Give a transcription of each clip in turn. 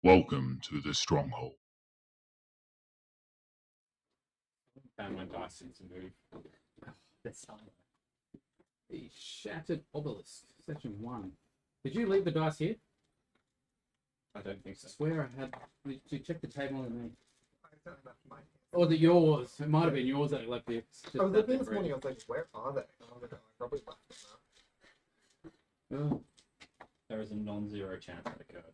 Welcome to the Stronghold. Found my dice to move. That's fine. The Shattered Obelisk, section 1. Did you leave the dice here? I don't think so. I swear I had. Did you check the table underneath? I don't have mine. Or was it yours? It might have been yours that I left here. It's just I was that looking this different. morning, I was like, where are they? And I was like, oh, I probably left them Oh, There is a non-zero chance that occurred.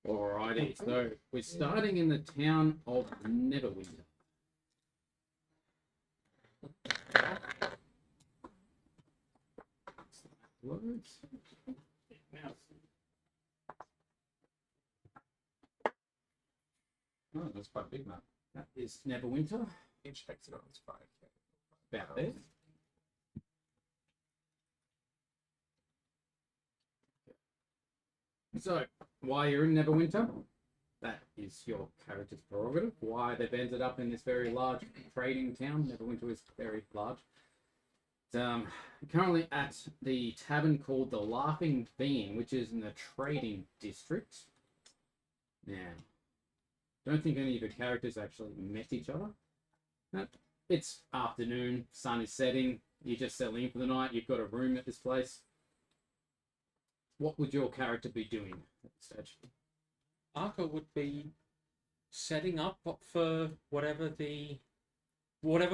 alrighty, so we're starting in the town of Neverwinter. Loads. Mouse. Oh, that's quite a big map. That is Neverwinter. now. Each hexagon is 5k. About there. So, why you're in Neverwinter, that is your character's prerogative. Why they've ended up in this very large trading town. Neverwinter is very large. It's, currently at the tavern called the Laughing Bean, which is in the trading district. Now, don't think any of your characters actually met each other. It's afternoon, sun is setting, you're just settling in for the night, you've got a room at this place. What would your character be doing at this stage? Arca would be setting up for whatever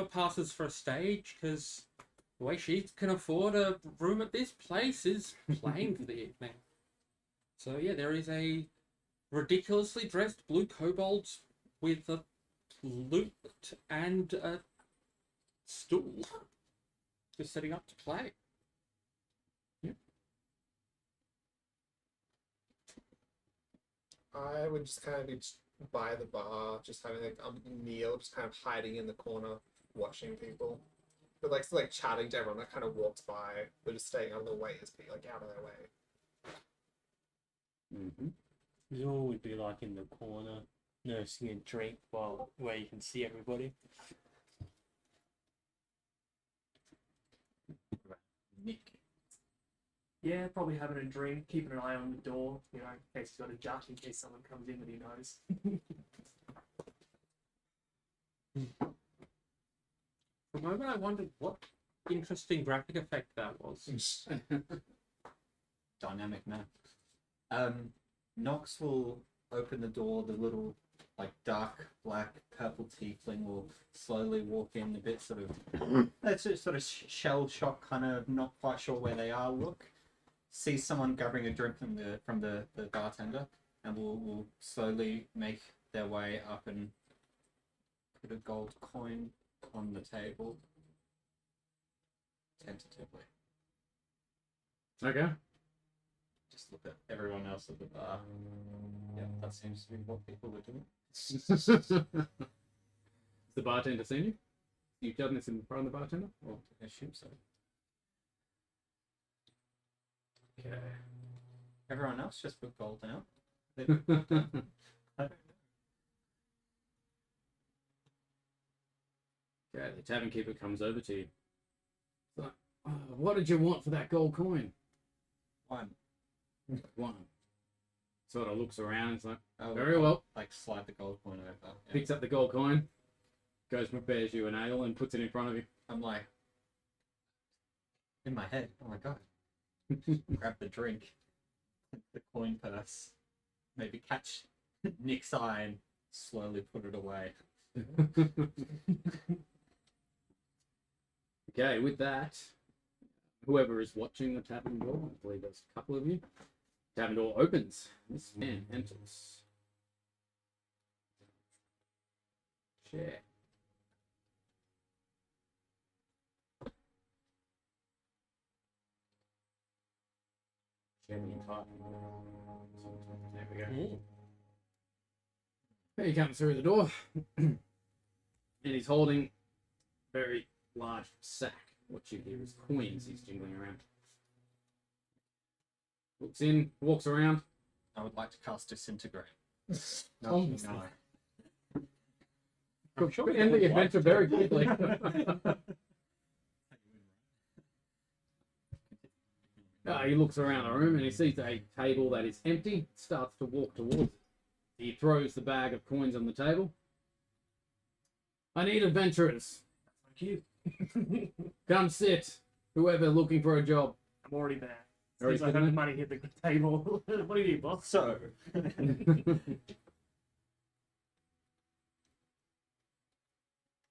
passes for a stage, because the way she can afford a room at this place is playing for the evening. So yeah, there is a ridiculously dressed blue kobold with a lute and a stool, just setting up to play. I would just kind of be by the bar, just having like a meal, just kind of hiding in the corner, watching people. But like still like chatting to everyone that kind of walks by, but just staying out of the way as people like out of their way. Mm-hmm. Zor would be like in the corner, nursing a drink where you can see everybody. Nick. Yeah, probably having a drink, keeping an eye on the door, in case he's got a duck, in case someone comes in that he knows. For a moment, I wondered what interesting graphic effect that was. Dynamic map. Nox will open the door, the little like dark black purple tiefling will slowly walk in, a bit sort of that's a sort of shell shock, kind of not quite sure where they are, look. See someone grabbing a drink from the bartender, and will slowly make their way up and put a gold coin on the table. Tentatively. Okay. Just look at everyone else at the bar. Yeah, that seems to be what people are doing. Has the bartender seen you? You've done this in front of the bartender? Or? I assume so. Okay. Everyone else just put gold down. Okay, the tavern keeper comes over to you. It's like, what did you want for that gold coin? One. One. Sort of looks around. It's like, Oh, very well. Like slide the gold coin over. Yeah. Picks up the gold coin, goes prepares you an ale and puts it in front of you. I'm like, in my head, oh my god. Grab the drink, the coin purse, maybe catch Nick's eye and slowly put it away. Okay, with that, whoever is watching the tavern door, I believe there's a couple of you, tavern door opens. This man enters. Share. Share the entire. There we go. He comes through the door, and he's holding a very large sack. What you hear is coins he's jingling around. Looks in, walks around. I would like to cast Disintegrate. Oh, No. could end the adventure very quickly. He looks around the room and he sees a table that is empty, starts to walk towards it. He throws the bag of coins on the table. I need adventurers. Thank you. Come sit. Whoever looking for a job. I'm already there. Already Since I sitting have the there? money hit the table. What do you need, boss? So,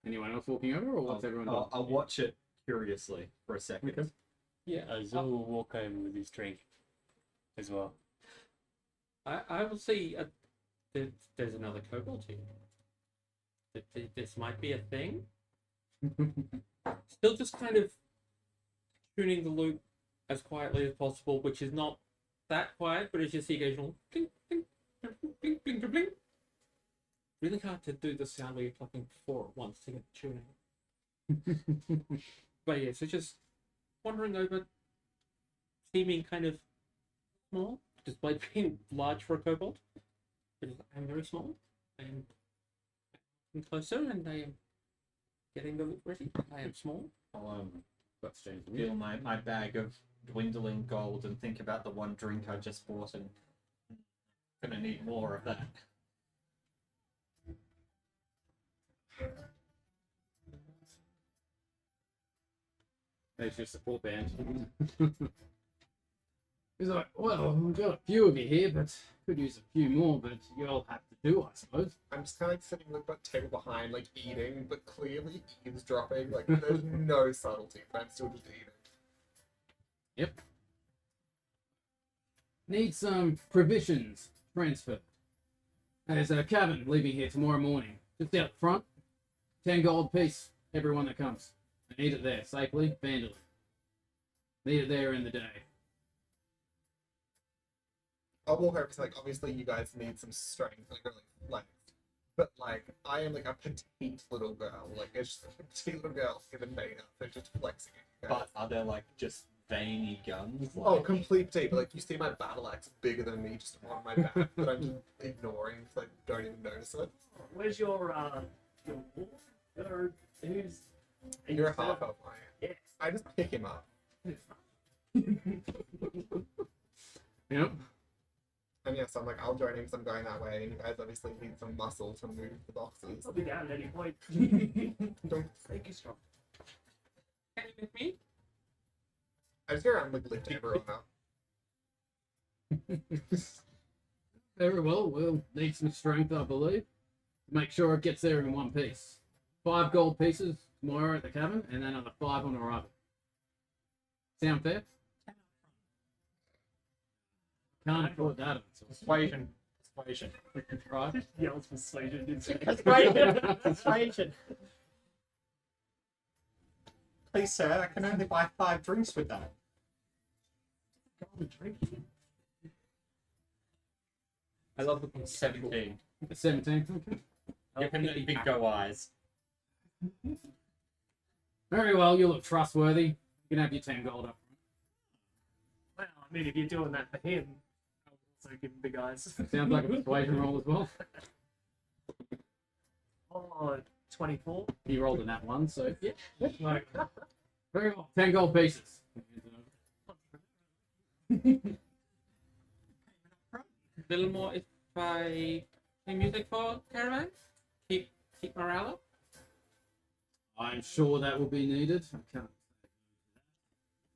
Anyone else walking over, or what's everyone doing? I'll watch it curiously for a second. Okay. Yeah, Azul will walk over with his drink as well. I will see. There's another kobold here. This might be a thing. Still just kind of tuning the loop as quietly as possible, which is not that quiet, but it's just the occasional bling, bling, bling, bling, bling, bling, bling. Really hard to do the sound where you're plucking 4 at once to get the tuning. But yeah, so just wandering over, seeming kind of small, despite being large for a kobold. Because I'm very small. I'm closer, and I am getting the loop ready. I am small. I'll That's changed. feel my bag of dwindling gold and think about the one drink I just bought and gonna need more of that. There's your support band. He's like, well, we've got a few of you here, but could use a few more, but you'll have to do, I suppose. I'm just kind of like sitting like that table behind, like eating, but clearly eavesdropping. Like there's no subtlety, but I'm still just eating. Need some provisions transferred. There's a cabin leaving here tomorrow morning. Just out front. 10 gold piece, everyone that comes. I need it there, safely, Phandalin. Need it there in the day. I'll walk over because like obviously you guys need some strength, like really flex. But like I am like a petite little girl. Like it's just a petite little girl given made up. They're just flexing at you guys. But are there like just veiny guns? Oh, Like, complete petite. But like you see my battle axe bigger than me just on my back that I'm just ignoring because I don't even notice it. Where's your wolf? Or who's? You're a half elf, aren't you? Yeah. I just pick him up. Yep. And yes, I'm like, I'll join him because I'm going that way, and you guys obviously need some muscle to move the boxes. I'll be down at any point. Don't Thank you, strong. Can you with me? I just go around like lifting everyone up. Very well, we'll need some strength, I believe. Make sure it gets there in one piece. 5 gold pieces tomorrow at the cabin, and then another 5 on arrival. Sound fair? Can't afford that. persuasion. Persuasion. Right? Yells persuasion. Didn't say. Persuasion. Persuasion. Please, sir, I can only buy 5 drinks with that. I love the 17. 17. Okay. Give him the big go eyes. Very well, you look trustworthy. You can have your 10 gold up. Well, I mean, if you're doing that for him, I'll also give him big eyes. Sounds like a persuasion roll as well. Oh, 24. He rolled in that one, so yeah. Like, Very well. 10 gold pieces. A little more if I play music for caravan. Keep morale up. I'm sure that will be needed. I can't.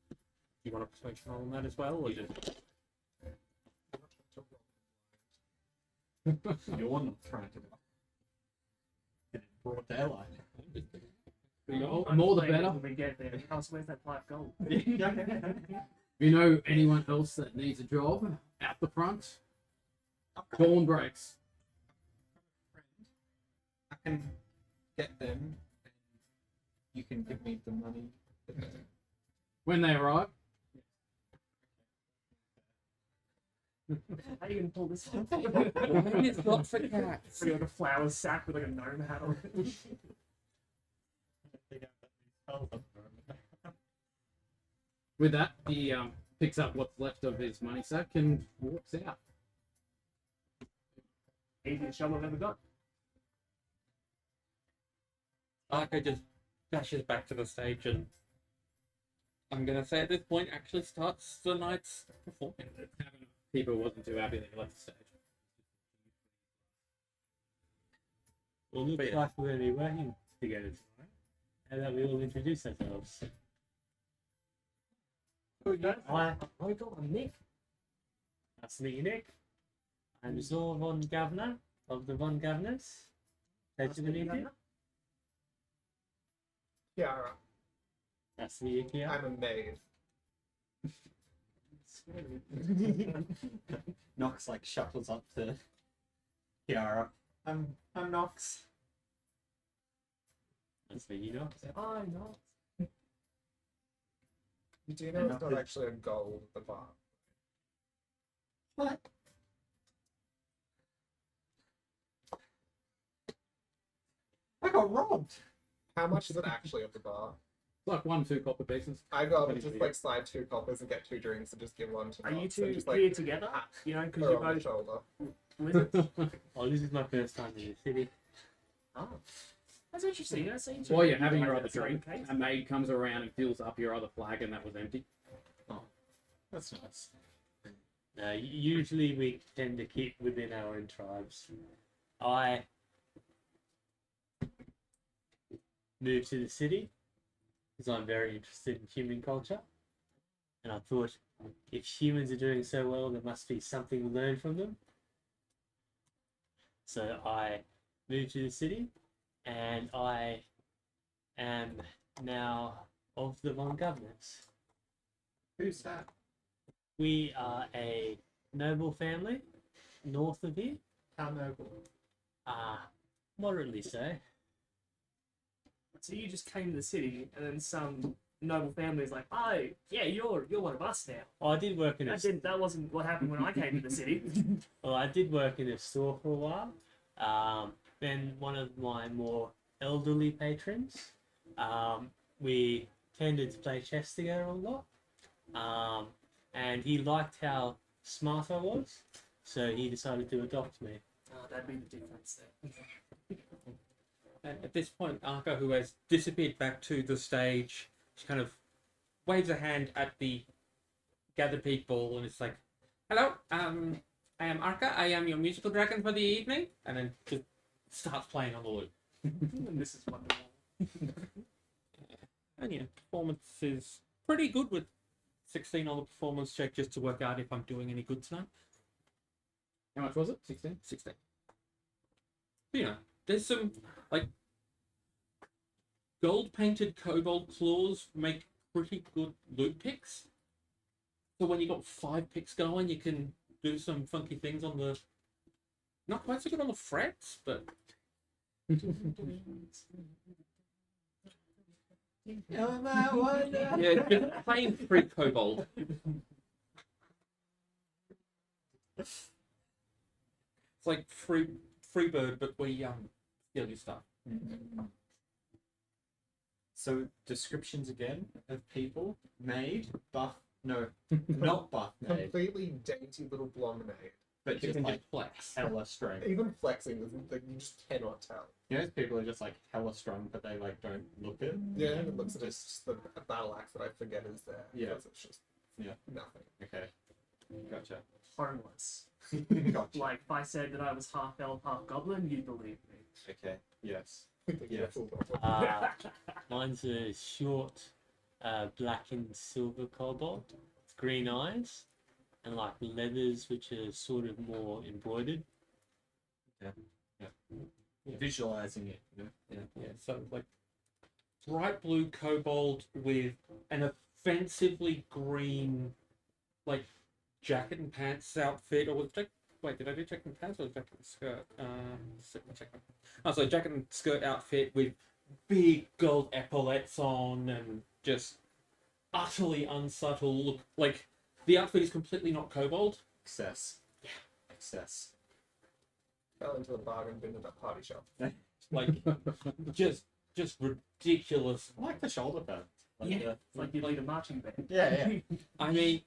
Do you want a persuasion roll on that as well, or just You're not trying to get it broad daylight. More the Maybe better. When we get there, house, where's that 5 gold? If you know anyone else that needs a job out the front, dawn breaks. I can get them. And you can give me the money. When they arrive, How are you gonna pull this off? it's not for cats? Pretty like a flower sack with like a gnome hat on it. with that, he picks up what's left of his money sack and walks out. Easiest job I've ever got. Arco just dashes back to the stage and I'm gonna say at this point actually starts the night's performance. People wasn't too happy that he left the stage. Well, looks But yeah. like we're going to be working together tonight. How about we all introduce ourselves? Hi, Michael. I'm Nick. Nice to meet you, Nick. I'm Zor von Governor of the Von Governors. Pleasure to meet you. Kiara, Nice to meet you, Kia. I'm a maid. Nox like shuffles up to Kiara. I'm Nox. Nice to meet you, Nox. I know. Do you know it's not actually a goal at the bar? What? I got robbed. How much is it actually at the bar? Like 1-2 copper pieces. I got Pretty just big. like slide 2 coppers and get 2 drinks and just give 1 to Are you Nox and two just here like together? pat You know, because her you're on the both shoulder. wizards. Oh, this is my first time in the city. Oh, that's interesting. That seems. While you're having your like other that's not drink, the case. a maid comes around and fills up your other flagon that was empty. That's nice. No, usually we tend to keep within our own tribes. I moved to the city because I'm very interested in human culture. And I thought, if humans are doing so well, there must be something to learn from them. So I moved to the city, and I am now of the Von Governors. Who's that? We are a noble family north of here. How noble. Moderately so. So you just came to the city, and then some noble family is like, "Oh, yeah, you're one of us now." Oh, I did work in a That wasn't what happened when I came to the city. well, I did work in a store for a while. Then one of my more elderly patrons, we tended to play chess together a lot. And he liked how smart I was, so he decided to adopt me. Oh, that'd be the difference there. And at this point, Arka, who has disappeared back to the stage, she kind of waves a hand at the gathered people and it's like, "Hello, I am Arka. I am your musical dragon for the evening," and then just starts playing on the lute. And this is wonderful. And yeah, performance is pretty good with 16 on the performance check just to work out if I'm doing any good tonight. How much was it? 16? 16. But, you know, there's some like gold painted kobold claws make pretty good loot picks. So when you got 5 picks going, you can do some funky things on the. Not quite so good on the frets, but yeah, just plain free kobold. It's like free bird, but we steal your stuff. So descriptions again of people: maid, buff, no, not buff maid, Completely dainty little blonde maid. but You just can like just flex. hella strong. Even flexing, like, you just cannot tell. You know, those people are just like hella strong, but they like don't look it. Yeah, and it looks at just the battle axe that I forget is there. Yeah. Because it's just Yeah. nothing. Okay, gotcha. Harmless. Gotcha. Like if I said that I was half elf, half goblin, you'd believe me. Okay, yes. Yes. Mine's a short, black and silver kobold with green eyes and like leathers which are sort of more embroidered. Visualizing it, you know. Yeah, so like bright blue kobold with an offensively green like jacket and pants outfit, or was it wait, did I do jacket and pants or jacket and skirt? Oh, so jacket and skirt outfit with big gold epaulets on and just utterly unsubtle look. Like the outfit is completely not kobold. Excess. Excess. Fell into the bargain bin at that party shop. Like just ridiculous. I like the shoulder pad. Like Yeah. the- It's like you lead a marching band. yeah, yeah. I mean,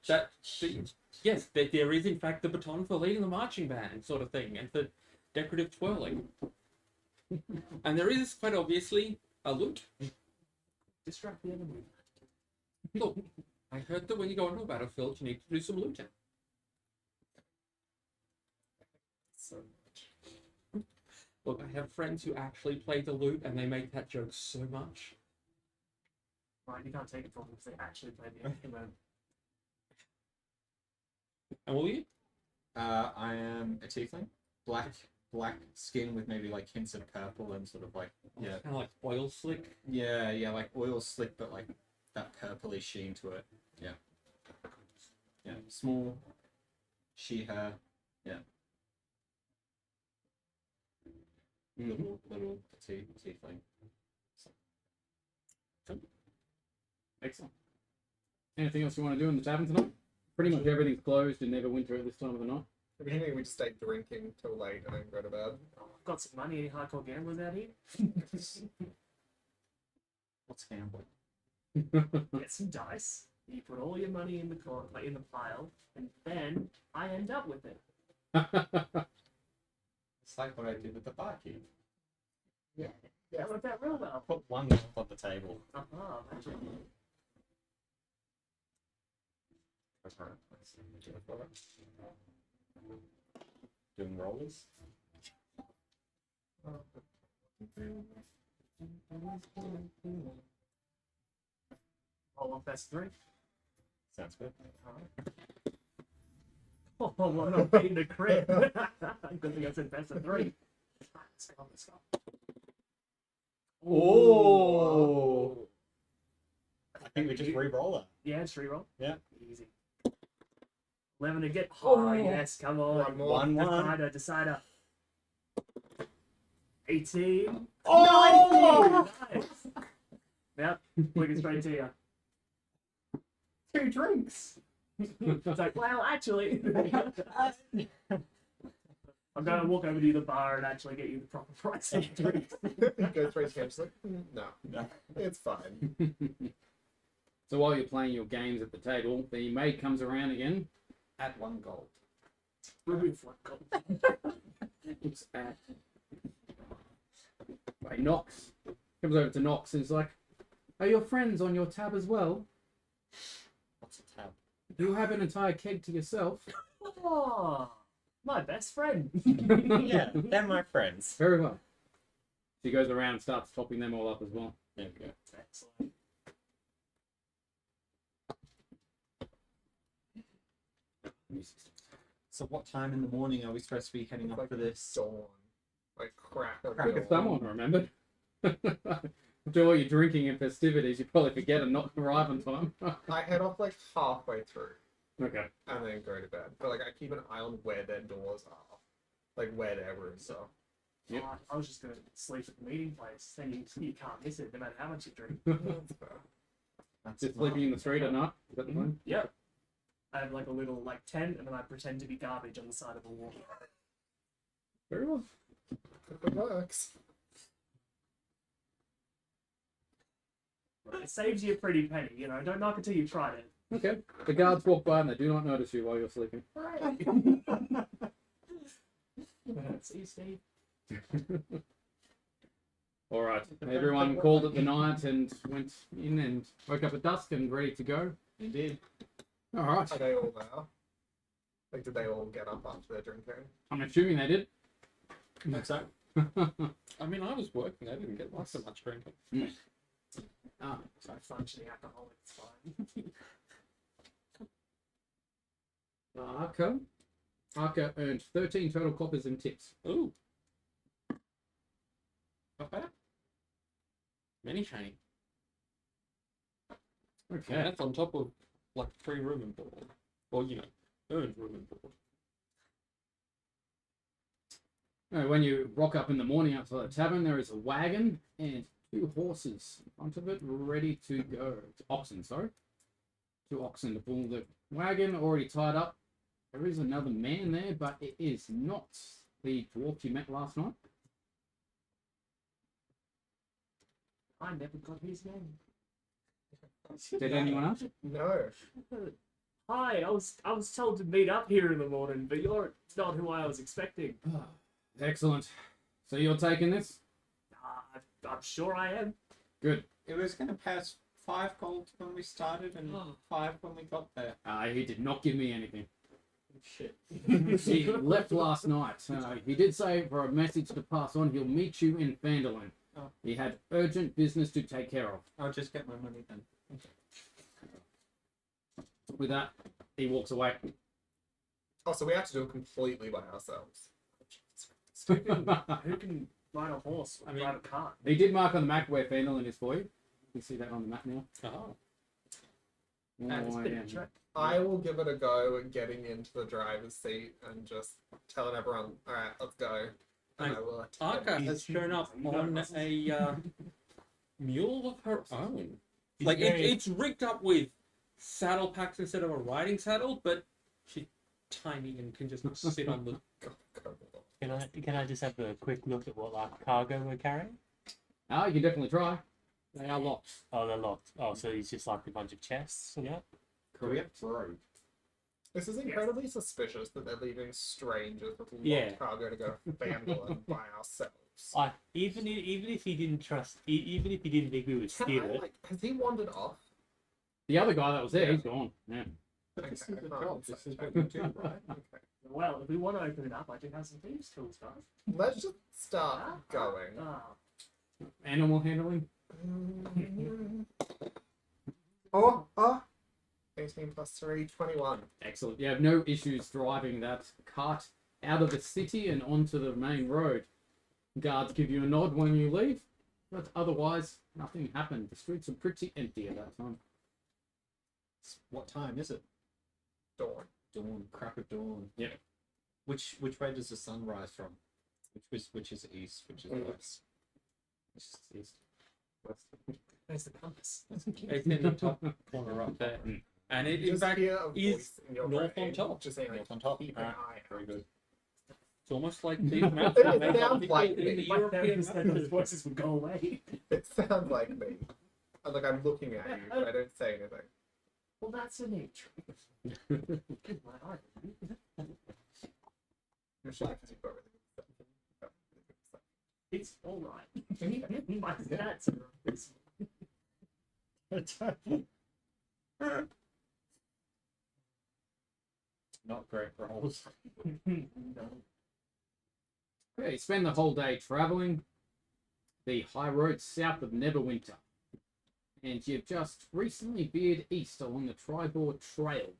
yes, there is in fact the baton for leading the marching band sort of thing, and the decorative twirling. And there is quite obviously a lute. Distract the enemy. Look, I heard that when you go into a battlefield, you need to do some looting. So Look, I have friends who actually play the loot, and they make that joke so much. Right, you can't take it from them if they actually play the game. And will you? I am a tiefling. Black skin with maybe like hints of purple and sort of like Kind of like oil slick. yeah, like oil slick, but like that purpley sheen to it. Yeah, small, she her. Little petite tiefling. Excellent. Anything else you want to do in the tavern tonight? Pretty much everything's closed in Neverwinter at this time of the night. at the beginning we just stay drinking till late and then go to bed. I've got some money. Any hardcore gamblers out here? What's gambling? Get some dice. You put all your money in the like in the pile, and then I end up with it. It's like what I did with the barkeep. Yeah, that worked out real well. Put one gold on the table. Magic. Doing rollers. Roll on best three. Sounds good. Oh, well, I'm beating the crit. Good thing I said best of three. Let's go, let's go. Oh! I think we just re-roll it. Yeah, just reroll. Yeah. Easy. 11 to get. Oh, yes, come on. One more. 1-1. Decider. 18. Oh! 19. Nice. Yep, quick straight to you. 2 drinks. It's like, well, actually, I'm going to walk over to the bar and actually get you the proper price of drinks. Go straight to him, just like, no, it's fine. So while you're playing your games at the table, the maid comes around again. Add 1 gold. Remove one gold. Looks at by Nox. Comes over to Nox and is like, "Are your friends on your tab as well? What's a tab? Do you have an entire keg to yourself?" Oh, my best friend. Yeah, they're my friends. Very well. She goes around and starts topping them all up as well. There we go. Excellent. So what time in the morning are we supposed to be heading It's up like for this? dawn. Like crack of Look dawn. at someone remembered. After all your drinking and festivities, you probably forget and not arrive on time. I head off like halfway through Okay. and then go to bed. But like I keep an eye on where their doors are. Like where their rooms are. Yep. I was just going to sleep at the meeting place. Then you can't miss it no matter how much you drink. That's fair. That's Just sleeping in the street at night. Is that the plan? Yep. I have like a little like tent, and then I pretend to be garbage on the side of a wall. Very well. If it works. It saves you a pretty penny, you know. Don't knock it till you tried it. Okay. The guards walk by and they do not notice you while you're sleeping. See, Steve. All right. Everyone called it the night and went in and woke up at dusk and ready to go. Indeed. All right. Are they all there? Like did they all get up after their drinking? I'm assuming they did. That's so. I mean, I was working. I didn't get lots of much drinking. Ah, So functioning alcoholic, it's fine. Arca earned 13 total coppers in tips. Ooh. Not bad. Many shiny. Okay. Yeah, that's on top of like 3 room and board. Or, you know, earned room and board. When you rock up in the morning outside the tavern, there is a wagon and 2 horses in front of it ready to go. It's oxen, sorry. 2 oxen to pull the wagon, already tied up. There is another man there, but it is not the dwarf you met last night. I never got his name. Did anyone else? No. Hi, I was told to meet up here in the morning, but you're not who I was expecting. Excellent. So you're taking this? I'm sure I am. Good. It was going to pass 5 gold when we started and 5 when we got there. He did not give me anything. Shit. He left last night. He did say for a message to pass on, he'll meet you in Phandalin. Oh. He had urgent business to take care of. I'll just get my money then. With that, he walks away. Oh, so we have to do it completely by ourselves. Who can ride a horse or drive a cart? He did mark on the map where Phandalin is for you. You can see that on the map now. Oh. It's a bit of a yeah. trek. I will give it a go at getting into the driver's seat and just telling everyone, all right, let's go. And I will. Arca has shown up on a mule of her own. He's Like very- it's rigged up with saddle packs instead of a riding saddle, but she's tiny and can just sit on the. Can I just have a quick look at what like cargo we're carrying? You can definitely try. They are locked. Oh, they're locked. Oh, so it's just like a bunch of chests. Yeah. Do we have road? This is incredibly suspicious that they're leaving strangers with locked Yeah. cargo to go Phandalin by ourselves. Even if he didn't trust, even if he didn't think we would Can steal I, it, like, has he wandered off? The other guy that was there, Yeah. he's gone. Yeah. But this Okay, is the I job. can't This say is that. what you do, right? Okay. Well, if we want to open it up, I do have some thieves' tools, guys. Let's just start going. Animal handling. Oh, 18 plus 3, 21. Excellent. You have no issues driving that cart out of the city and onto the main road. Guards give you a nod when you leave, but otherwise, nothing happened. The streets are pretty empty at that time. What time is it? Dawn. Dawn, crack of dawn. Yep. Which way does the sun rise from? Which is east? Which is west? East, west. There's the compass. It's in the top corner up there, and it in Just fact hear a is voice in your north brain on top. Just saying, like, North on top. keep an Alright, eye very out. good. It's almost like these maps It are made sounds up like in me. the My European therapist said those method. voices would go away. It sounds like me. And, like, I'm looking at you, but I don't say anything. Well, that's a nature. My eye. Actually, because you've got really good stuff. It's all right. My stats are abysmal. Not great rolls. No. Okay, you spend the whole day traveling the high road south of Neverwinter. And you've just recently veered east along the Tribord Trail.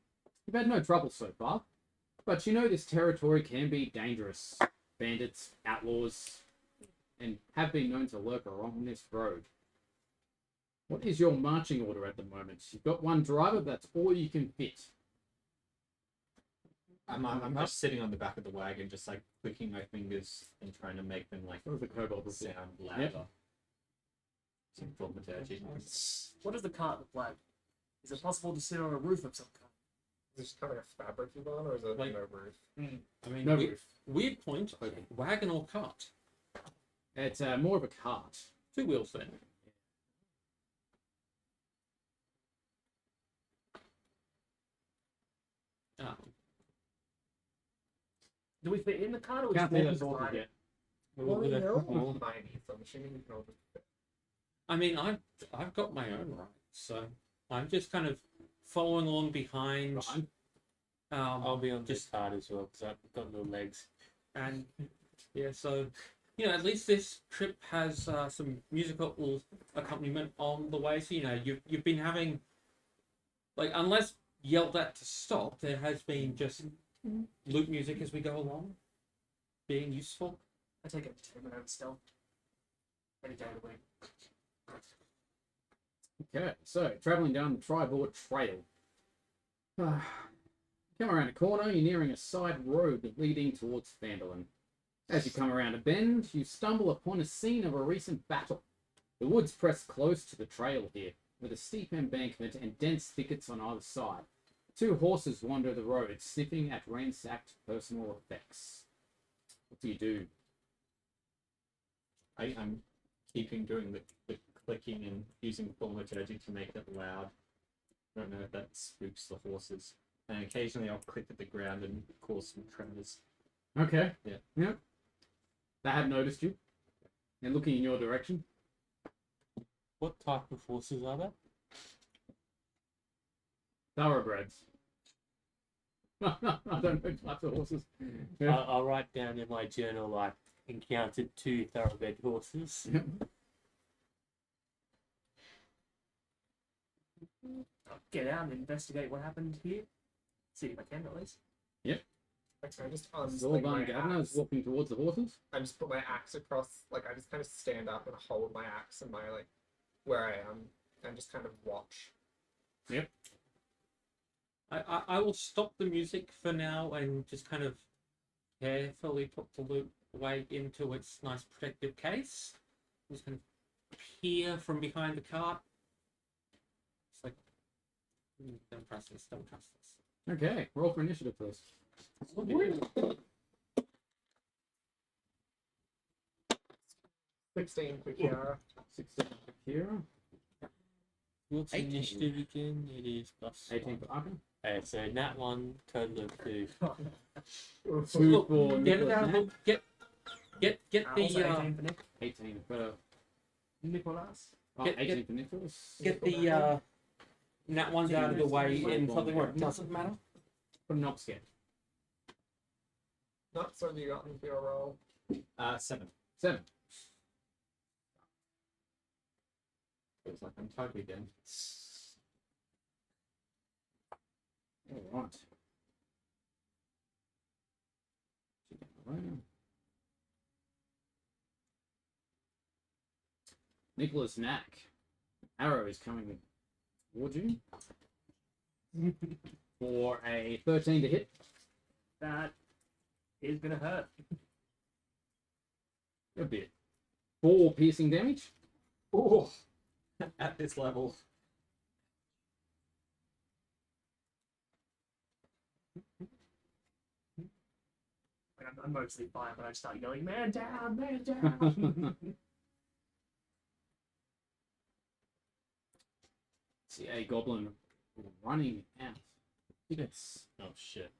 You've had no trouble so far, but you know this territory can be dangerous. Bandits, outlaws, and have been known to lurk along this road. What is your marching order at the moment? You've got one driver, that's all you can fit. I'm just sitting on the back of the wagon, just like clicking my fingers and trying to make them like What was the kobold before? sound louder. Some thaumaturgy. What does the cart look like? Is it possible to sit on a roof of some kind? Is it just kind of like a fabric you've on, or is it Like- no roof? I mean, No weird, roof. weird point. Wagon or cart? It's more of a cart. 2 wheels then. Ah, Do we fit in the cart or we Can't just see walk those horses inside yet. it? Well, with a- they're all tiny, so I'm assuming you can all just fit. I mean, I've got my own rights, so I'm just kind of following along behind. Behind? I'll be on this just card as well because I've got no legs. and yeah, so at least this trip has some musical accompaniment on the way. So you've been having, like, unless yelled at to stop, there has been just loop music as we go along, being useful. I take entertainment over stealth. Any day of the week. Okay, so traveling down the Tribord Trail. Come around a corner, you're nearing a side road leading towards Phandalin. As you come around a bend, you stumble upon a scene of a recent battle. The woods press close to the trail here, with a steep embankment and dense thickets on either side. 2 horses wander the road, sniffing at ransacked personal effects. What do you do? I'm keeping doing the clicking and using thaumaturgy to make it loud. I don't know if that spooks the horses. And occasionally I'll click at the ground and cause some tremors. Okay. Yeah. Yep. They have noticed you. They're looking in your direction. What type of horses are they? Thoroughbreds. I don't know types of horses. Yeah. I'll write down in my journal I encountered 2 thoroughbred horses. I'll get out and investigate what happened here. See if I can at least. Okay, I just unsling Zorban my Gavner is axe. walking towards the horses. I just put my axe across, like I just kind of stand up and hold my axe in my like where I am and just kind of watch. I will stop the music for now and just kind of carefully put the loot away into its nice protective case. Just kind of peer from behind the cart. It's like, don't trust this, don't trust this. Okay, roll for initiative first. 16 for Kiara. 16 for Kira. What's 18. initiative again? It is plus 18 1. for Arkham. So that one, total of 2. 2 Look, for get it Nicholas out. Knapp. Look, get Also the 18 for Nick. 18 for... Nicholas. Oh, Get- 18 for Nicholas. get the nat ones out of the way in something where it doesn't matter. For Nox get. Not so you got for your roll. 7. 7. Feels like I'm totally dead. Alright. Nicholas Knack. Arrow is coming towards you. For a 13 to hit. That is gonna hurt. A bit. 4 piercing damage. Oh, at this level. Like, I'm mostly fine, but I start yelling, "Man down, man down!" See a goblin running out. Yes. Oh shit.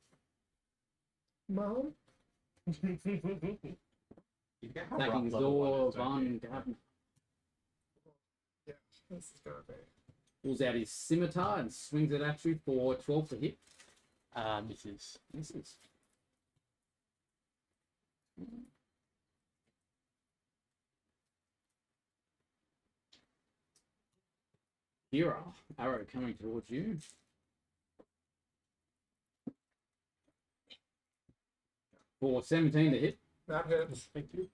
Mom? You get how Attacking rough level 1 is, don't Zorban you? Gavner. This is gonna be. Pulls out his scimitar and swings it at you for 12 to hit. Misses. Misses. Kira, arrow coming towards you. For 17 to hit. That hits. Thank you.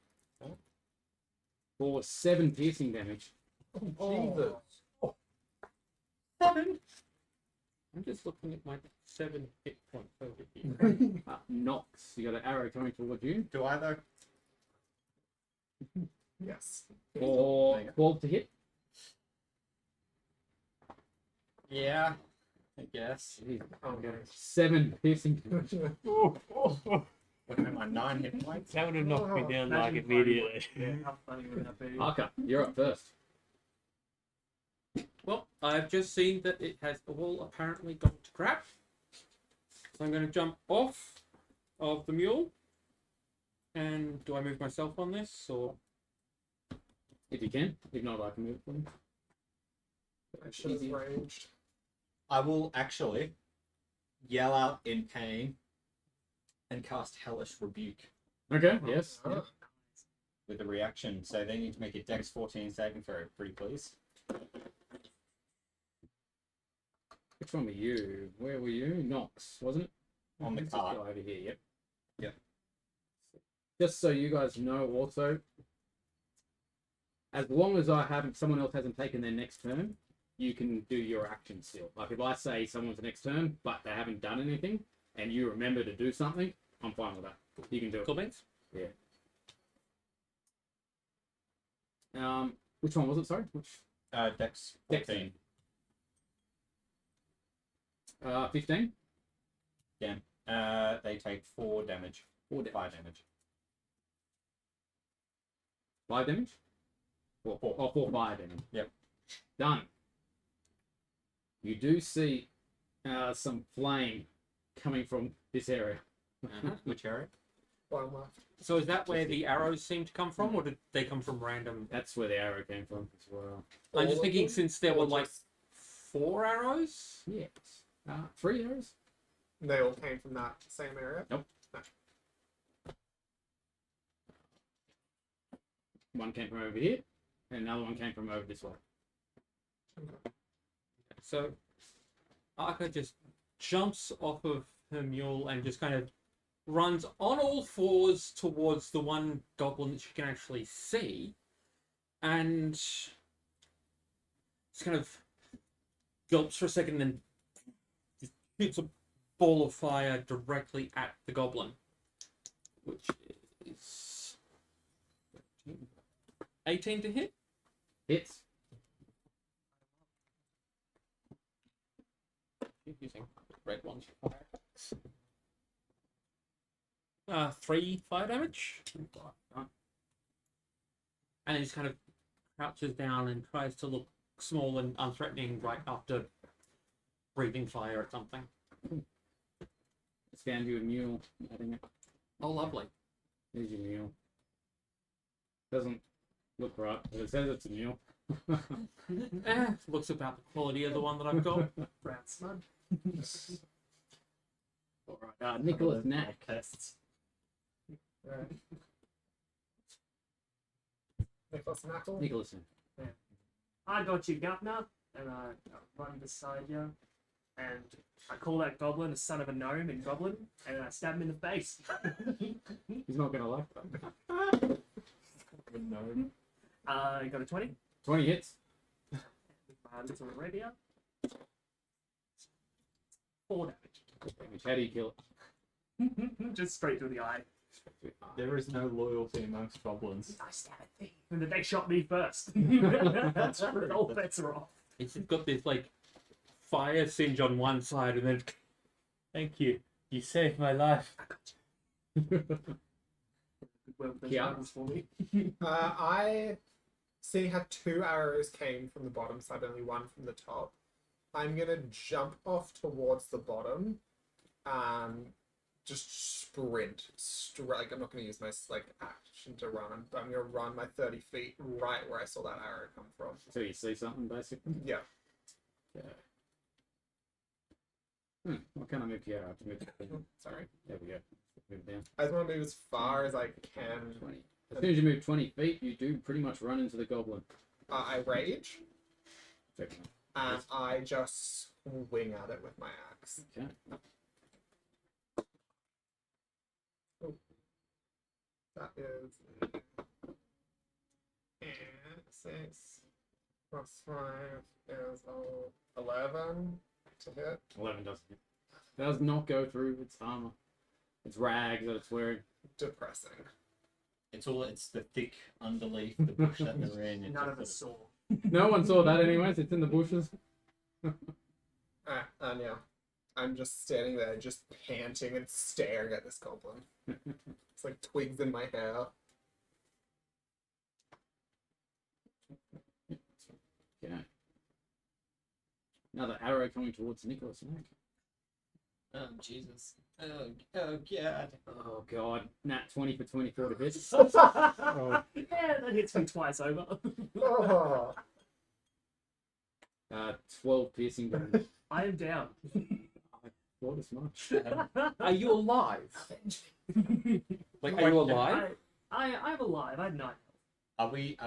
For 7 piercing damage. Jesus. 7. I'm just looking at my 7 hit points over here. Nox, you got an arrow coming towards you. Do I though? Yes. For 12 to hit. Yeah, I guess. Okay. 7 piercing damage. Looking at my 9 hit points. That would have knocked me down like Imagine immediately. Yeah, how funny would that be? Parker, you're up first. Well, I've just seen that it has all apparently gone to crap. So I'm going to jump off of the mule. And do I move myself on this, or? If you can. If not, I can move for you. I should have ranged. I will actually yell out in pain and cast Hellish Rebuke Okay, yes. Ah. with a reaction. So they need to make a Dex 14 saving throw, pretty please. Which one were you? Where were you? Nox, wasn't it? On the Let's cart. go over here, yep. Yep. Just so you guys know also, as long as someone else hasn't taken their next turn, you can do your action still. Like if I say someone's next turn, but they haven't done anything, and you remember to do something, I'm fine with that. You can do it. Comments? Which one was it? Sorry, which? Dex Dex. 14. 15. They take 4 damage. 4 damage. 5 damage. 5 damage. 4. Oh, 4 5 damage. Yep. Done. You do see some flame coming from this area. Which area? One left. So is that where the arrows seem to come from, or did they come from random? That's where the arrow came from as well. I'm All just of thinking them? since there Or were like just- 4 arrows. Yes. 3 arrows. They all came from that same area. Nope. One came from over here, and another one came from over this way. So Arca just jumps off of her mule and just kind of runs on all fours towards the one goblin that she can actually see, and just kind of gulps for a second and then just shoots a ball of fire directly at the goblin, which is 18 to hit. Hits. Using red ones for fire attacks. 3 fire damage. And he just kind of crouches down and tries to look small and unthreatening right after breathing fire at something. It's found you a mule. I think Oh, lovely. there's your mule. Doesn't look right, but it says it's a mule. Looks about the quality of the one that I've got. Brown smud. Alright, Nicholas Knack. Tests. Right. Nicholas Knackle. Nicholas. I got you, Governor, and I run beside you, and I call that goblin a son of a gnome in Goblin, and I stab him in the face. He's not gonna like that. No. I got a 20. 20 hits. With my little rapier. 4 damage. How do you kill it? Just straight through the eye. There is no loyalty amongst goblins. I stab a thief. And then they shot me first. That's true. All bets are off. It's just got this like fire singe on one side and then Thank you. You saved my life. Well, those Yeah. rifles for me. I seeing how 2 arrows came from the bottom side, only 1 from the top. I'm gonna jump off towards the bottom, just sprint. Like I'm not gonna use my action to run. I'm gonna run my 30 feet right where I saw that arrow come from. So you see something, basically? Yeah. Okay. What kind of move do you have to move? Sorry. There we go. Move down. I just want to move as far as I can. 20. As soon as you move 20 feet, you do pretty much run into the goblin. I rage, Okay. and I just swing at it with my axe. Okay. That is 6 plus 5 is 11 to hit. 11 doesn't hit. Does not go through its armor. It's rags that it's wearing. Depressing. It's the thick underleaf, the bush that they're in. It's None just of us sort saw. No one saw that anyways. It's in the bushes. And yeah, I'm just standing there, just panting and staring at this goblin. It's like twigs in my hair. Okay. Another arrow coming towards Nicholas. Oh Jesus! Oh God! Oh god. Nat 20 for 24 to hit. Yeah, that hits me twice over. Oh. 12 piercing damage. I am down. What as much? Are you alive? Like, are you alive? I'm alive. I'm not. Are we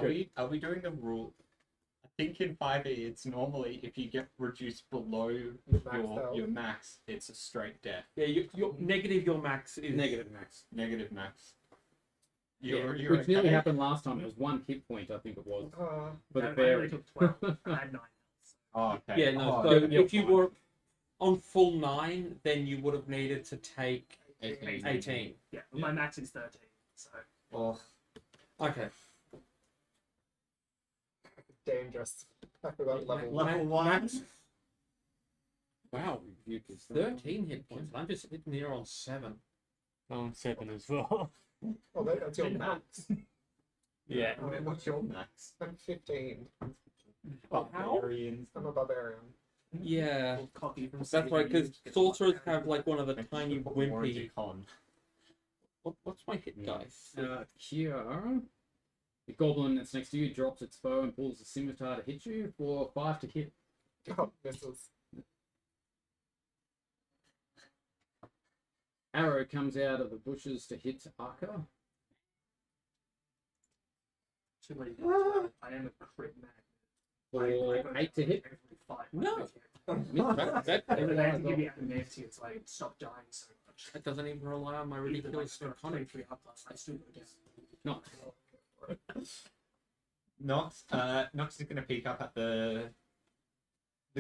doing the rule? I think in 5e it's normally if you get reduced below your max, it's a straight death. Yeah, your negative your max is Negative max. Negative max. Yeah, You're which nearly okay. happened last time. It was 1 hit point, I think it was. For the I only fairy. took 12. I had 9. Oh, okay. Yeah, no. Oh, So you're if you fine. were on full 9, then you would have needed to take 18. Yeah, my max is 13. So oh, Okay. Dangerous. I forgot level Level one. Max Wow. You could 13 hit points. I'm just sitting here on 7. I'm 7 as well. Oh, that's your max. Yeah. What's your max? I'm 15. How? Barbarians. I'm a barbarian. Yeah. cocky from That's right, because sorcerers have like one of the tiny Put more into wimpy. con. What's my hit dice? Here. The goblin that's next to you drops its bow and pulls the scimitar to hit you for 5 to hit. Oh, misses. arrow comes out of the bushes to hit Arca. Too late. I am a crit man. For 8 to hit. No. That And then I have to give you adamantine, it's like stop dying so much. That doesn't even rely on my ridiculous draconic. I still go down. No. Nox is going to peek up at the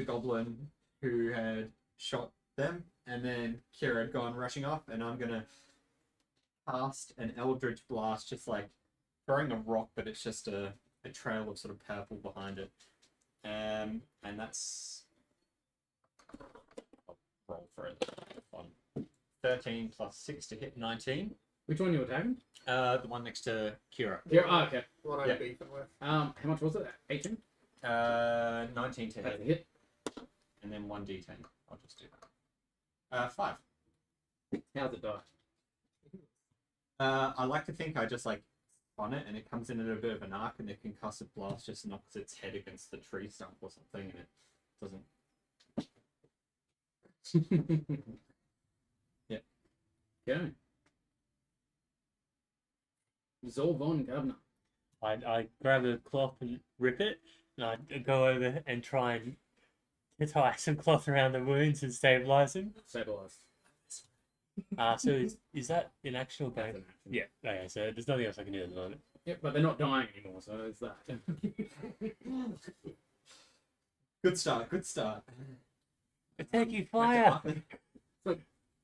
goblin who had shot them, and then Kira had gone rushing off, and I'm going to cast an Eldritch Blast, just like throwing a rock, but it's just a trail of sort of purple behind it. And that's... I'll roll for it. Fun. 13 plus 6 to hit 19. Which one are you attacking? The one next to Kira. Yeah, okay. The one I'm Yeah. beefing with. How much was it? 18? 19 to That's a hit, hit. and then 1d10. I'll just do that. 5. How's it die? I like to think I just like spun it, and it comes in at a bit of an arc, and the concussive blast just knocks its head against the tree stump or something, and it doesn't. Yep. Okay. Zorvon Governor. I grab a cloth and rip it, and I go over and try and tie some cloth around the wounds and stabilize them. Stabilized. So is that an action or That's going? an action. Yeah. Okay. So there's nothing else I can do at the moment. Yep, but they're not dying anymore, so it's that. Good start. Good start. Taking fire.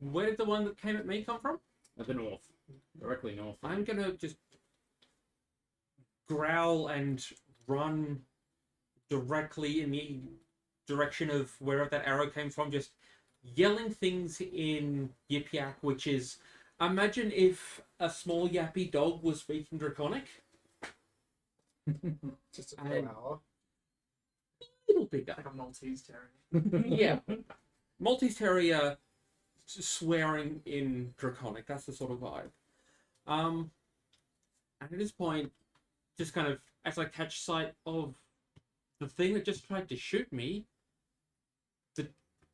Where did the one that came at me come from? At the north. Directly north. I'm gonna just growl and run directly in the direction of wherever that arrow came from, just yelling things in Yip Yak, which is, imagine if a small yappy dog was speaking Draconic. Just a And- hour. Little bigger. Like a Maltese terrier. Yeah. Maltese Terrier swearing in Draconic, that's the sort of vibe. And at this point, just kind of, as I catch sight of the thing that just tried to shoot me,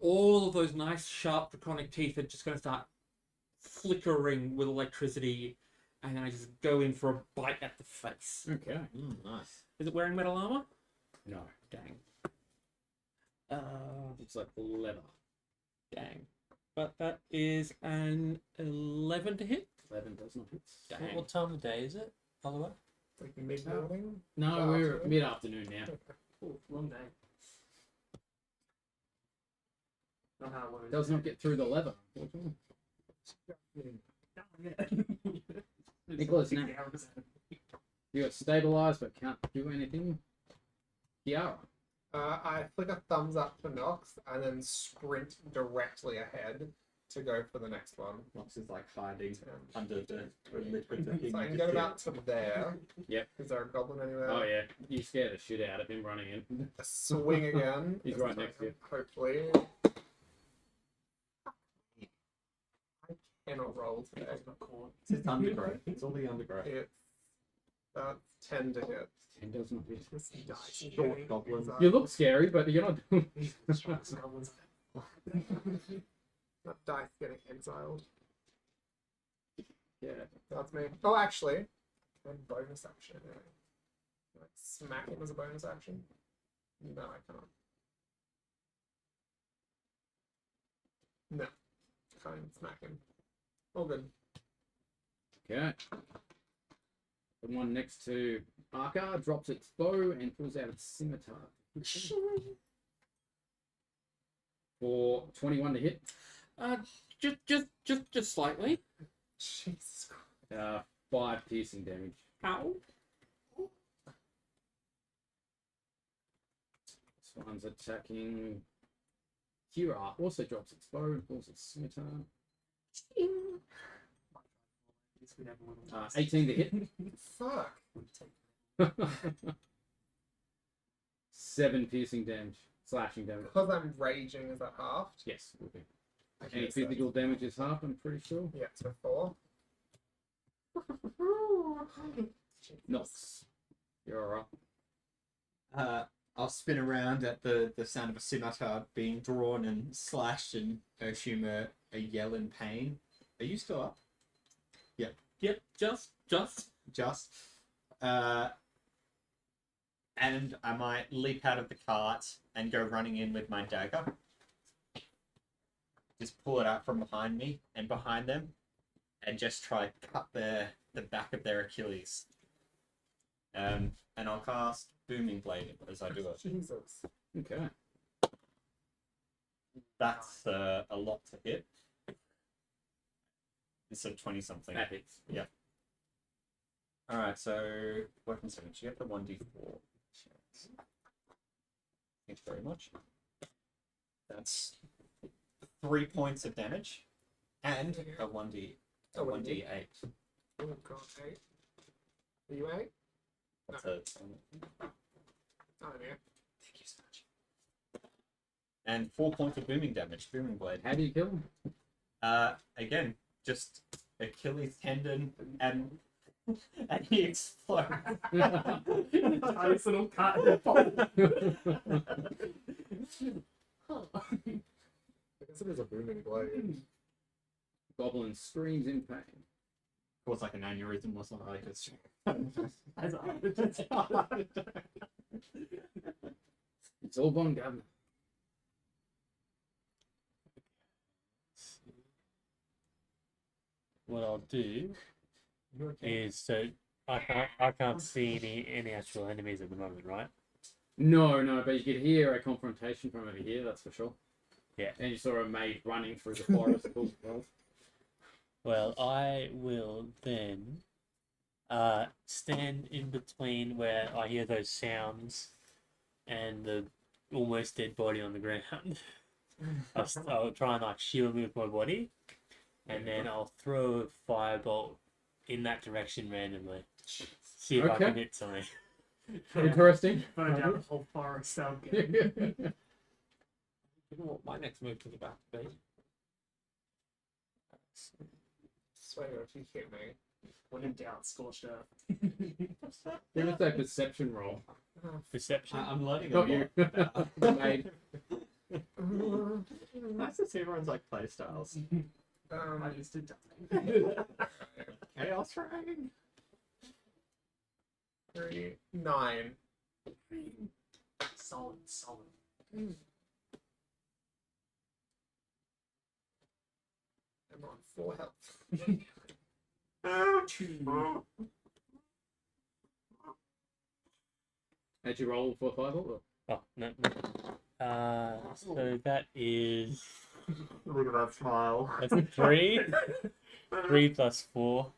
all of those nice, sharp Draconic teeth are just going to start flickering with electricity, and then I just go in for a bite at the face. Okay. Nice. Is it wearing metal armor? No. Dang. Looks like leather. Dang. But that is an 11 to hit. 11 does not hit. Dang. What time of day is it, by the way? Like mid-morning. No, we're mid-afternoon now. Oh, long day. Not how it Does not get through the leather, unfortunately. Nicholas, now. You got stabilized but can't do anything. Kiara. I flick a thumbs up for Nox and then sprint directly ahead to go for the next one. Nox is like hiding under the lid with the thing. So I you can just get did. about to there. Yep. Is there a goblin anywhere? Oh yeah, you scared the shit out of him running in. A swing again. He's This right is next to you. Hopefully. I cannot roll today. It's undergrowth. It's all the undergrowth. It's 10 to hit. 10 does not hit. This dice Short getting goblin. anxiety. You look scary, but you're not doing. That dice getting exiled. Yeah. That's me. Oh, actually, a bonus action. Anyway. Like, smack him as a bonus action. No, I can't. No, can't even smack him. All good. Okay. The one next to Arca drops its bow and pulls out its scimitar. For 21 to hit. Just slightly. Jesus Christ. 5 piercing damage. Ow. This one's attacking Kira. Also drops its bow and pulls its scimitar. 18 to hit. Fuck. 7 piercing damage. Slashing damage. Because I'm raging, is that halved? Yes, will be. Okay, Any so- physical damage is half, I'm pretty sure. Yeah, so 4. Nox. You're alright. I'll spin around at the sound of a scimitar being drawn and slashed, and I assume a yell in pain. Are you still up? Yep, just. Just. And I might leap out of the cart and go running in with my dagger. Just pull it out from behind me and behind them, and just try to cut the back of their Achilles. And I'll cast Booming Blade as I do it. Jesus. Okay. That's a lot to hit. It's a 20-something. That hits. Alright, so weapon damage. You get the 1d4. Thanks very much. That's 3 points of damage and a 1d8. Oh, 1d8. Oh god, 8. Are you 8? That's No. a, Oh, yeah. thank you so much. And 4 points of booming damage. Booming blade. How do you kill him? Again, just Achilles tendon and he explodes. Nice little cut. I guess it is a booming blade. Goblin screams in pain. Of course, like an aneurysm or something like this. As a- It's all gone, Governor. What I'll do is so I can't see any actual enemies at the moment, right? No, but you could hear a confrontation from over here, that's for sure. Yeah. And you saw a maid running through the forest. Well, I will then stand in between where I hear those sounds and the almost dead body on the ground. I'll try and like shield me with my body, and then I'll throw a firebolt in that direction randomly. See if I Okay. can hit something. Interesting. Burn down the whole forest cell. You know what my next move is about to be? Swear if you hit me. When in doubt, scorched earth. Give us a perception roll. Perception. I'm learning a Not lot. you. about- The maid. Nice to see everyone's like playstyles. I Um, used to die. Chaos Ring. 3, 9. Solid. I'm on 4 health. How'd you roll for fireball? Oh no. So that is Look at that smile. that's a 3. 3 plus 4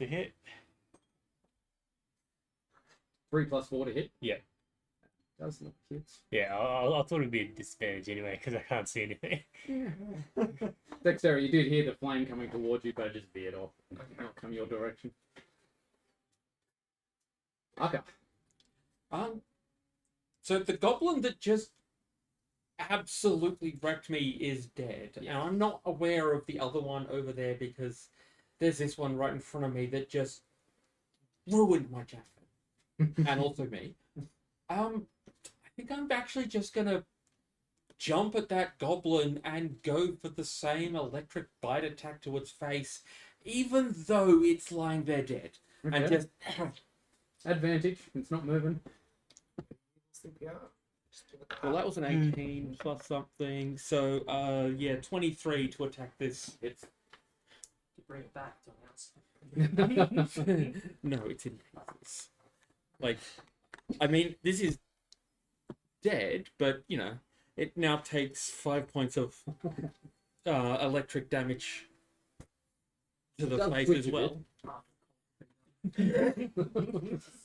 to hit. 3 plus 4 to hit? Yeah. Does look kids. Yeah, I thought it'd be a disadvantage anyway because I can't see anything. Dexterity, you did hear the flame coming towards you, but it just veered off. Not come your direction. Okay. So the goblin that just absolutely wrecked me is dead, and I'm not aware of the other one over there because there's this one right in front of me that just ruined my jacket, and also me. I think I'm actually just gonna jump at that goblin and go for the same electric bite attack to its face, even though it's lying there dead, and Okay. just Advantage. It's not moving. CPR. Just do the well, that was an 18 plus something, so yeah, 23 to attack this. It's To bring it back to an house. No, it's in pieces. Like, I mean, this is dead, but you know, it now takes 5 points of electric damage to the Does face switch as a well.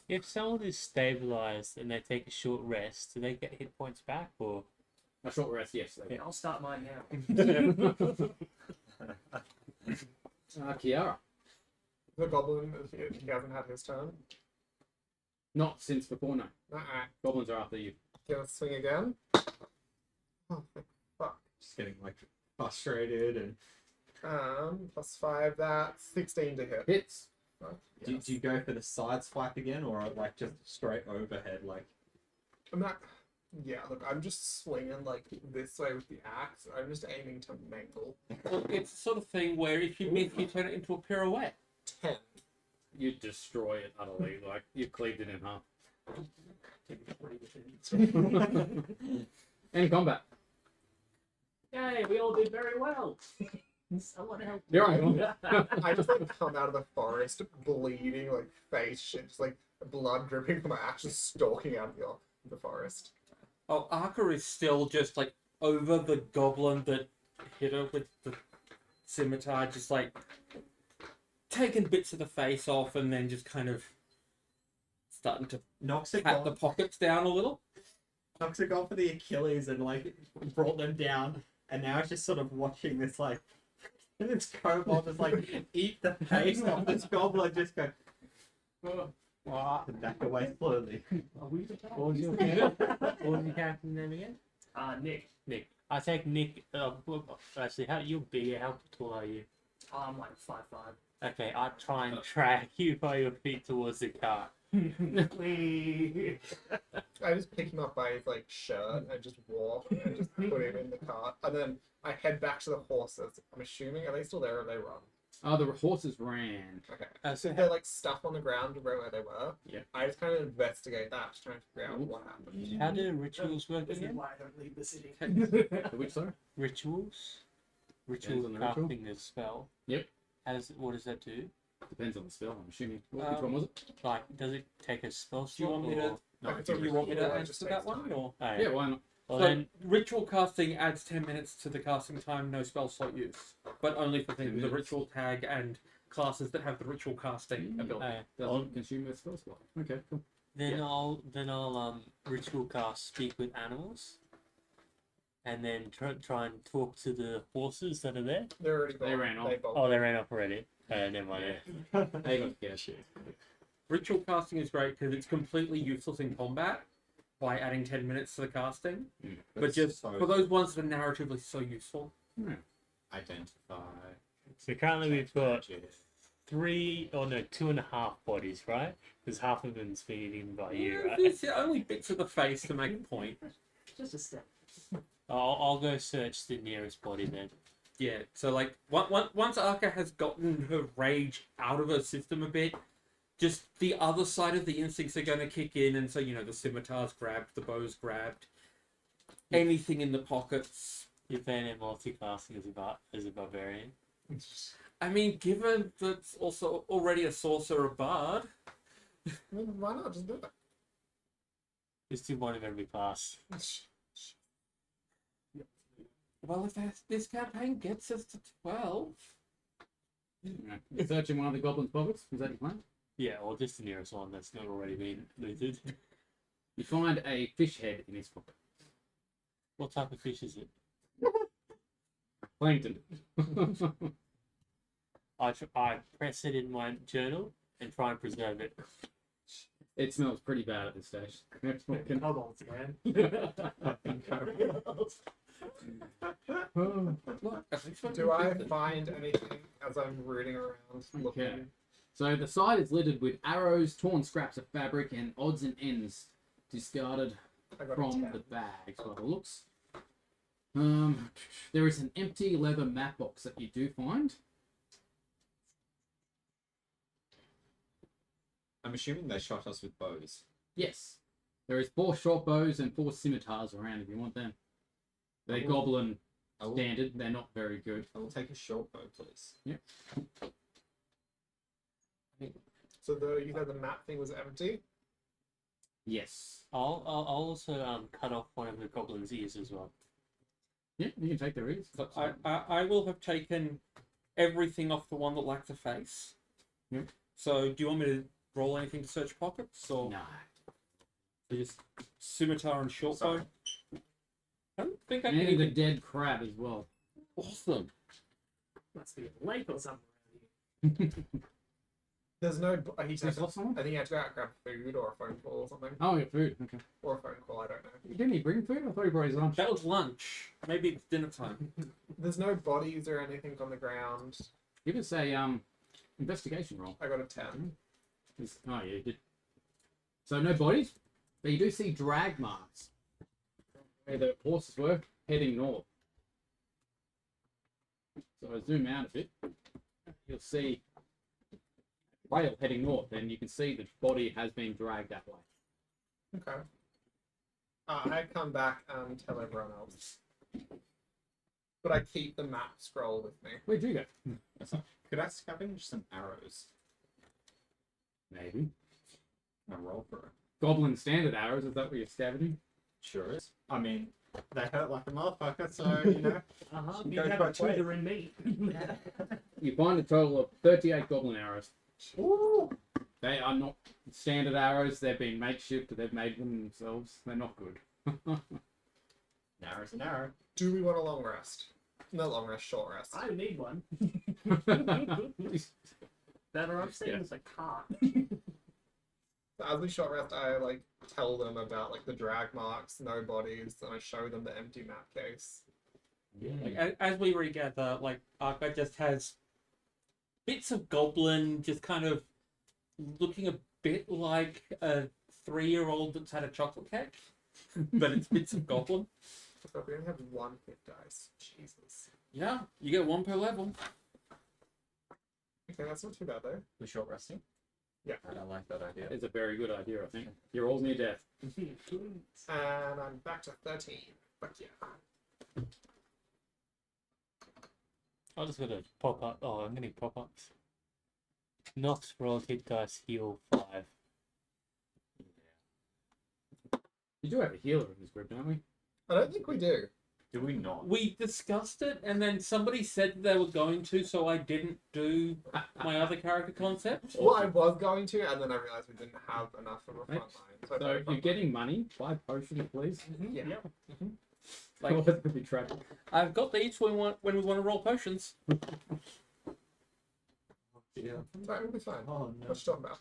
If someone is stabilized and they take a short rest, do they get hit points back or? a short rest, yes. Yeah, I'll start mine now. Kiara. The goblin, he hasn't had his turn. Not since before, no. Alright. Goblins are after you. Gonna swing again. Oh, fuck. Just getting like frustrated and. Plus 5, that's 16 to hit. Hits. Do you go for the side swipe again, or like just straight overhead? Like I'm not. Yeah, look, I'm just swinging like this way with the axe. I'm just aiming to mangle. It's the sort of thing where if you miss, you turn it into a pirouette. 10. You destroy it utterly, like you cleaved it in half. In combat. Yay, we all did very well. Someone help me. You're right. I just like come out of the forest bleeding, like face shit, just like blood dripping from my axe, just stalking out of the forest. Oh, Arca is still just like over the goblin that hit her with the scimitar, just like taking bits of the face off and then just kind of starting to Knocks it pat the off. pockets down a little. Knocks it off for the Achilles and like brought them down, and now it's just sort of watching this like this kobold just like eat the face off this goblin, just go and back away slowly. What was your character's name again? Nick. I take Nick. Actually, you're bigger. How tall are you? I'm like 5'5". Okay, I try and drag you by your feet towards the cart. Wee. I just pick him up by his like shirt and just walk and just put him in the cart, and then I head back to the horses. I'm assuming, are they still there or they run? Oh, the horses ran. Okay. So They're like stuff on the ground where they were. Yeah. I just kind of investigate that, just trying to figure out what happened. how do rituals work This is again? why I don't leave the city. Which, sorry? Rituals. Depends Ritual on the ritual. casting a spell. Yep. What does that do? Depends on the spell, I'm assuming. Which Um, one was it? Like, does it take a spell Do you slot? want me to? or- No, Like, it's a Do you want me to ritual, it answer just that takes one time. or? Alright. Yeah, why not? Well, So, then, ritual casting adds 10 minutes to the casting time, no spell slot use. But only for things with the 10 minutes. ritual tag and classes that have the ritual casting ability. alright. Doesn't consume a spell slot. Okay, cool. Then Yeah. I'll ritual cast speak with animals, and then try and talk to the horses that are there. They're already They gone. ran off. They bolted. Oh, they ran off already. Never mind. They got scared. Ritual casting is great because it's completely useless in combat by adding 10 minutes to the casting. But just so for those ones that are narratively so useful. identify. So currently we've got magic. 2.5 bodies, right? Because half of them's been eaten by you, right? It's only bits of the face to make a point. Just a step. I'll go search the nearest body then. Yeah, so like once Arca has gotten her rage out of her system a bit, just the other side of the instincts are going to kick in, and so the scimitar's grabbed, the bow's grabbed, anything in the pockets. You're playing it multiclassing as a barbarian. I mean, given that's also already a sorcerer bard, I mean, why not just do it? Just do one of every class. well, if this campaign gets us to 12, Yeah. Searching one of the goblin's pockets. Is that your plan? Yeah, or just the nearest one that's not already been looted. You find a fish head in his pocket. What type of fish is it? Plankton. I press it in my journal and try and preserve it. It smells pretty bad at this stage. Next one can- Kobolds, man. look, at least when Do we I do find anything as I'm rooting around looking? Okay. So the side is littered with arrows, torn scraps of fabric, and odds and ends discarded I got a from 10. the bags by the looks. There is an empty leather map box that you do find. I'm assuming they shot us with bows. Yes. There is 4 short bows and 4 scimitars around if you want them. They're Oh. goblin I will, standard. They're not very good. I will take a short bow, please. So you said the map thing was empty? Yes. I'll also cut off one of the goblin's ears as well. Yeah, you can take their ears. So I will have taken everything off the one that lacks a face. Yep. So do you want me to roll anything to search pockets, or No. just scimitar and short bow? Sorry. I don't think I And can even a even... dead crab as well. Awesome. Must be a lake or something around here. There's no. He Just said, lost someone? I think he had to go out and grab food or a phone call or something. Oh, yeah, food. Okay. Or a phone call, I don't know. Didn't he bring food? I thought he brought his lunch. That was lunch. Maybe it's dinner time. There's no bodies or anything on the ground. Give us a investigation roll. I got a 10. Oh yeah, you did. So no bodies, but you do see drag marks where the horses were, heading north. So I zoom out a bit, you'll see rail heading north, and you can see the body has been dragged that way. Okay. I come back and tell everyone else. But I keep the map scroll with me. Where'd you go? Could I scavenge some arrows? Maybe. I roll for it. Goblin standard arrows, is that what you're scavenging? Sure is. I mean, they hurt like a motherfucker, so you know. Uh-huh. Goes You have by a twice. tutor in me. You find a total of 38 goblin arrows. Ooh. They are not standard arrows, they've been makeshift, they've made them themselves. They're not good. An arrow's an arrow. Do we want a long rest? No long rest, short rest. I need one. Better off saying it's a car. As we short rest, I like tell them about like the drag marks, no bodies, and I show them the empty map case. Like, as we regather, like Arca just has bits of goblin just kind of looking a bit like a 3-year-old that's had a chocolate cake, but it's bits of goblin. So we only have one hit dice. Jesus. Yeah, you get 1 per level. Okay, that's not too bad though. We're short resting. Yeah. I like that idea. It's a very good idea, I think. You're all near death. And I'm back to 13. But yeah. I just gotta pop up. Oh, I'm gonna need pop ups. Not roll hit dice, heal 5. You do have a healer in this group, don't we? I don't think we do. Do we not? We discussed it, and then somebody said they were going to, so I didn't do my other character concept. Well, I was going to, and then I realised we didn't have enough of a front line. So, I So put a if you're front getting money, buy potions, please. line. Yeah. Like, Otherwise it'll be tragic. I've got these when we want to roll potions. Yeah. So we'll be fine. Oh no. What you talking about?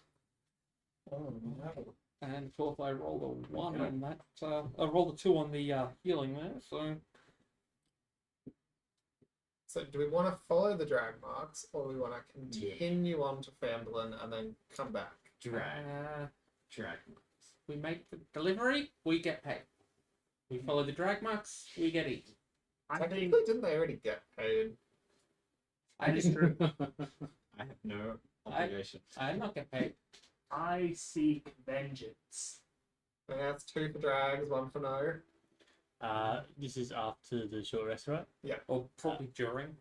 Oh no. And of course, I rolled a 1 on that. I rolled a 2 on the healing there, so. So do we want to follow the drag marks, or do we want to continue on to Phandalin and then come back? Drag. Drag. We make the delivery, we get paid. We follow the drag marks, we get eaten. I think Technically, didn't they already get paid? I is didn't. true. I have no obligation. I did not get paid. I seek vengeance. And that's 2 for drags, 1 for no. This is after the short rest, right? Or probably during.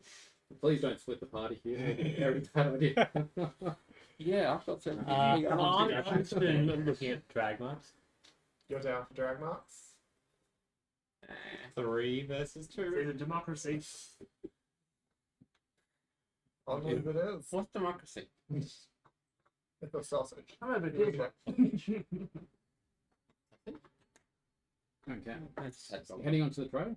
Please don't split the party here. Very bad idea. Yeah, I've got some. I'm just been looking at drag marks. You're down for drag marks? 3 versus 2. It's a democracy. Onwards it is. What's democracy? It's a sausage. I'm over here. Okay. That's Heading onto the trail.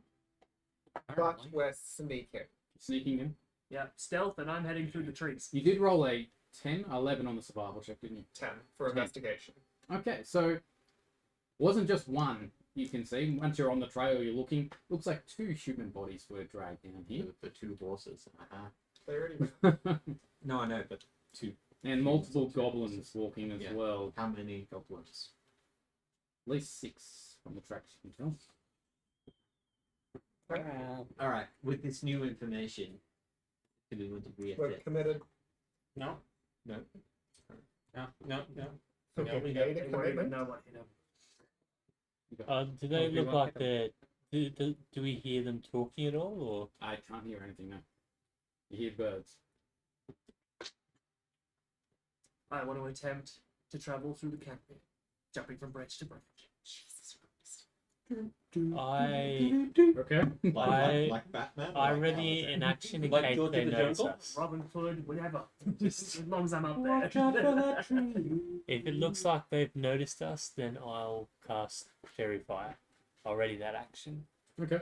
But we're sneaking. Sneaking in. Yeah, stealth, and I'm heading through the trees. You did roll a 10, 11 on the survival check, didn't you? 10 for 10. investigation. Okay, so wasn't just one. You can see once you're on the trail, you're looking. Looks like 2 human bodies were dragged down here, The 2 horses. They already No, I know, but 2. and multiple goblins walking as Yeah. well. How many goblins? At least 6 from the tracks you can tell. Alright, with this new information, do we want to we're reassess? committed. No. No. No. No. No. Okay, we we don't- made a They won't even commitment. know what, you know. Do they Oh, look you like are- they're... Do we hear them talking at all, or...? I can't hear anything now. You hear birds. I want to attempt to travel through the campaign, jumping from branch to branch. Jesus Christ. I Okay. Like Batman? I Like ready Alice? in action in Like case George they of the notice Jungle? us. Robin Hood, whatever. Just As long as I'm up watch there. out for that tree. If it looks like they've noticed us, then I'll cast Fairy Fire. I'll ready that action. Okay.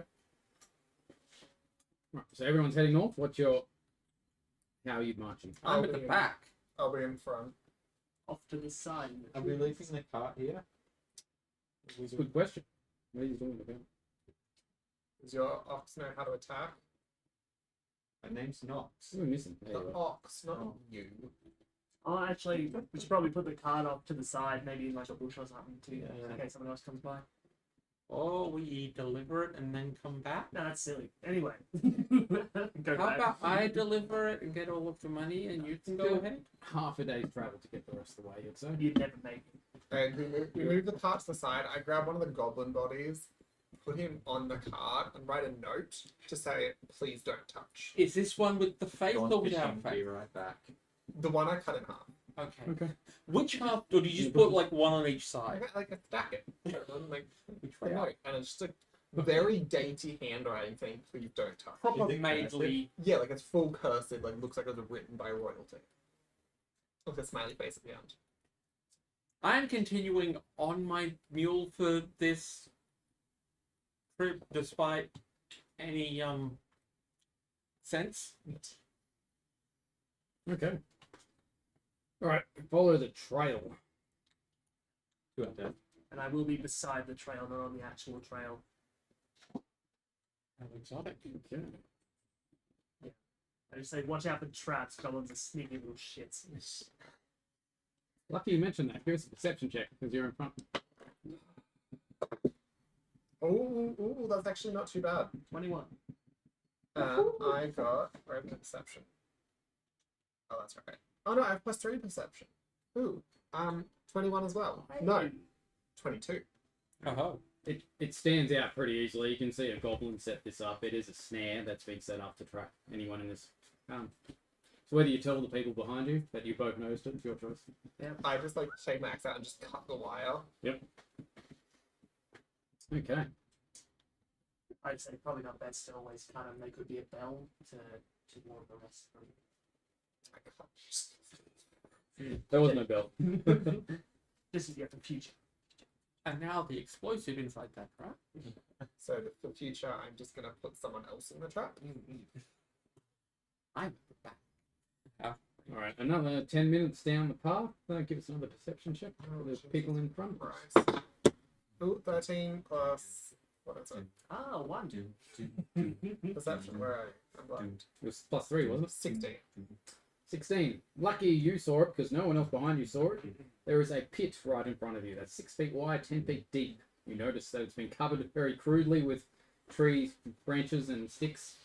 Right, so everyone's heading north. How are you marching? I'm at the back. I'll be in front. Off to the side. in the Are we trees. leaving the cart here? It's a good question. What are you doing about? Does your ox know how to attack? My name's Nox. We're missing. There The you go. ox, not Oh. you. Oh, actually, we should probably put the cart off to the side, maybe in like a bush or something, too, Yeah. in case someone else comes by. Or we deliver it and then come back. No, that's silly. Anyway, go How back. about I deliver it and get all of the money and you can go Still- ahead? Half a day's travel to get the rest of the way, you'd say. You'd never make it. And we move the cart to the side. I grab one of the goblin bodies, put him on the cart, and write a note to say, "Please don't touch." Is this one with the face Go or on without fishing, be face? right back. The one I cut in half. Okay. Okay. Which half, or did you just put like one on each I side? got like a stack it. Like Which a way out? note, and it's just a very dainty handwriting thing. Please don't touch. Proper Is it maidly. Yeah, like it's full cursive. Like looks like it was written by royalty. With a smiley face at the end. I'm continuing on my mule for this trip despite any sense. Okay. Alright, follow the trail. Two up there. And I will be beside the trail, not on the actual trail. How exotic. Okay. I just say, watch out for traps. Goblins are sneaky little shits. Lucky you mentioned that. Here's a perception check because you're in front. Oh, that's actually not too bad. 21. I got perception. Oh, that's right. Oh no, I have +3 perception. Ooh, 21 as well. No, 22. Oh, It stands out pretty easily. You can see a goblin set this up. It is a snare that's been set up to trap anyone in this. So whether you tell the people behind you that you both noticed it, it's your choice. I just like take my axe out and just cut the wire. Okay. I'd say probably not best to always cut them. They could be a bell to warn the rest of them. There was no bell. This is for future. and now the explosive inside that trap. So for the future, I'm just gonna put someone else in the trap. I'm back. Alright, another 10 minutes down the path. Give us another perception check. There's people in front. Right. Ooh, 13 plus what is it? Ah, 1. Perception. Where are you? I'm blind. It was +3, wasn't it? 16. 16. Lucky you saw it because no one else behind you saw it. There is a pit right in front of you that's 6 feet wide, 10 feet deep. You notice that it's been covered very crudely with trees, branches, and sticks.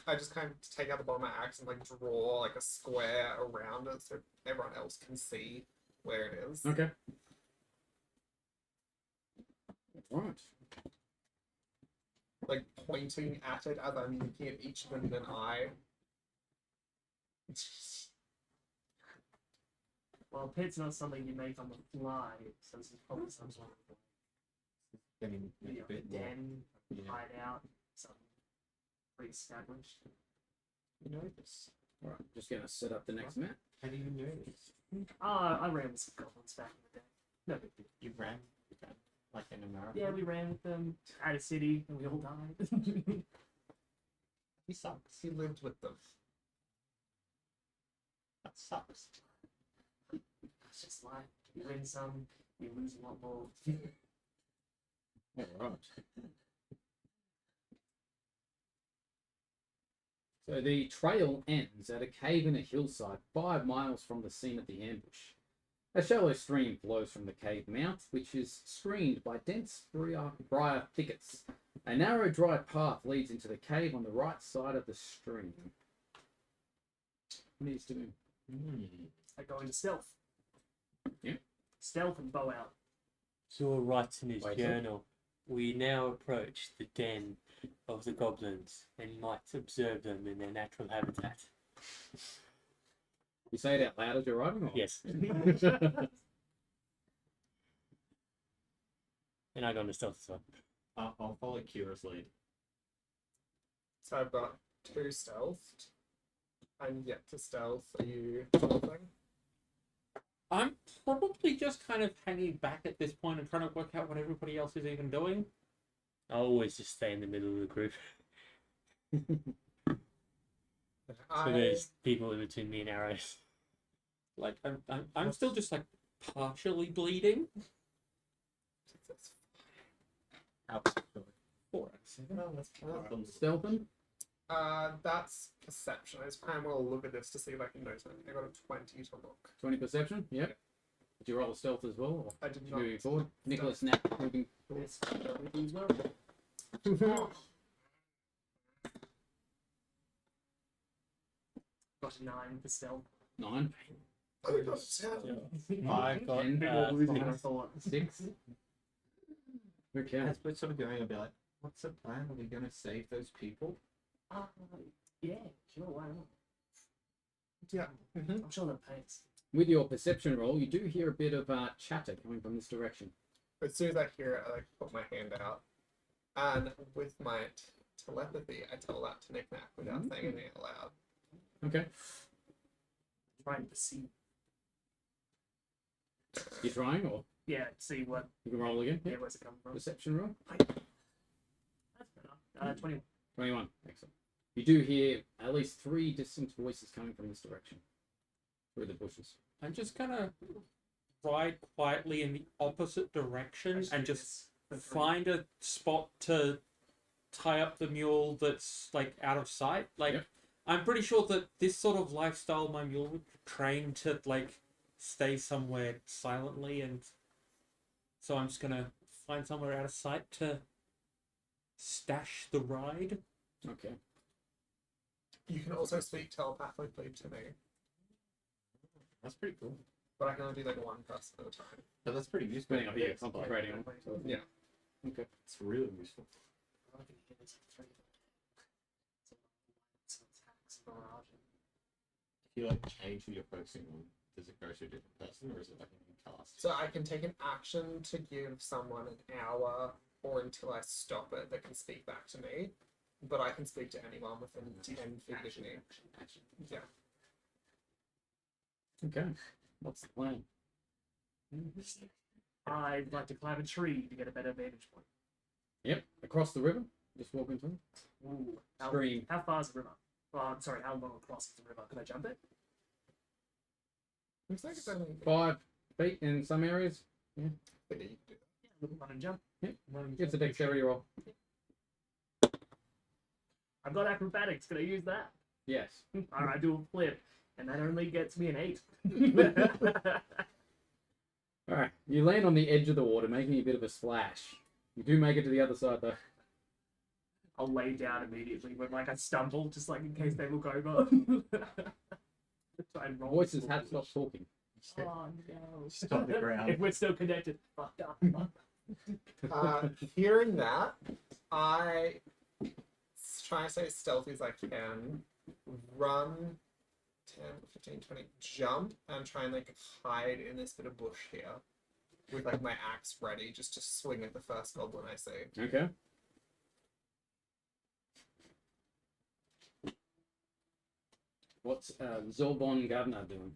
I just kind of take out the bottom of my axe and like draw like a square around it so everyone else can see where it is. Okay. Right. Like pointing at it as I'm looking at each of them in an eye. Well, pit's not something you make on the fly, so this is probably some sort of Getting a you know, bit more. den, Yeah. hide out, something pre-established. You notice? Alright, just gonna set up the next map. How do you notice? I ran with some goblins back in the day. No big deal. You ran like in America. Yeah, we ran with them at a city and we all died. He sucks. He lived with them. That sucks. It's just like you win some, you lose a lot more. Alright. So the trail ends at a cave in a hillside 5 miles from the scene of the ambush. A shallow stream flows from the cave mouth, which is screened by dense briar thickets. A narrow, dry path leads into the cave on the right side of the stream. What needs to do? I go into stealth. Yeah. Stealth and bow out. Zor writes in his Wait, journal, we now approach the den of the goblins and might observe them in their natural habitat. You say it out loud as you're writing? Or? Yes. And I go into stealth as well. I'll follow Kira's lead. So I've got 2 stealthed. I'm yet to stealth. Are you stealthing? I'm probably just kind of hanging back at this point and trying to work out what everybody else is even doing. I always just stay in the middle of the group. So there's people in between me and arrows. Like I'm still just like partially bleeding. How 4 out of 7. Stealthing? That's perception. I just kind of want to look at this to see if I can notice anything. I got a 20 to look. 20 perception? Yep. Did you roll a stealth as well? Or I did did you not. moving forward? Nicholas now moving forward. Yes, everything as well. Got a 9 for stealth. 9, Oh, God, yeah. I got And, Bit more woozy than I 5, thought. 6. Okay. As we're sort of going, I'll be like, what's the plan? Are we going to save those people? Yeah, sure, why not? Yeah. Mhm. I'm sure that pays. With your perception roll, you do hear a bit of chatter coming from this direction. As soon as I hear it, I like put my hand out, and with my telepathy, I tell that to Nick Nack without saying anything out loud. Okay. Trying to see. You're trying, or Yeah, see what. you can roll again? Yeah, where's it coming from? Perception roll. That's better. 21. 21. Excellent. You do hear at least 3 distinct voices coming from this direction. Through the bushes. I'm just gonna ride quietly in the opposite direction and just find a spot to tie up the mule that's like out of sight. Like, Yep. I'm pretty sure that this sort of lifestyle, my mule would train to like stay somewhere silently, and so I'm just gonna find somewhere out of sight to stash the ride. Okay. You can also speak telepathically to me, That's pretty cool. but I can only do like one person at a time. So that's pretty useful. Depending on who you're concentrating on. So, Yeah. Okay. It's really useful. I can hear this at 3. Some attacks, barrage. If you like change who you're focusing on, does it go to a different person or is it like a new cast? So I can take an action to give someone an hour or until I stop it that can speak back to me, but I can speak to anyone within 10 feet of me. Yeah. Okay. What's the plan? I'd like to climb a tree to get a better vantage point. Yep. Across the river. Just walk into it. Ooh. Stream. How far is the river? Well, I'm sorry, how long across is the river? Can I jump it? Looks like it's only 5 feet in some areas. Yeah, you can do that. Yeah, little run and jump. It's a dexterity roll. I've got acrobatics. Can I use that? Yes. Alright, do a flip. And that only gets me an 8. Alright. You land on the edge of the water, making a bit of a splash. You do make it to the other side though. I'll lay down immediately when like I stumble, just like in case they look over. Try and roll Voices forward. have stopped talking. Oh no. Stop the ground. If we're still connected. Fucked up. Hearing that, I try to stay as stealthy as I can, run 10, 15, 20, jump, and try and like hide in this bit of bush here with like my axe ready just to swing at the first goblin I see. Okay. What's Zorbon Governor doing?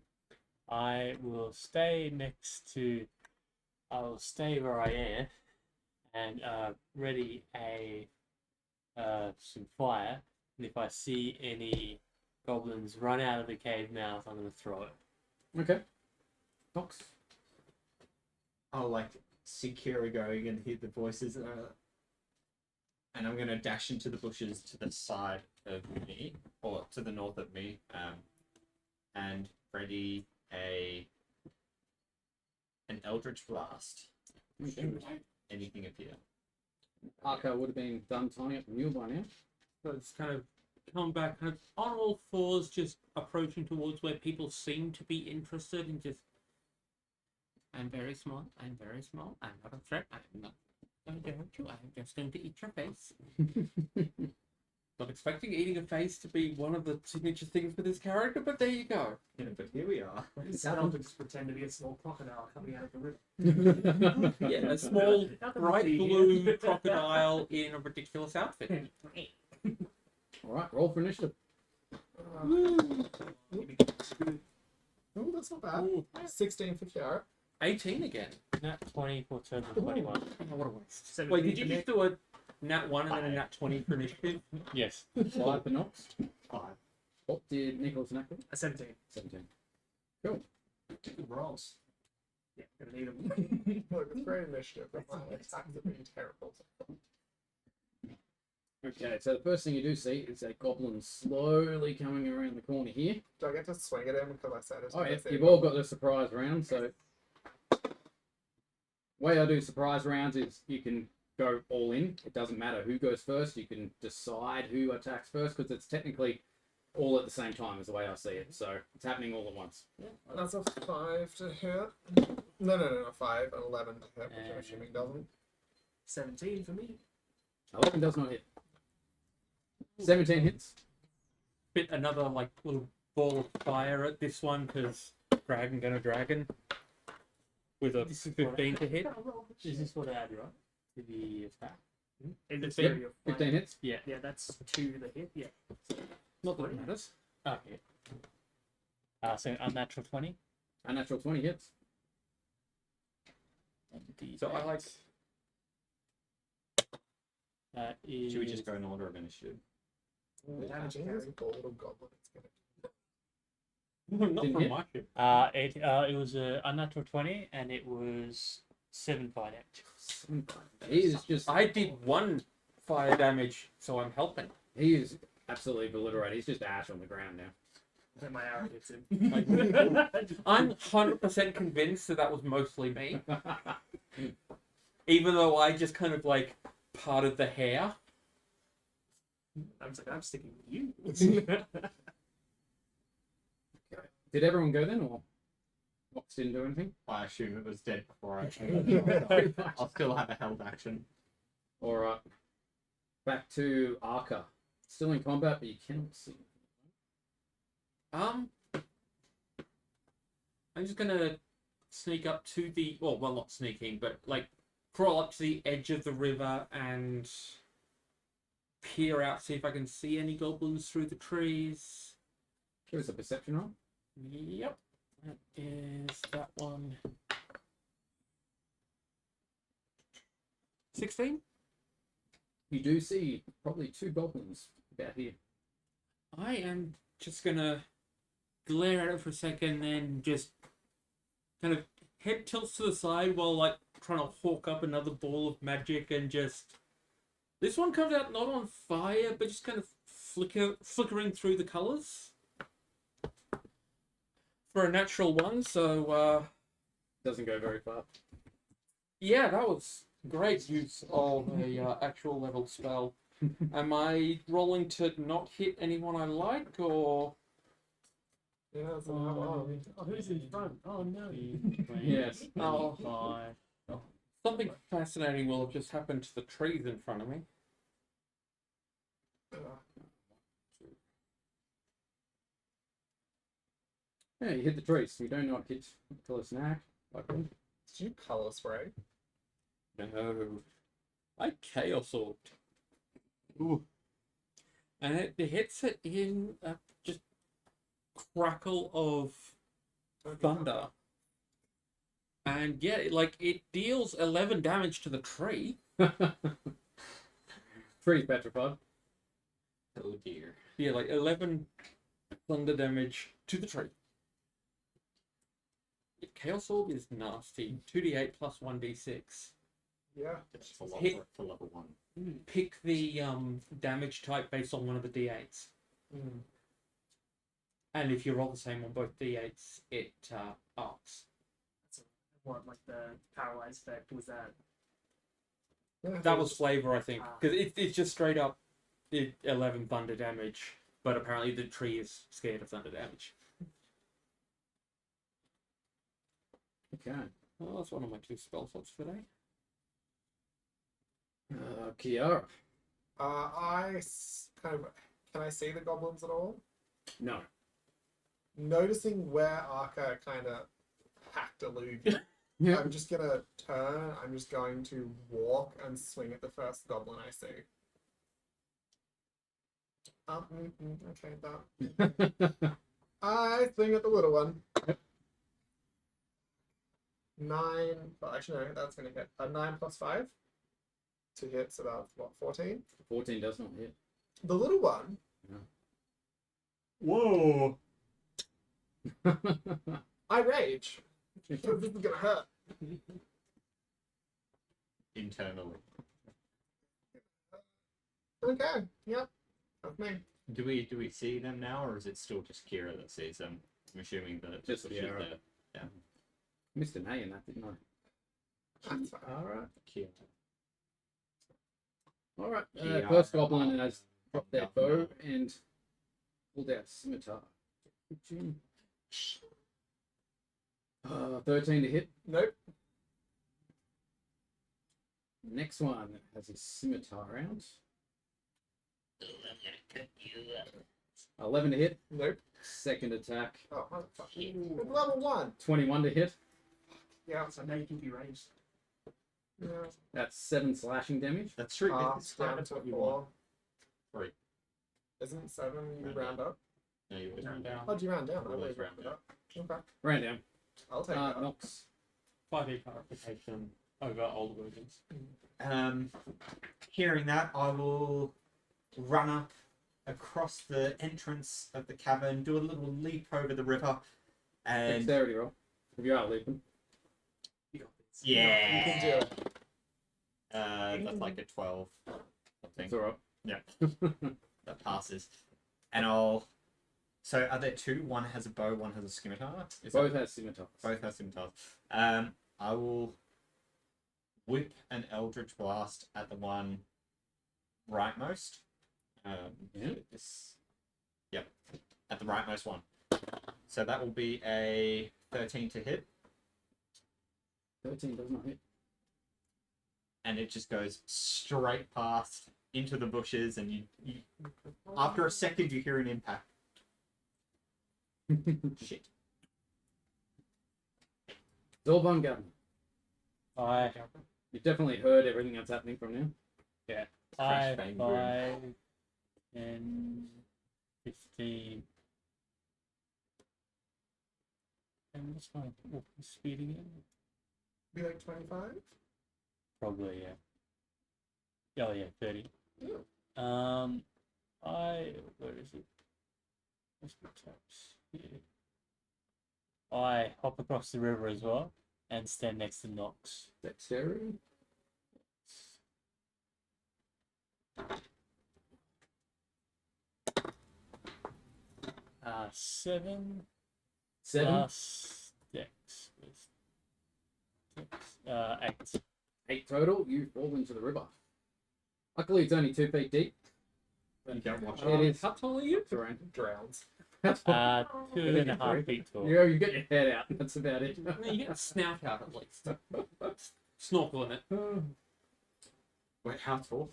I will stay next to. I will stay where I am, and ready a some fire. And if I see any goblins run out of the cave mouth, I'm going to throw it. Okay. Fox. I'll like see Kira going and hear the voices, and I'm gonna dash into the bushes to the side of me, or to the north of me, and ready an Eldritch Blast. Should anything appear? Arco would have been done tying up the mule by now. So it's kind of come back, kind of on all fours, just approaching towards where people seem to be interested, and just. I'm very small. I'm very small. I'm not a threat. I'm not going to hurt you. I'm just going to eat your face. Not expecting eating a face to be one of the signature things for this character, but there you go. Yeah, but here we are. I'll just pretend to be a small crocodile coming out of the river. Yeah, a small, bright blue crocodile in a ridiculous outfit. Alright, roll for initiative. Oh, that's not bad. 16 for Kiara. 18 again. Nat 20 for turn of 21. Oh, what a waste. 17 Wait, did you for just do a nat 1 and then a nat 20 for initiative? Yes. 5 for Nox. 5. What did Nicholas and Ackle? A 17. 17. Cool. Good rolls. Yeah, gonna need them. Look, it's great initiative, but my attacks have been terrible. Okay, so the first thing you do see is a goblin slowly coming around the corner here. Do I get to swing at him because I said it? Oh yeah, you've all got the surprise round, so way I do surprise rounds is you can go all in. It doesn't matter who goes first. You can decide who attacks first because it's technically all at the same time is the way I see it. So it's happening all at once. That's a 5 to hit. No, 5 and 11 to hit, which I'm assuming doesn't. 17 for me. 11 does not hit. 17 hits. Bit another like little ball of fire at this one because dragon gonna dragon with a 15 to hit. Is this what I add, right? To the attack? In this Yep, area of 15 flame. hits. Yeah, that's 2 the hit. Yeah. Not that it matters. Okay. So unnatural 20. Unnatural 20 hits. So I like. That is. Should we just go in order of initiative? The damage carrying poor little goblin. It's Not Didn't from hit? my ship. It was a unnatural 20, and it was 7 fire damage. He is just. I did 1 fire damage, so I'm helping. He is absolutely obliterated. He's just ash on the ground now. Then my arrow hits him. I'm 100% convinced that was mostly me, even though I just kind of like parted the hair. I was like, I'm sticking with you. Did everyone go then, or Fox didn't do anything? I assume it was dead before I came. I'll still have a held action. All right. Back to Arca. Still in combat, but you cannot see. I'm just gonna sneak up to the well, not sneaking, but like crawl up to the edge of the river and peer out, see if I can see any goblins through the trees. Give us a perception roll. Yep, that is that one. 16. You do see probably 2 goblins about here. I am just gonna glare at it for a second, then just kind of head tilts to the side while like trying to hawk up another ball of magic and just. This one comes out not on fire, but just kind of flickering through the colours. For a natural one, so Doesn't go very far. yeah, that was great use of a actual leveled spell. Am I rolling to not hit anyone I like, or Yeah, that's an hour. Oh, who's in front? Oh no. Yes. Oh. 25. something fascinating will have just happened to the trees in front of me? Yeah, you hit the trees. You do not hit close snack. Like that. Did you color spray? No. I chaos orbed. Ooh. And it hits it in a just crackle of thunder. And yeah, it deals 11 damage to the tree. Tree's petrified. Oh dear. Yeah, like 11 thunder damage to the tree. Chaos Orb is nasty. 2d8 plus 1d6. Yeah. It's for level 1. Pick the damage type based on one of the d8s. And if you roll the same on both d8s, it arcs. What, like the paralyzed effect? Was that? That was flavor, I think. Because it's just straight up 11 thunder damage. But apparently the tree is scared of thunder damage. Okay. Well, that's one of my 2 spell slots for today. Kiara. Can I see the goblins at all? No. Noticing where Arca kind of hacked a loop, Yeah. I'm just gonna turn. I'm just going to walk and swing at the first goblin I see. Okay, that. I swing at the little one. 9. Well, actually, no, that's gonna hit. 9 plus 5 to hit, so that's what, 14. 14 does not hit. The little one. Whoa! I rage. This is gonna hurt. Internally. Okay. Yep. That's me. Do we see them now, or is it still just Kira that sees them? I'm assuming that Just she's Kira. there. Missed an A in that, didn't I? That's fine. All right. Kia. All right. Kia. First goblin has dropped their bow and pulled out scimitar. 13 to hit. Nope. Next one has his scimitar out. 11 to hit. Nope. Second attack. Oh, motherfucker. With level 1. 21 to hit. Yeah. So now you can be ranged. Yeah. That's 7 slashing damage. That's true. Half down That's to what you 4. want. 3. Isn't 7 you Round round up? No, you always round down. Oh, do you round down? I Always always round round up. Okay. Round down. I'll take that. Nox. 5e clarification over older versions. Hearing that, I will run up across the entrance of the cavern, do a little leap over the river, and Dexterity roll. If you are leaping. You got this. yeah, You can do it. that's like a 12, I think. It's alright. Yeah, that passes. And I'll. So are there two? One has a bow, one has a scimitar. Is Both that... have scimitars. Both have scimitars. I will whip an eldritch blast at the one rightmost. Yeah. Yep, at the rightmost one. So that will be a 13 to hit, 13 does not hit. and it just goes straight past into the bushes, and you after a second you hear an impact. Shit. Zolban Gavin. I You've definitely heard everything that's happening from now. Crash, 5, bang, boom. 5, 10, 15. And what's my walking speed again? Be like 25? Probably, yeah. Oh, yeah, 30. Yeah. Where is it? Where's my taps? Here. I hop across the river as well and stand next to Nox. Dexterity. 7 7. plus Dex. Dex 8. 8 total. You fall into the river. Luckily, it's only 2 feet deep. You don't watch It is. How tall are you? It's around. Drowns. 2.5 feet tall. You get your head out. That's about it. You get a snout out at least. Snorkel in it. Wait, how tall?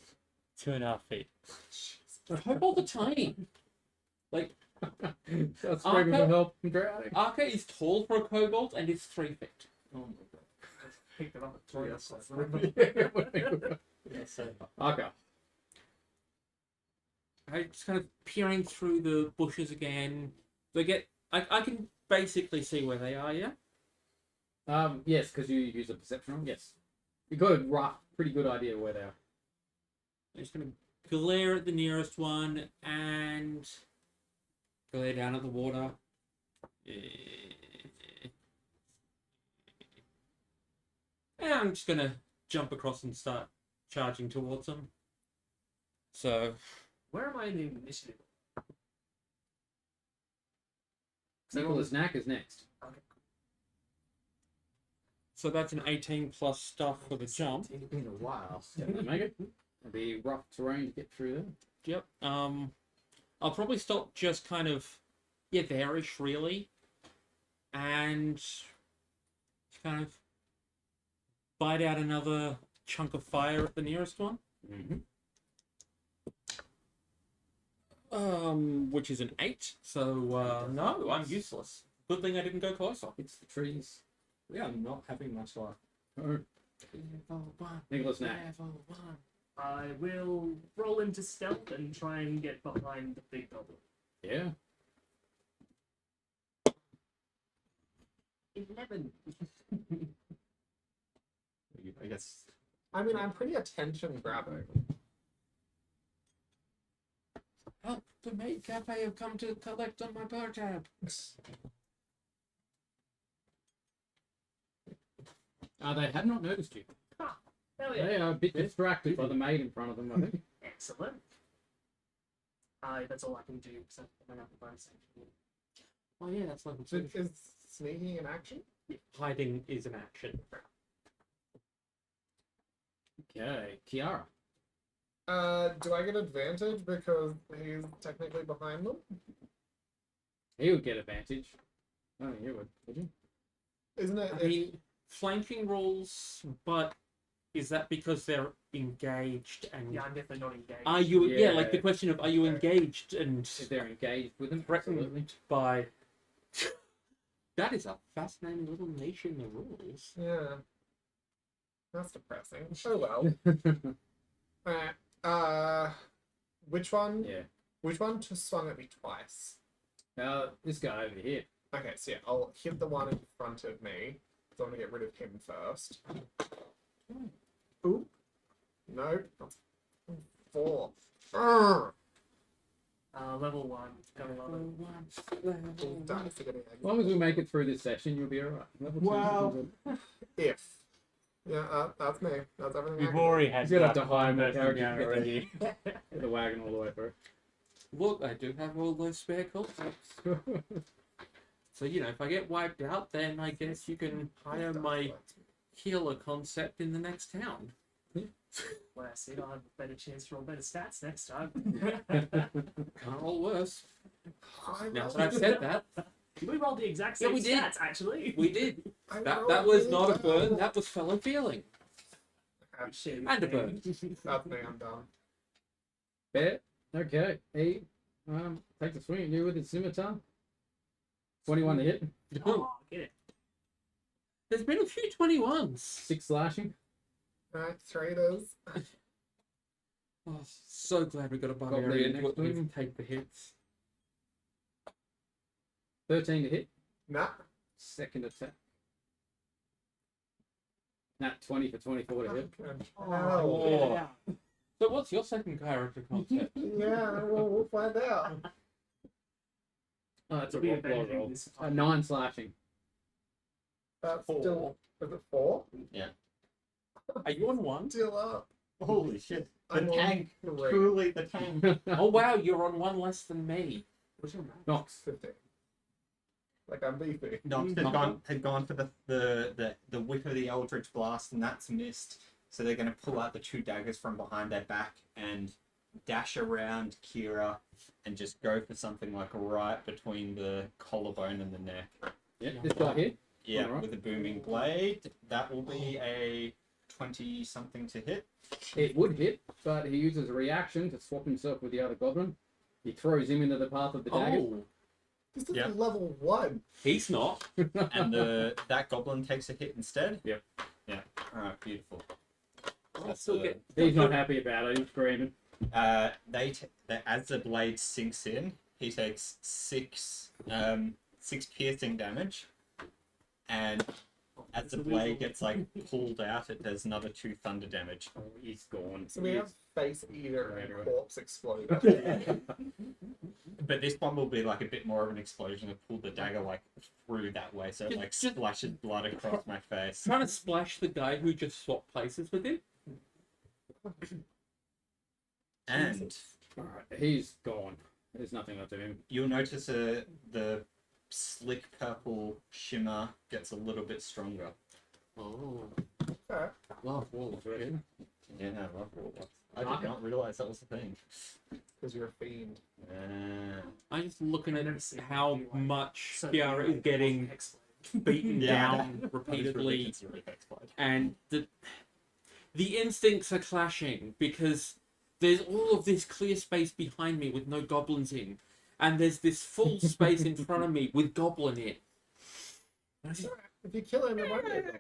2.5 feet. Kobolds are tiny. Like, That's screaming for help. I'm drowning. Arca is tall for a kobold and is 3 feet. Oh my god. Picked it up at 3. Yes, That's that's Yeah, so Okay. I just kind of peering through the bushes again. I can basically see where they are, yeah? Yes, because you use a perception roll. Yes. You got a rough, pretty good idea where they are. I'm just going to glare at the nearest one and glare down at the water. And I'm just going to jump across and start charging towards them. So, Where am I in the initiative? Nicholas Knack is next. Okay. so that's an 18 plus stuff for the jump. It's been a while. Definitely make it. It'll be rough terrain to get through there. Yep. I'll probably stop just kind of, there-ish really, and just kind of bite out another chunk of fire at the nearest one. Which is an 8. So no, I'm useless. Good thing I didn't go closer. It's the trees. We are not having much luck. Oh, Nicholas Knack. I will roll into stealth and try and get behind the big goblin. Yeah. 11. I guess. I mean, I'm pretty attention grabbing. Help! The maid cafe have come to collect on my bar tab. They have not noticed you. Hell yeah. They are a bit distracted by the maid in front of them, I think. Excellent. That's all I can do because I'm not the bonus action. Oh yeah, that's level Is 2. sneaking an action? Hiding is an action. Okay, Kiara. Do I get advantage because he's technically behind them? He would get advantage. Oh, you would you? Isn't it? I mean, flanking rolls, but is that because they're engaged and Yeah, I'm definitely not engaged. are you? Yeah, like the Yeah. question of are you engaged and If they're engaged with them, threatened absolutely. by? That is a fascinating little niche in the rules. Yeah. That's depressing. Oh well. Alright. Which one? Yeah. Which one just swung at me twice? This guy over here. Okay, so yeah, I'll hit the one in front of me. So I'm gonna get rid of him first. Ooh. No. That's 4. Urgh. Level 1. Got 11. All dice are getting As long as we make it through this session, you'll be alright. Wow. If. Yeah, that's me. That's everything. I We've can already had You're gonna have that to hire more person characters down to get already. the wagon all the way through. Look, I do have all those spare concepts. So, you know, if I get wiped out, then I guess you can hire my healer concept in the next town. Well, I said I'll have a better chance to roll better stats next time. Can't roll worse. I Now rolled- that I've said that, We rolled the exact Yeah, same we did. stats, actually. we did. I That rolled was really not a burn, well. that was fellow feeling. Shit, And a burn. That's me, I'm done. Fair. Okay. He takes a swing at you with his scimitar. 21 to hit. Oh, get it. There's been a few 21s. 6 slashing. Alright, 3 it is. Oh, so glad we got a Goblin barbarian next to to him. take the hits. 13 to hit. Nah. Second attack. Nat 20 for 24 to hit. Oh. Yeah. So what's your second character concept? Yeah, we'll find out. Oh, that's a It'll be roll avenging roll. this 9 slashing. That's 4. still. Is it 4? Are you on 1? Still up. Holy shit. The I'm on tank. 3. Truly the tank. Oh wow, you're on 1 less than me. What's your math? Nox. 15. Like I'm beefy. Nox had gone for the whip of the Eldritch Blast, and that's missed. So they're going to pull out the 2 daggers from behind their back and dash around Kira and just go for something like right between the collarbone and the neck. Yeah, this guy here. Yeah, Alright. with a booming blade. That will be a 20-something to hit. It would hit, but he uses a reaction to swap himself with the other goblin. He throws him into the path of the dagger. Oh, This is Yeah. level 1. he's not. And that goblin takes a hit instead? Yep. Yeah. Alright, beautiful. I'll still get. He's not happy about it. He's screaming. As the blade sinks in, he takes 6 piercing damage, and as the blade gets like pulled out, it does another 2 thunder damage. Oh, he's gone. So we have Face Eater and Right. Corpse Exploder. But this one will be like a bit more of an explosion to pull the dagger like through that way, so it like Just- splashes blood across my face. Trying to splash the guy who just swapped places with him. And Alright, he's gone. There's nothing left of him. you'll notice the slick purple shimmer gets a little bit stronger. Oh, Okay. love walls, right? Yeah, I love all that. I did not realize that was a thing. Because you're a fiend. I'm just looking I've never at seen how anything like much So Kiara is getting beaten Yeah, down repeatedly, considered explode. and the instincts are clashing because there's all of this clear space behind me with no goblins in, and there's this full space in front of me with goblin in. If you kill him, it won't be a goblin.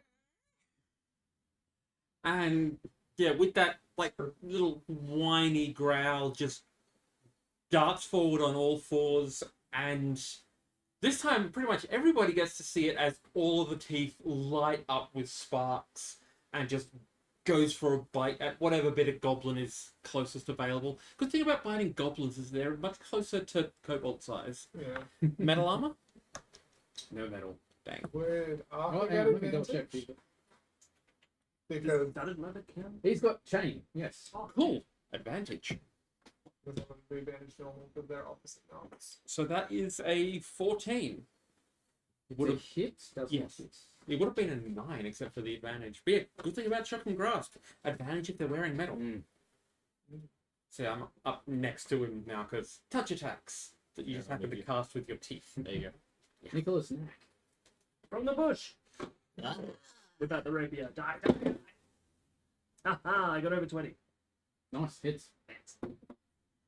And yeah, with that like little whiny growl, just darts forward on all fours, and this time pretty much everybody gets to see it as all of the teeth light up with sparks and just goes for a bite at whatever bit of goblin is closest available. Good thing about biting goblins is they're much closer to kobold size. Yeah. Metal armor? No metal. Dang. Would Oh, Arthur hang get on, let me double check. advantage? Because Does leather count? He's got chain, yes. Oh, Cool. Advantage. does that have advantage normal because they're opposite numbers? So that is a 14. It's Would a have hit, doesn't Yes. it? It would have been a 9 except for the advantage. But yeah, good thing about shock and grasp. Advantage if they're wearing metal. Mm. See, I'm up next to him now because touch attacks that you Yeah, just happen to maybe. cast with your teeth. There you Nicholas Knack. From the bush. go. Without the rapier. Die, die, die. Haha, I got over 20. Nice hits. Thanks.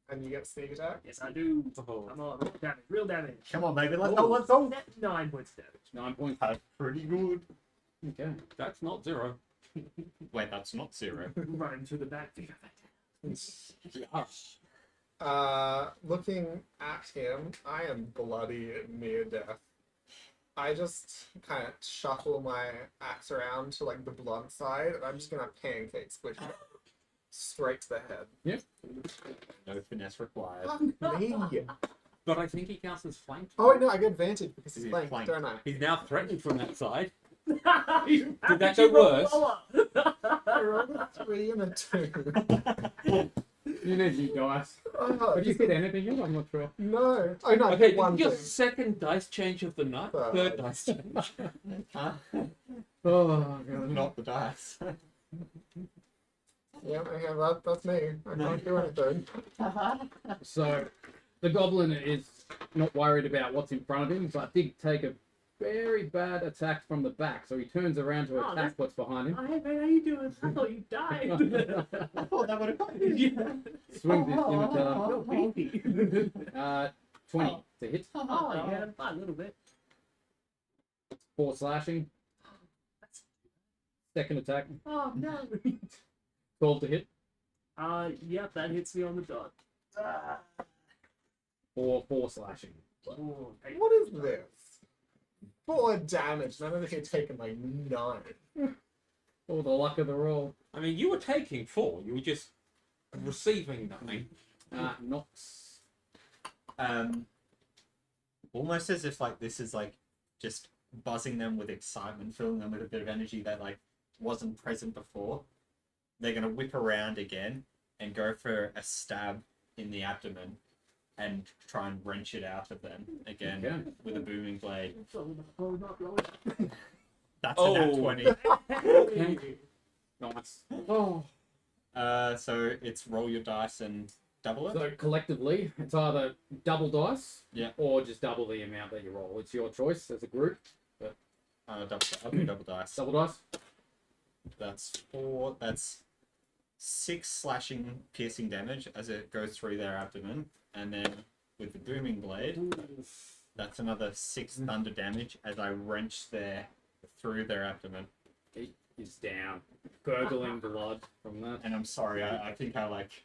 And you get sneak attack. Yes, I do. Oh. Come on, real damage. Real damage. Come on, baby, let's Oh, go, let's go. 9 points of damage. 9 points. That's pretty good. Okay. That's not 0. Wait, that's not 0. Run to the back. Figure that Looking at him, I am bloody near death. I just kind of shuffle my axe around to like the blunt side, and I'm just gonna pancake switch it straight to the head. No finesse required. Fuck me. But I think he counts as flanked. Oh wait, no, I get advantage because he's He's flanked, flanked. don't I? He's now threatened from that side. Did that go worse? I rolled a 3 and a 2. You need new dice. Oh, Have you hit anything yet? I'm not sure. no. Oh no, I Okay, hit one your thing. second dice change of the night. Third. Third dice change. Huh? Oh, God. Not the dice. Yeah, okay, that's me. I can't do anything. So, the goblin is not worried about what's in front of him, but did take a very bad attack from the back. So he turns around to Oh, attack that's- what's behind him. Hi, man, how you doing? I thought you died. I thought that would have got you. Yeah. Swings his scimitar. No, baby. 20 to hit. Oh, yeah, a little bit. 4 slashing. Second attack. Oh, no. 12 to hit. Yep, that hits me on the dot. Or 4 slashing. Oh, hey. What is this? 4 damage. None of you taken like 9. Oh, the luck of the roll. I mean, you were taking 4. You were just receiving 9. Knocks. Almost as if like this is like just buzzing them with excitement, filling them with a bit of energy that like wasn't present before. They're gonna whip around again and go for a stab in the abdomen and try and wrench it out of them again Okay. with a booming blade. Oh, not rolling. That's a nat Oh. 20. Nice. Oh. So it's roll your dice and double it. So collectively, it's either double dice, Yeah. or just double the amount that you roll. It's your choice as a group. I'll do double dice. Double dice. That's 4. That's 6 slashing, piercing damage as it goes through their abdomen, and then with the booming blade, that's another 6 thunder damage as I wrench through their abdomen. He is down, gurgling blood from that. And I'm sorry, I think I like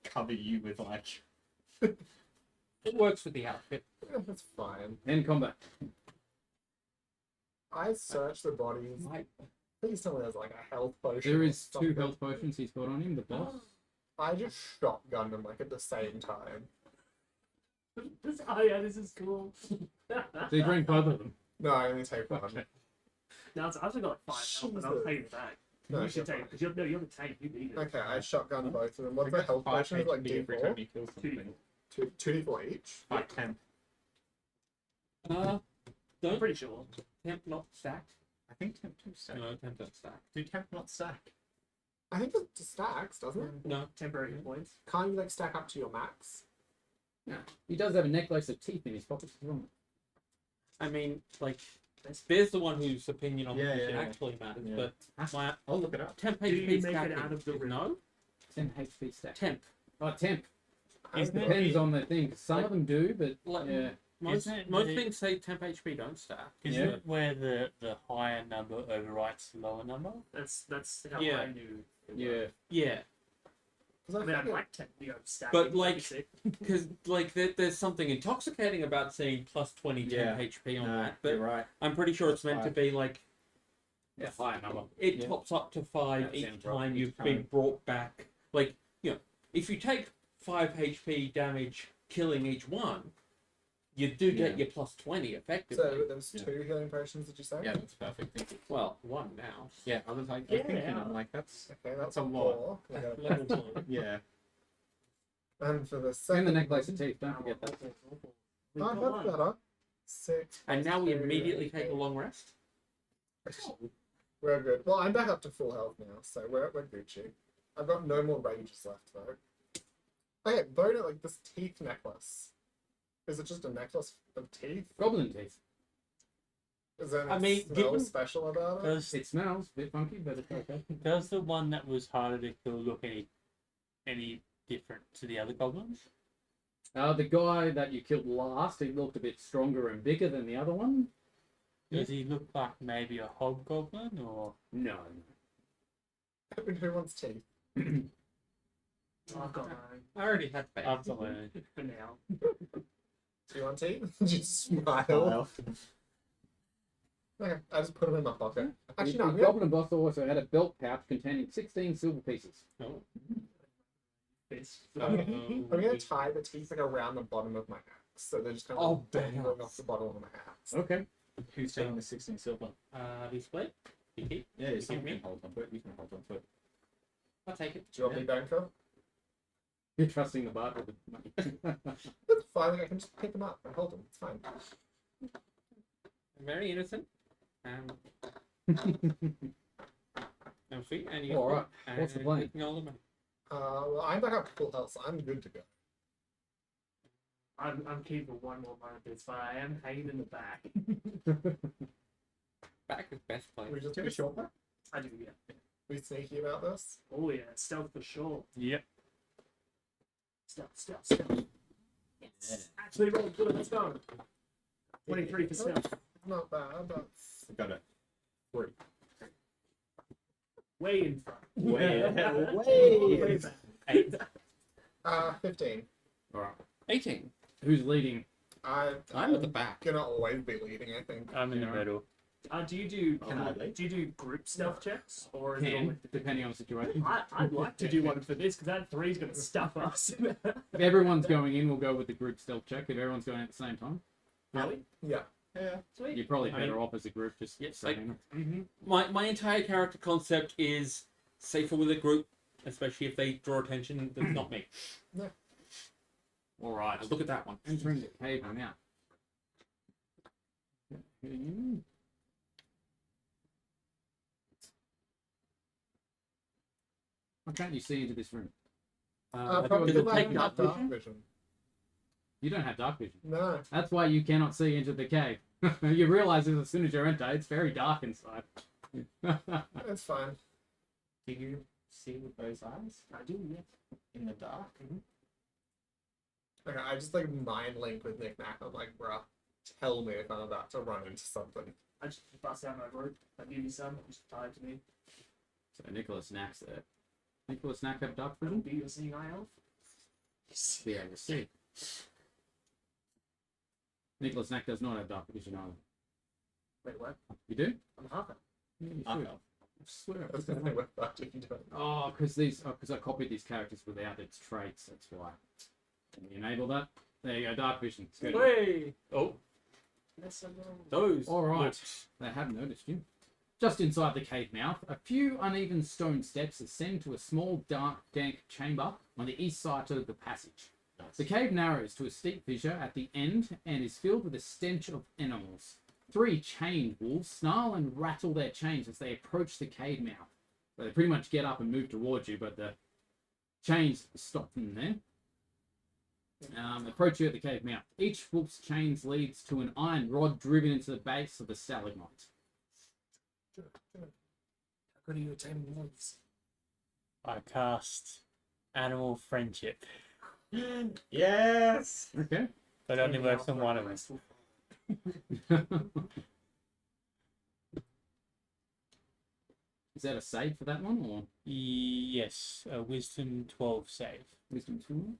cover you with like. It works with the outfit. That's fine. End combat. I searched the bodies. Right. Please tell me there's like a health potion. There or is 2 something. health potions he's got on him, the boss. I just shotgunned them like at the same time. Oh, yeah, this is cool. So you drank both of them. No, I only take one. Now, I've only got like 5 health, and I'll pay you back. No, You should you're take it, because you're the tank, you need it. Okay, I shotgunned both of them. What's the health 5 potion? Is it like HP every time D4? you kill something. 2d4 each? 5 temp. Don't I'm pretty sure. temp not stacked. I think temp 2 stack. No, temp don't stack. Do temp not stack? I think it just stacks, doesn't it? No. Temporary hit points. Can't you like stack up to your max? Yeah. He does have a necklace of teeth in his pockets as well. I mean, like, there's the one whose opinion on Yeah, the mission yeah, actually matters, yeah. but my I'll look it up. temp Do you HP make it stacking out of the is river? no 10 HP stack. temp. Oh, temp. I It don't know. depends on the thing. Some of them do, but Like, yeah. most Isn't it most the- things say temp HP don't stack. Is Yeah. it where the higher number overwrites the lower number? That's how Yeah. I knew. it Yeah. worked. Yeah, 'Cause I mean, I'd figure- like to, stack But, it, like, that'd be sick. because like there's something intoxicating about seeing plus 20 temp Yeah. HP on No, that, you're but right. I'm pretty sure it's That's meant to five. be like Yeah, higher number. it Yeah. tops up to 5 That each sounds right. time Each you've time. been brought back. Like, you know, if you take 5 HP damage killing each one, you do get Yeah. your plus 20 effectively. So there was Yeah. 2 healing potions, did you say? Yeah, that's perfect. Thank you. Well, 1 now. Yeah, I was like, Yeah. thinking, I'm like, that's Okay, That's that's a lot. 4. We got- Level 1. yeah. And for the And second the necklace of one- teeth, don't forget that. Oh, that's better. 6. And plus now we 2, immediately take a 8. long rest. We're good. Well, I'm back up to full health now, so we're Gucci. I've got no more rages left though. Okay, Bona, like this teeth necklace. Is it just a necklace of teeth? Goblin teeth. Is there I anything mean, smell given- special about it? It smells a bit funky, but it's okay. Does the one that was harder to kill look any different to the other goblins? The guy that you killed last, he looked a bit stronger and bigger than the other one. Does he look like maybe a hobgoblin or? No. Who wants teeth? I've got mine I already had faith. Absolutely. for now. Do you want teeth? Just smile. Okay, I just put them in my pocket. Actually, no, The Goblin boss also had a belt pouch containing 16 silver pieces. Oh. Fist. I'm gonna tie the teeth like around the bottom of my axe, so they're just kind of Oh, dangling off the bottom of my axe. Okay. Who's taking the 16 silver? We split. You keep. Yeah, You someone give can hold on to it. You can hold on to it. I'll take it. Do you want me banker? You're trusting the bard with the money. It's fine. Like, I can just pick them up and hold them. It's fine. Very innocent. No sweet. And you. All right. What's the and plan? you can hold them. Well, I'm back up to full health, so I'm good to go. I'm keeping one more moment this, but I am hanging in the back. Back is best place. We just Do you have a short back? I do, yeah. be sneaky about this. Oh yeah, stealth for sure. Yep. Stealth. Yes. Actually, roll good. Let's go. 23 for stealth. Not bad, but Got it. Way in front. Way back. 8. 15. All right. 18. Who's leading? I'm at the back. Gonna always be leading, I think. I'm in the Yeah. middle. Do you do Can I lead? do you do group stealth checks or is it Can, all... depending on the situation. I'd like to do one for this because that 3's gonna stuff us. If everyone's going in, we'll go with the group stealth check. If everyone's going at the same time, Really? Yeah. Yeah. Sweet. you're probably I mean- better off as a group. Just Yes, saying. Mm-hmm. My entire character concept is safer with a group, especially if they draw attention that's not me. Yeah. All right. Look at that one. Entering the cave now. Why can't you see into this room? Probably does it because I take don't dark have dark vision? vision. You don't have dark vision. No. That's why you cannot see into the cave. You realize this as soon as you enter, it's very dark inside. It's fine. Do you see with those eyes I do, yeah. in the dark? Okay, I just like mind link with Nick Nack. I'm like, bruh, tell me if I'm about to run into something. I just bust out my rope. I give you some. Just tie it to me. So Nicholas Snack's there. Nicholas Snack have dark That'll vision? be your seeing eye elf. Be able to see. Nicholas Snack does not have dark vision either. Wait, what? You do? I'm half it. Yeah, you I should. know. I swear. That's the thing with that if you don't. Oh, because I copied these characters without its traits. That's why. Can you enable that? There you go. Dark vision. It's good. Hey! Oh, Yes, I'm wrong. those. All right. looked- They have noticed you. Just inside the cave mouth, a few uneven stone steps ascend to a small, dark, dank chamber on the east side of the passage. The cave narrows to a steep fissure at the end and is filled with a stench of animals. 3 chained wolves snarl and rattle their chains as they approach the cave mouth. So they pretty much get up and move towards you, but the chains stop them there. Approach you at the cave mouth. Each wolf's chains leads to an iron rod driven into the base of the stalagmite. How good are you at taming wolves? I cast Animal Friendship, Yes. Okay. but only works on one of us. Is that a save for that one or Yes, a Wisdom 12 save. wisdom 2?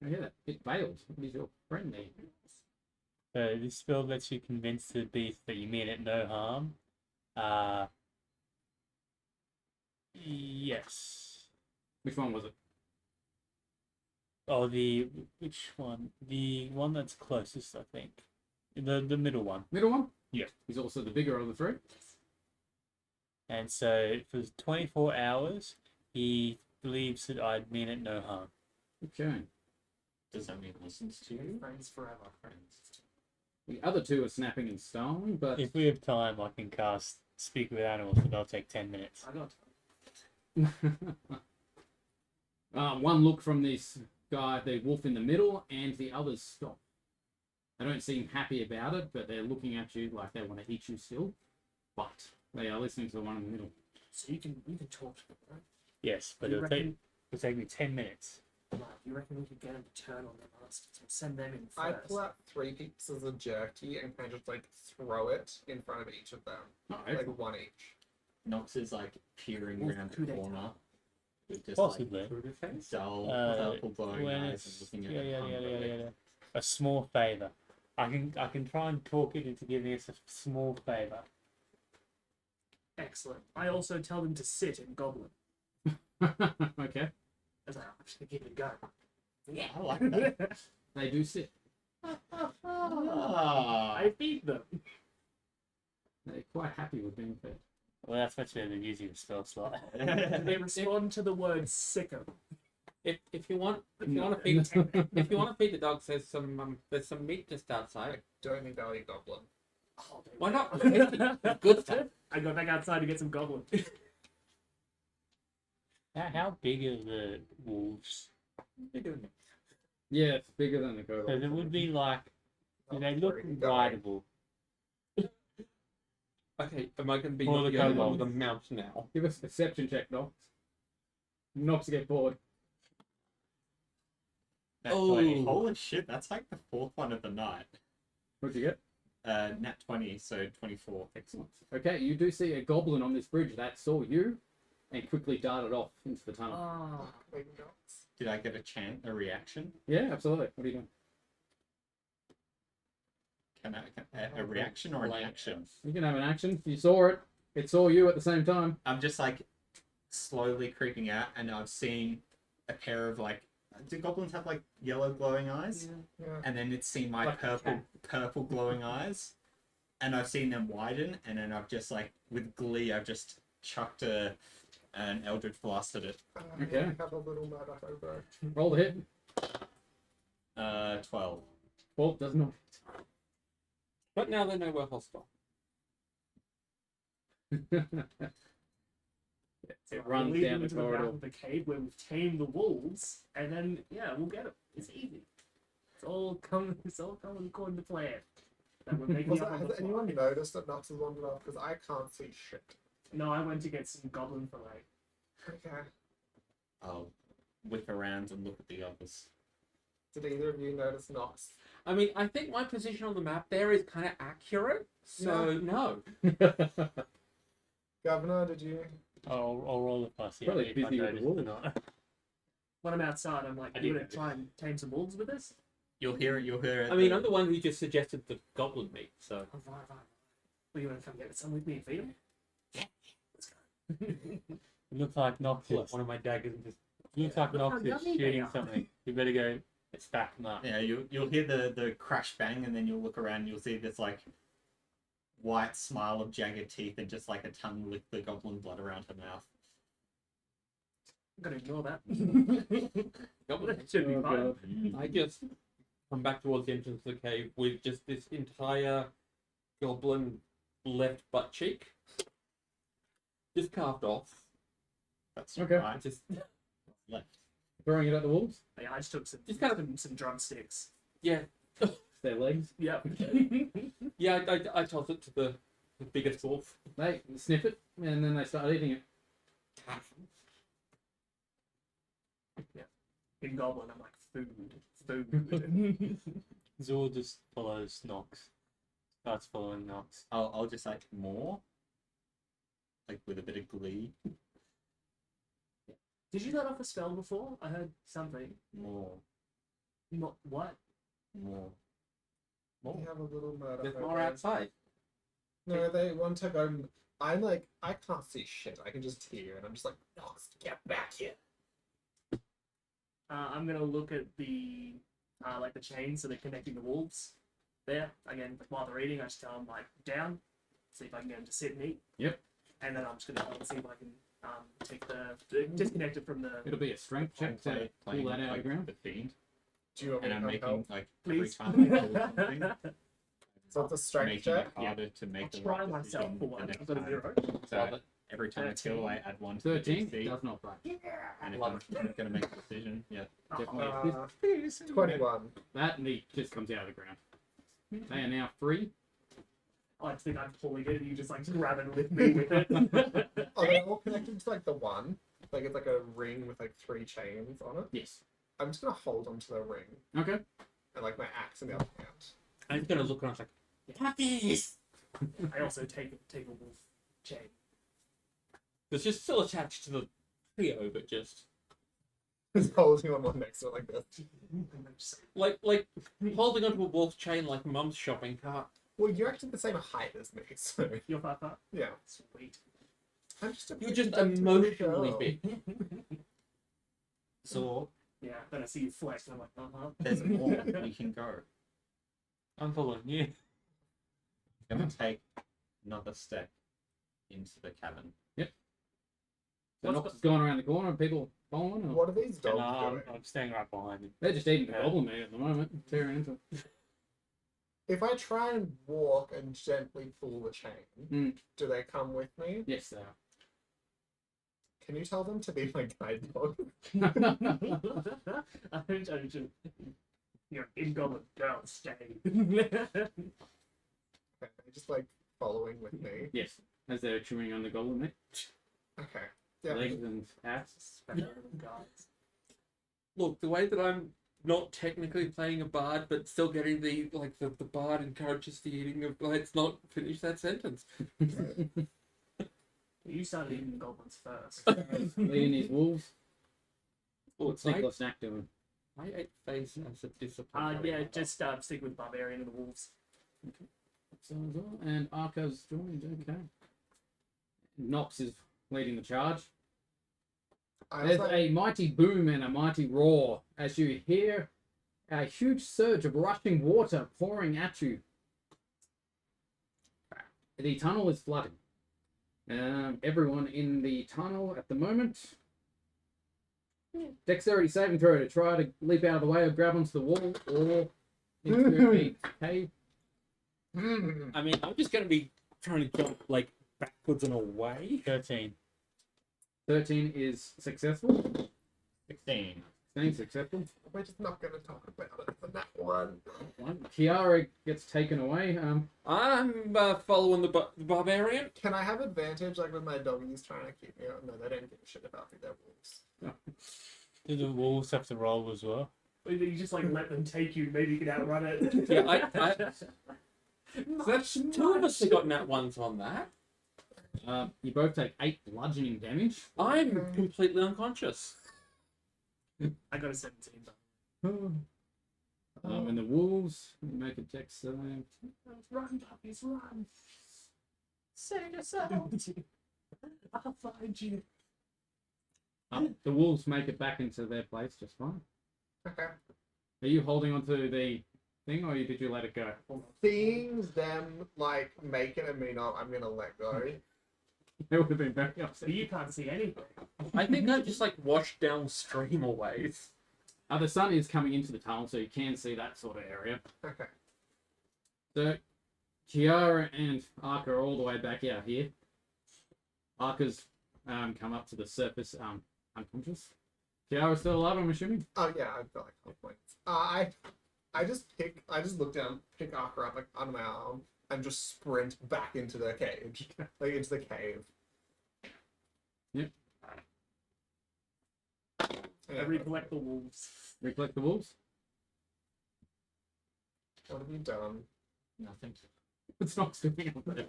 Oh, yeah, it failed. What is your friend there? So this spell lets you convince the beast that you mean it no harm. Yes. Which one was it? Oh, which one? The one that's closest, I think. The middle one. Middle one? Yeah. He's also the bigger of the 3. And so for 24 hours, he believes that I'd mean it no harm. Okay. Does that mean listens to you? Friends forever. Friends. The other two are snapping and snarling, but If we have time, I can cast Speak with Animals, but that'll take 10 minutes. I got one look from this guy, the wolf in the middle, and the others stop. They don't seem happy about it, but they're looking at you like they want to eat you still. But they are listening to the one in the middle. so you can talk to them, right? Yes, but You it'll reckon- take me 10 minutes. Right, you reckon we could get them to turn on their masters? We'll send them in I first. pull out 3 pieces of jerky and kind of just like throw it in front of each of them, Oh, like one each. Nox is like peering Wolf around the coup d'etat. corner with just Possibly. like dull, Uh, purple glowing when eyes it's and looking at it hungrily. A small favor. I can try and talk it into giving us a small favor. Excellent. I also tell them to sit in Goblin. Okay. As I'm just gonna give it a go. Yeah, I like that. They do sit. Ah. I feed them. They're quite happy with being fed. Well, that's much better than using a spell slot. They respond to the word sicker. If you want to feed the dogs, there's some meat just I outside. don't think they'll eat goblin. Oh, they- Why not? Good stuff. I go back outside to get some Goblin. How big are the wolves? You're doing it. Yeah, it's bigger than the So kobold. it would be like, do they look Where are you going? rideable? Okay, am I going to be Or the the only one with kobold. a mount now? Give us a perception check, Nox. Nox get bored. Nat Oh. 20. Holy shit, that's like the 4th one of the night. What'd you get? Nat 20, so 24. Excellent. Okay, you do see a goblin on this bridge that saw you and quickly darted off into the tunnel. Oh, Maybe not. Did I get a reaction? Yeah, absolutely. What are you doing? A reaction or an action? You can have an action. You saw it. It saw you at the same time. I'm just like slowly creeping out, and I've seen a pair of like. Do goblins have like yellow glowing eyes? Yeah. And then it's seen my Like a purple glowing eyes, and I've seen them widen, and then I've just like with glee, I've just chucked an eldritch blast at it. Okay. I have a little murder hobo. Roll the hit. 12. Well, does not. But now they know we're hostile. It we'll runs lead down them the into the mouth corridor. of the cave where we've tamed the wolves, and then we'll get them. It's easy. It's all coming according to plan. That we're making Was up on has the fly. anyone noticed that Nox has wandered off? Because I can't see shit. No, I went to get some goblin fillet. Okay. I'll whip around and look at the others. Did either of you notice Nox? I mean, I think my position on the map there is kind of accurate. So no. Governor, did you? I'll roll the plus. Yeah, Probably if I busy with the notice wolves. or not. When I'm outside, I'm like, I you did gonna try and tame some wolves with us? You'll hear it. I mean, I'm the one who just suggested the goblin meat. So Oh, right. Well, you wanna come get some with me and feed them? It looks like Nox pull is, out one of my daggers and just. looks like Look Nox how is yummy they shooting are. something. You better go stack them up. Yeah, you'll hear the crash bang, and then you'll look around and you'll see this like white smile of jagged teeth and just like a tongue lick the goblin blood around her mouth. I'm gonna ignore that. Goblin. That should be Oh, fine. God. I just come back towards the entrance of the cave with just this entire goblin left butt cheek just carved off. That's Okay. right. Just Left. Throwing it at the wolves. Yeah, I just took some, Just kind of- some drumsticks. yeah, Their legs. Yep. yeah. I toss it to the biggest wolf. They sniff it and then they start eating it. In Goblin, I'm like, food. Zor just follows Nox. Starts following Nox. I'll just like more, like with a bit of glee. Did you let off a spell before? I heard something. More. Not what? More. We have a little murder There's hobo. more outside. No, they want to go. I'm like, I can't see shit. I can just hear, and I'm just like, Nox, get back here. I'm gonna look at the like the chains that are connecting the wolves. There again, while they're eating, I just tell them like down. See if I can get them to sit and eat. and then I'm just gonna see if I can take the disconnect it from the. It'll be a strength check to pull that out of the ground. The fiend, Do you want me and to I'm come making help? like Please. every time I pull something, So it's a strength making check. it harder to make I'll the try right myself decision for the one. next I've got a time. 0. So every time I kill, I add 1 to the 13 DC, does not budge. and if Love I'm going to make a decision, yeah. Definitely. 21. That meat just comes out of the ground. They are now free. I think I'm pulling it, and you just like grab it with me with it. Oh, they're all connected to like the one. Like it's like a ring with like 3 chains on it. Yes. I'm just gonna hold onto the ring Okay. and like my axe in the other hand. I'm just gonna look and I was like, puppies! I also take a wolf chain. It's just still attached to the trio, but just Just holding on one next to it like this. like holding onto a wolf chain like mum's shopping cart. Well, you're actually the same height as me, so You're 5 foot. yeah. Sweet. I'm just a You're pretty just gentle emotionally girl. big. So Yeah, then I see you flex, and I'm like, There's more. We can go. I'm following you. I'm going to take another step into the cabin. So Nox has gone around the corner and people following. Or... What are these dogs And doing? I'm staying right behind him. They're just eating the goblin meat at the moment, tearing into it. If I try and walk and gently pull the chain, Mm. do they come with me? Yes, they are. Can you tell them to be my guide dog? I should. You're in goblin. Don't stay. Okay, just like following with me. Yes, as they're chewing on the goblin meat. Okay. Yeah. Legs and ass. Guys. Look, the way that I'm not technically playing a bard, but still getting the bard encourages the eating of. Let's not finish that sentence. You started eating the goblins first. Leading these wolves. Well, What's Nicholas Knack doing? I ate face as a discipline. Yeah, just stick with barbarian and the wolves. And Arco's joined, okay. Nox is leading the charge. There's a mighty boom and a mighty roar as you hear a huge surge of rushing water pouring at you. The tunnel is flooding. Everyone in the tunnel at the moment. Dexterity saving throw to try to leap out of the way or grab onto the wall or into a cave. I mean, I'm just gonna be trying to jump like backwards and away. 13. 13 is successful. 16. 16 successful. We're just not going to talk about it for that one. Kiara gets taken away. I'm following the barbarian. Can I have advantage like with my doggies trying to keep me out? No, they don't give a shit about me. They're wolves. Do the wolves have to roll as well? You just like let them take you. Maybe you can outrun it. Yeah, that's two of us have got nat ones on that. You both take 8 bludgeoning damage. I'm completely unconscious. I got a 17. And the wolves make a dex save. Run, puppies, run! Save yourself! I'll find you. The wolves make it back into their place just fine. Okay. Are you holding onto the thing, or did you let it go? Seeing them like make it and me not, I'm gonna let go. They would have been very upset. So you can't see anything. I think I just like washed downstream a ways. The sun is coming into the tunnel, so you can see that sort of area. Okay. So, Kiara and Arca are all the way back out here. Arca's come up to the surface unconscious. Kiara's still alive, I'm assuming? Oh yeah, I've got like half points. I just look down, pick Arthur up like on my arm, and just sprint back into the cage, like into the cave. Yep. Yeah. Recollect the wolves. Recollect the wolves. What have you done? Nothing. It's not doing up there.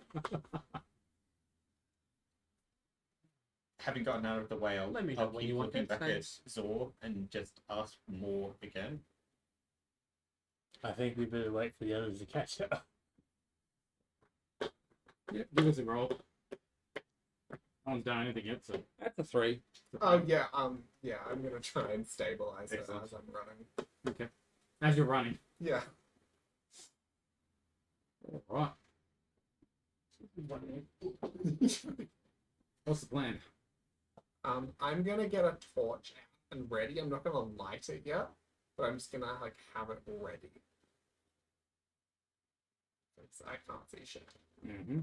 Having gotten out of the way, Let me know I'll when keep you want looking that, back thanks. at Zor and just ask more again. I think we better wait for the others to catch up. Yeah, give us a roll. No one's done anything yet, so. That's a 3. Oh yeah, I'm gonna try and stabilize it Excellent. as I'm running. Okay. As you're running. Yeah. Alright. What's the plan? I'm gonna get a torch out and ready. I'm not gonna light it yet, but I'm just gonna like have it ready. Since I can't see shit. Mm-hmm.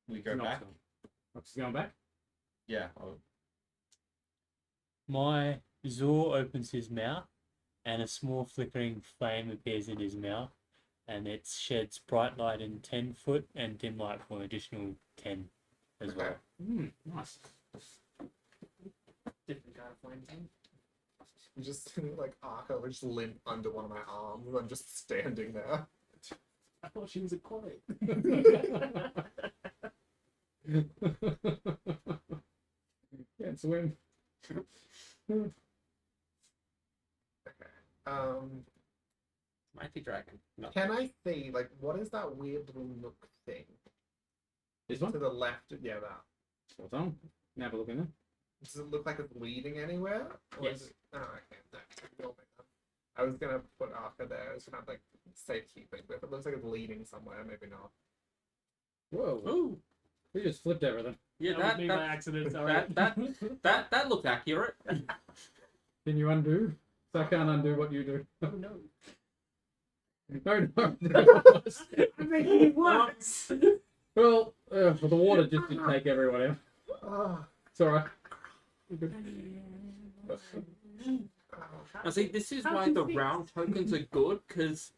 We go back. What's going back? Yeah. My Zor opens his mouth, and a small flickering flame appears in his mouth, and it sheds bright light in 10 foot and dim light for an additional 10 as well. Nice. Different kind of flame thing. I'm just like Arca would just limp under one of my arms and I'm just standing there. I thought she was a koi. Can't swim. Mighty dragon. No. Can I see like what is that weird little nook thing This one? to the left? Yeah, that. What's on? Now have a look in there. Does it look like it's leading anywhere? Or Yes. Is it... Oh, okay. No, ignore me then. I was gonna put Arca there as kind of like safekeeping, but if it looks like it's leading somewhere, maybe not. Whoa. Ooh. We just flipped everything. Yeah, That was me by accident. Sorry. that looked accurate. Can you undo? So I can't undo what you do. Oh no. No. I'm making it worse. Well, the water just did take everyone out. Oh, It's alright. I see. This is How'd why you the fix? round tokens are good, because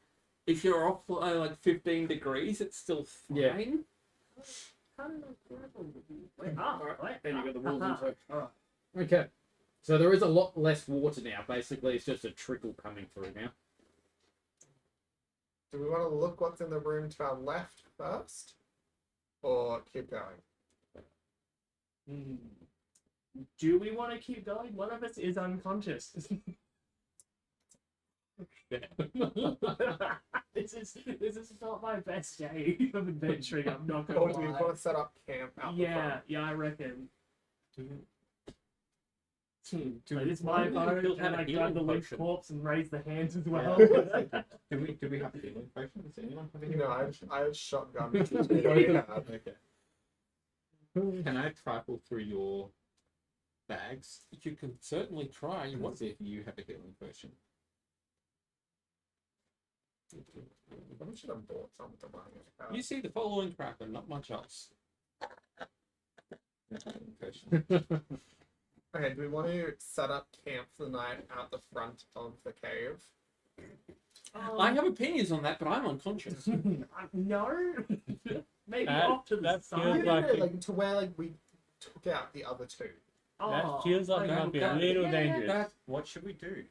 if you're off like 15 degrees, it's still fine. Yeah. How did I grapple with you? Wait, wait. Then you got the wolves Aha. into. Alright. Okay. So there is a lot less water now. Basically, it's just a trickle coming through now. do we want to look what's in the room to our left first, or keep going? Hmm. Do we want to keep going? One of us is unconscious. This is not my best day of adventuring. I'm not gonna Or do we lie. want to set up camp out the front? Yeah, I reckon. Do Like, we it's my want boat, to and have a I grab healing the limp potion? corpse and raise the hands as well. Do we have a healing potion? Does anyone have a healing No, potion? I had shotgun. Which we already had. Okay. Can I trifle through your bags? You can certainly try. You And want see if you have a healing potion. I should have bought some to buy it. You see the following crap and not much else. Healing potion. Okay, do we want to set up camp for the night out the front of the cave? I have opinions on that, but I'm unconscious. No. Maybe That- off to the that side. feels No, like no, it- like to where like we took out the other two. That feels like it might be a okay. little Yeah, dangerous. That, What should we do?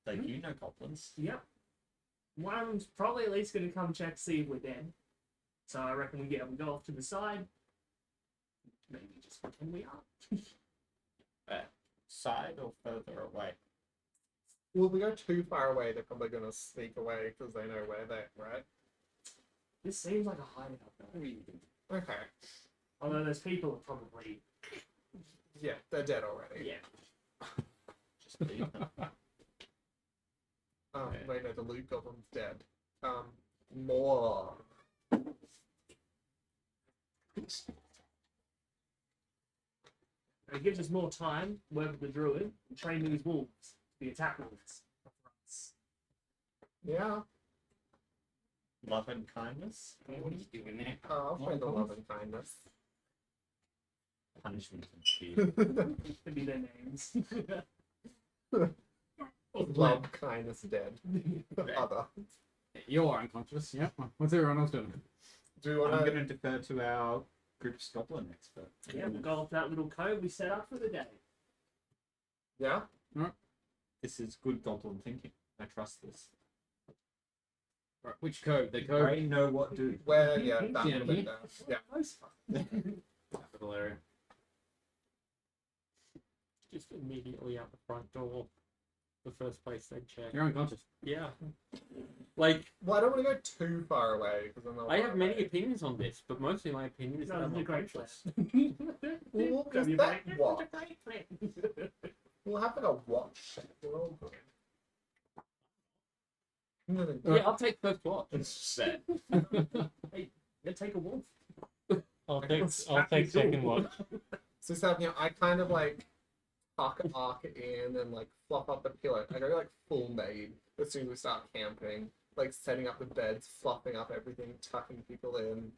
Like you know goblins. Yep. One of them's probably at least going to come check see if we're dead. So I reckon we go off to the side. Maybe just pretend we are. Side or further away? Well, if we go too far away, they're probably gonna sneak away because they know where they're right. This seems like a hideout though. Okay. Although those people are probably Yeah, they're dead already. yeah. Just leave them. Wait, no, the loot goblin's dead. More. It gives us more time to work with the druid and train these wolves to be attack wolves. Yeah. Love and kindness. What are you doing there? I'll find the love and kindness. Punishment and fear. Could be their names. Love, kindness, dead. Other. You're unconscious. Yep. What's everyone else doing? Do you I'm want going to defer to our group's goblin expert. Yeah, we'll go off that little code we set up for the day. Yeah? This is good goblin thinking. I trust this. Right, which code? The code. Brain know what do. Where? Yeah, that Yeah, would be here. there. Yeah. Close. Capital area. just immediately out the front door. The first place they check. You're unconscious. Yeah. Like, Well, I don't want to go too far away because then they'll I run have many away. opinions on this, but mostly my opinion is that No, I'm this is a great unconscious. Well, Grab is your that bag. what? This is a great plan. We'll have like a watch. We're all good. Yeah, I'll take first watch. Yeah, take a wolf. I'll take second watch. So Sam, I kind of like tuck arc in and like flop up the pillow. I go like full maid as soon as we start camping, like setting up the beds, flopping up everything, tucking people in.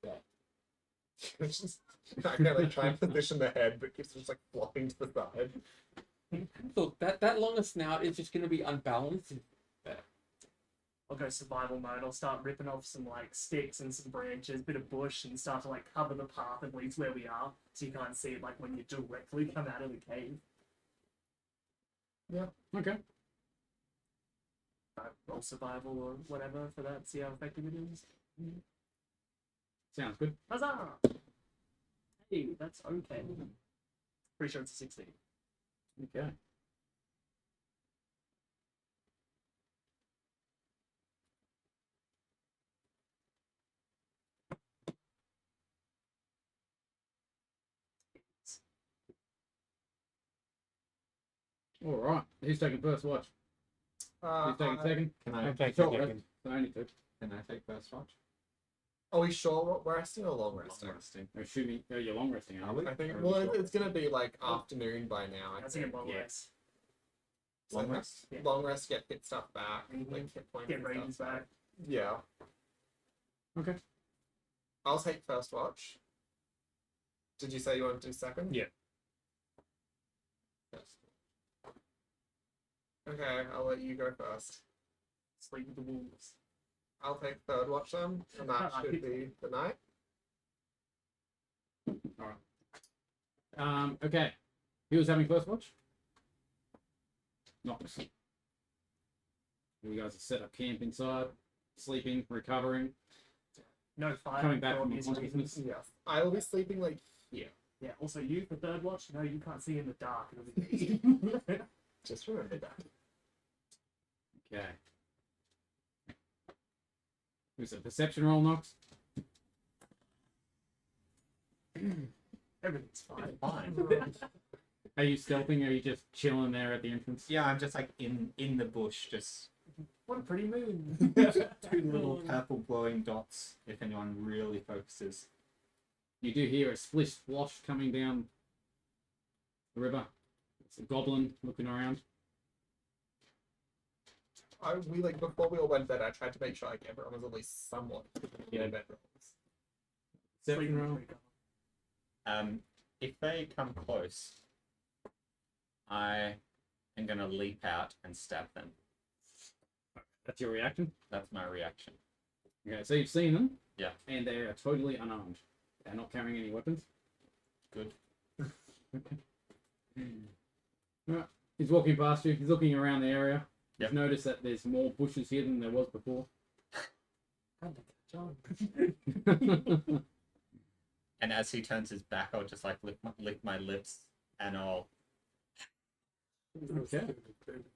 Yeah. Just, I can like try and position the head, but keeps just like flopping to the side. Look, that longer snout is just going to be unbalanced. I'll go survival mode. I'll start ripping off some like sticks and some branches, bit of bush, and start to like cover the path at least where we are, so you can't see it like when you directly come out of the cave. Okay. Roll survival or whatever for that. See how effective it is. Sounds good. Huzzah! Hey, that's okay. Pretty sure it's a 16. Okay. All right. Who's taking first watch? Who's taking second? Can I take Short second. rest. Only two. can I take first watch? Are we sure we're resting or long resting? Long resting. Oh, shoot me. Oh, you're long resting, are we? I think Or well, short? it's gonna be like afternoon by now. I That's a think. long yeah. rest. So Long rest? Yeah. Long rest, get hit stuff back, Mhm. like hit points. Get and ratings stuff back. Yeah. Okay. I'll take first watch. Did you say you want to do second? Yeah. Yes. Okay, I'll let you go first. Sleep with the wolves. I'll take third watch then, and that should be the night. Okay. Who was having first watch? Not. You guys are set up camp inside, sleeping, recovering, No fire. coming back dog from is consciousness. Yes. I will be sleeping like Yeah, also you for third watch? No, you can't see in the dark. It'll be just remember that. Okay. Who's a perception roll, Knox? Everything's fine. Fine. Are you stealthing or are you just chilling there at the entrance? Yeah, I'm just like in the bush, just What a pretty moon. two little purple glowing dots. If anyone really focuses. You do hear a splish splosh coming down the river. It's a goblin looking around. We like before we all went to bed. I tried to make sure like everyone was at least somewhat in their bedrooms. Perception roll. If they come close, I am gonna leap out and stab them. That's your reaction? That's my reaction. Okay, so you've seen them. Yeah. And they are totally unarmed. They're not carrying any weapons. Good. Right. He's walking past you. He's looking around the area. Yep. You've noticed that there's more bushes here than there was before. And as he turns his back, I'll just like lick my lips, and I'll Okay.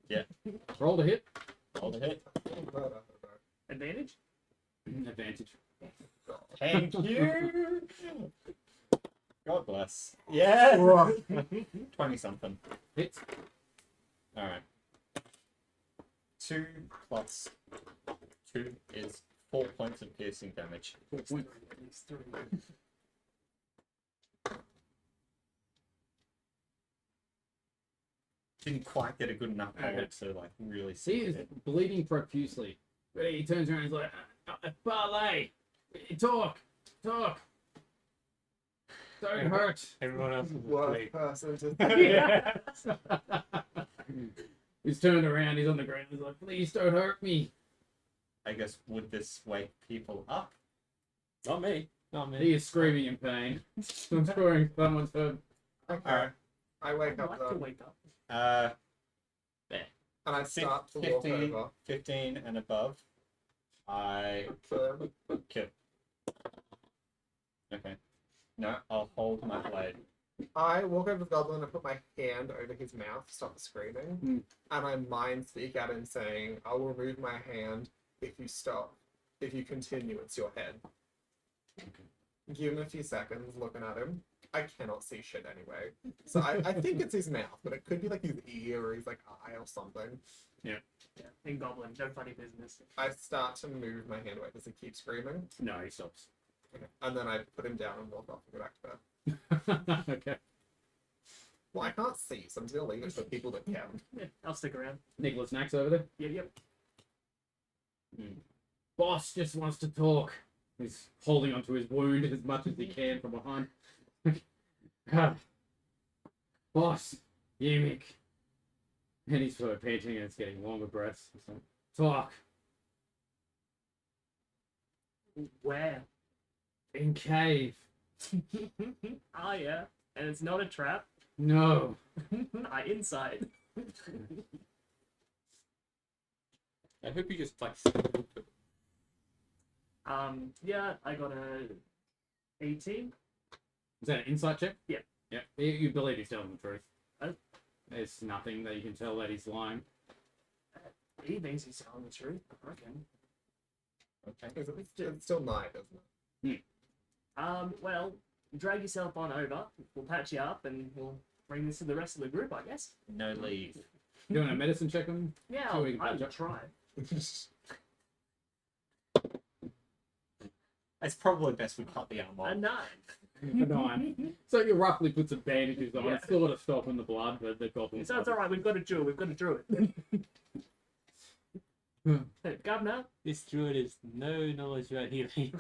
Yeah. Roll to hit. roll the hit. Advantage? Advantage. Thank you. God bless. Yeah. 20 something. Hits. All right. 2 plus 2 is 4 points of piercing damage. 4 points. At least 3. Didn't quite get a good enough hold to like really See, see he's it. bleeding profusely. But he turns around and he's like, Ballet! Talk! Don't hurt! Everyone else is Worst asleep. person to Yeah. He's turned around, he's on the ground, he's like, please don't hurt me! I guess would this wake people up? Not me. Not me. He is screaming in pain. I'm scoring someone's head. Okay. Alright. I wake I'd up like to then, wake up. and I start to walk 15, over. 15 and above. I So, kill. Okay. No, I'll hold my blade. I walk over to the goblin and put my hand over his mouth, stop screaming, and I mind speak at him saying, I'll remove my hand if you stop. If you continue, it's your head. Give him a few seconds looking at him. I cannot see shit anyway. So I think it's his mouth, but it could be like his ear or his like eye or something. Yeah, in Goblin, no funny business. I start to move my hand away. Does he keep screaming? No, he stops. Okay. And then I put him down and walk off and go back to bed. Okay. Well, I can't see, so I'm just gonna leave it for people that can. Yeah, I'll stick around. Nicholas Nack's over there. Yep. Boss just wants to talk. He's holding onto his wound as much as he can from behind. Boss, Yimik. And he's sort of panting and it's getting longer breaths. So, talk. Where? In cave. Oh yeah, and it's not a trap. No. Inside. I hope you just like. Yeah, I got a 18. Is that an insight check? Yeah. Yeah. You believe he's telling the truth. Oh. There's nothing that you can tell that he's lying. He thinks he's telling the truth, I reckon. Okay. It's still night, isn't it? Well, drag yourself on over. We'll patch you up and we'll bring this to the rest of the group, I guess. No leave. Doing a medicine check on him? Yeah, Sure, we can I'll patch up. try. It's probably best we cut the arm A off. 9. A 9. So you roughly put some bandages on. Yeah. It's sort of stopping the blood, but the goblin. So it's alright, we've got a druid, Hey, Governor, This druid has no knowledge about healing.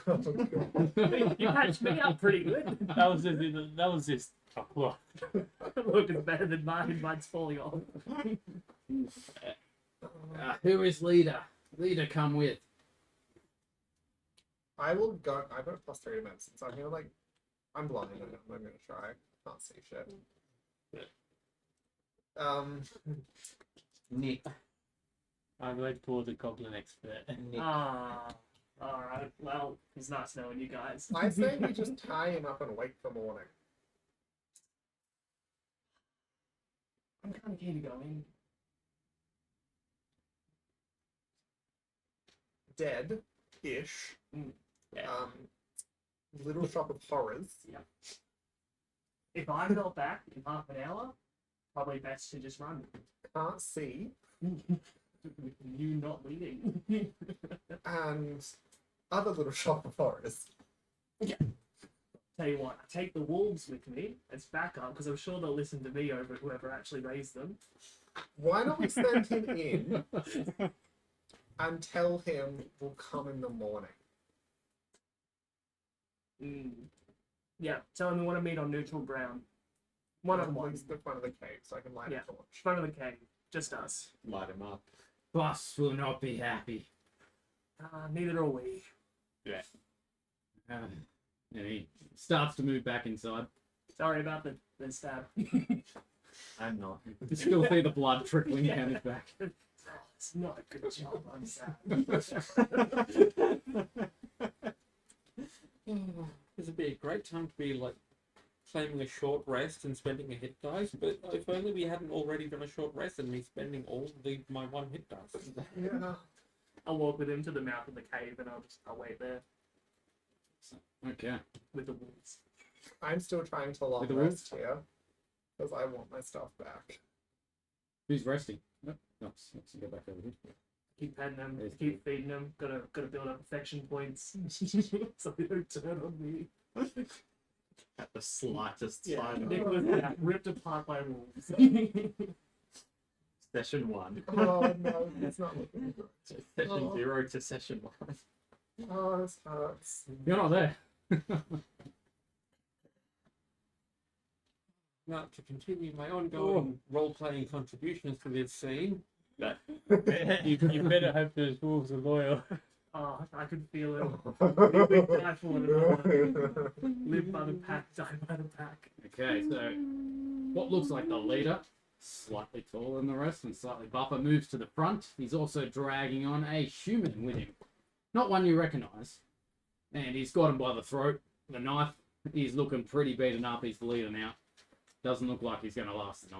you patched me up pretty good. that was just a plot. Look, it's better than mine. Mine's falling off. Who is leader? Leader, come with. I will go. I've got a +3 to medicine, so I'm gonna like. I'm blind. I'm gonna try. Can't see shit. Nick. I'm going toward the goblin expert. Nick. Ah, alright. Well, it's nice knowing you guys. I say we just tie him up and wait for morning. I'm kind of keen to go in. Dead-ish. Yeah. Little shop of horrors. If I'm not back in half an hour, probably best to just run. Can't see. You not leading. And other little shop of horrors. Tell you what, I take the wolves with me as backup because I'm sure they'll listen to me over whoever actually raised them. Why don't we send him in and tell him we'll come in the morning? Yeah, tell them we want to meet on neutral ground. One on one. The front of the cave so I can light Yeah. a torch. Front of the cave. Just us. Light him up. Boss will not be happy. Neither are we. And he starts to move back inside. Sorry about the stab. I'm not. You still see the blood trickling down his back. Oh, it's not a good job, I'm sad. This would be a great time to be like claiming a short rest and spending a hit dice, but if only we hadn't already done a short rest and me spending all my 1 hit dice. Yeah. I'll walk with him to the mouth of the cave and I'll wait there Okay. with the wolves. I'm still trying to long With the rest here. Because I want my stuff back. Who's resting? Nope. Let's go back over here. Keep petting them, There's keep feeding them. Gotta build up affection points so they don't turn on me. At the slightest Yeah, sign. Nicholas got ripped apart by wolves. Session 1. Oh no, it's not looking good. Session 0 to session 1. Oh, this hurts. You're not there. Now, to continue my ongoing role-playing contributions to this scene, you better hope those wolves are loyal. Oh, I could feel it. We die for one another. Live by the pack, die by the pack. Okay, so what looks like the leader, slightly taller than the rest and slightly buffer, moves to the front. He's also dragging on a human with him. Not one you recognise. And he's got him by the throat, the knife. He's looking pretty beaten up. He's the leader now. Doesn't look like he's going to last the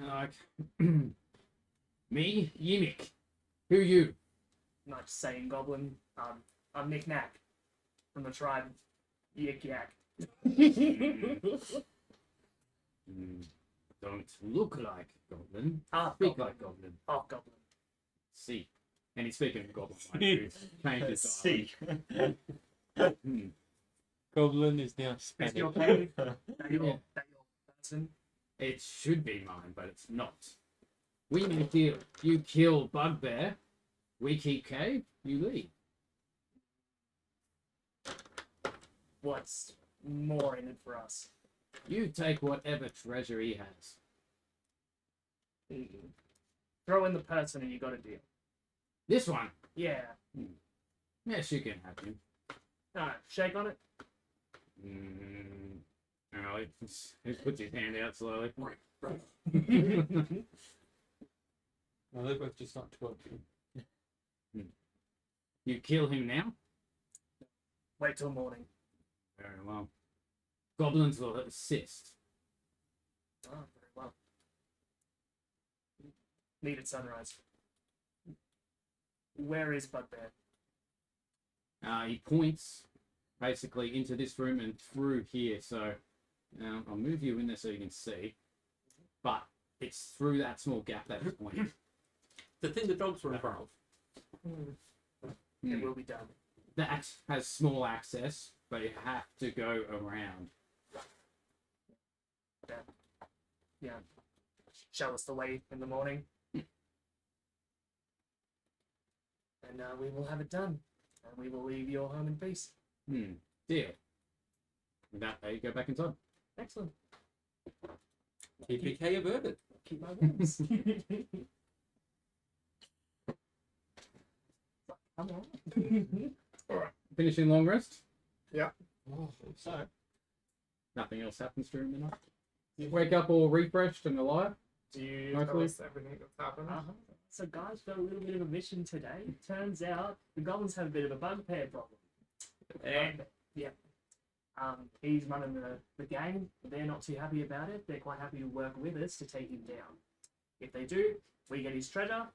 night. Me, Yimik. Who you? Not saying Goblin. I'm Nick Knack from the tribe Yik Yak. Don't look like Goblin. Ah, Speak Goblin. like Goblin. Oh, Goblin. See. And he's speaking Goblin. Change his See. dialect. Goblin is now Is Spanish. your cave? That your, Yeah. that your person? It should be mine, but it's not. We make deal. You kill Bugbear, we keep cave, you leave. What's more in it for us? You take whatever treasure he has. Throw in the person and you got a deal. This one. Yeah. Yes, you can have him. Alright, shake on it. Oh, he puts his hand out slowly. No, they both just not twerking. You kill him now? Wait till morning. Very well. Goblins will assist. Oh, very well. Need at sunrise. Where is Bugbear? He points basically into this room and through here. So I'll move you in there so you can see. But it's through that small gap that he's pointing. The thing the dogs were in front of. It will be done. That has small access, but you have to go around. Yeah. Show us the way in the morning. And we will have it done. And we will leave your home in peace. Deal. With that, you go back inside. Excellent. TPK averted. Keep my words. Come on. Finishing long rest. Oh, So, Nothing else happens during the night. You wake up all refreshed and alive. Do you Mostly. tell us everything that's happened? So guys, got a little bit of a mission today. Turns out the goblins have a bit of a bugbear problem. Yeah. He's running the gang. They're not too happy about it. They're quite happy to work with us to take him down. If they do, we get his treasure,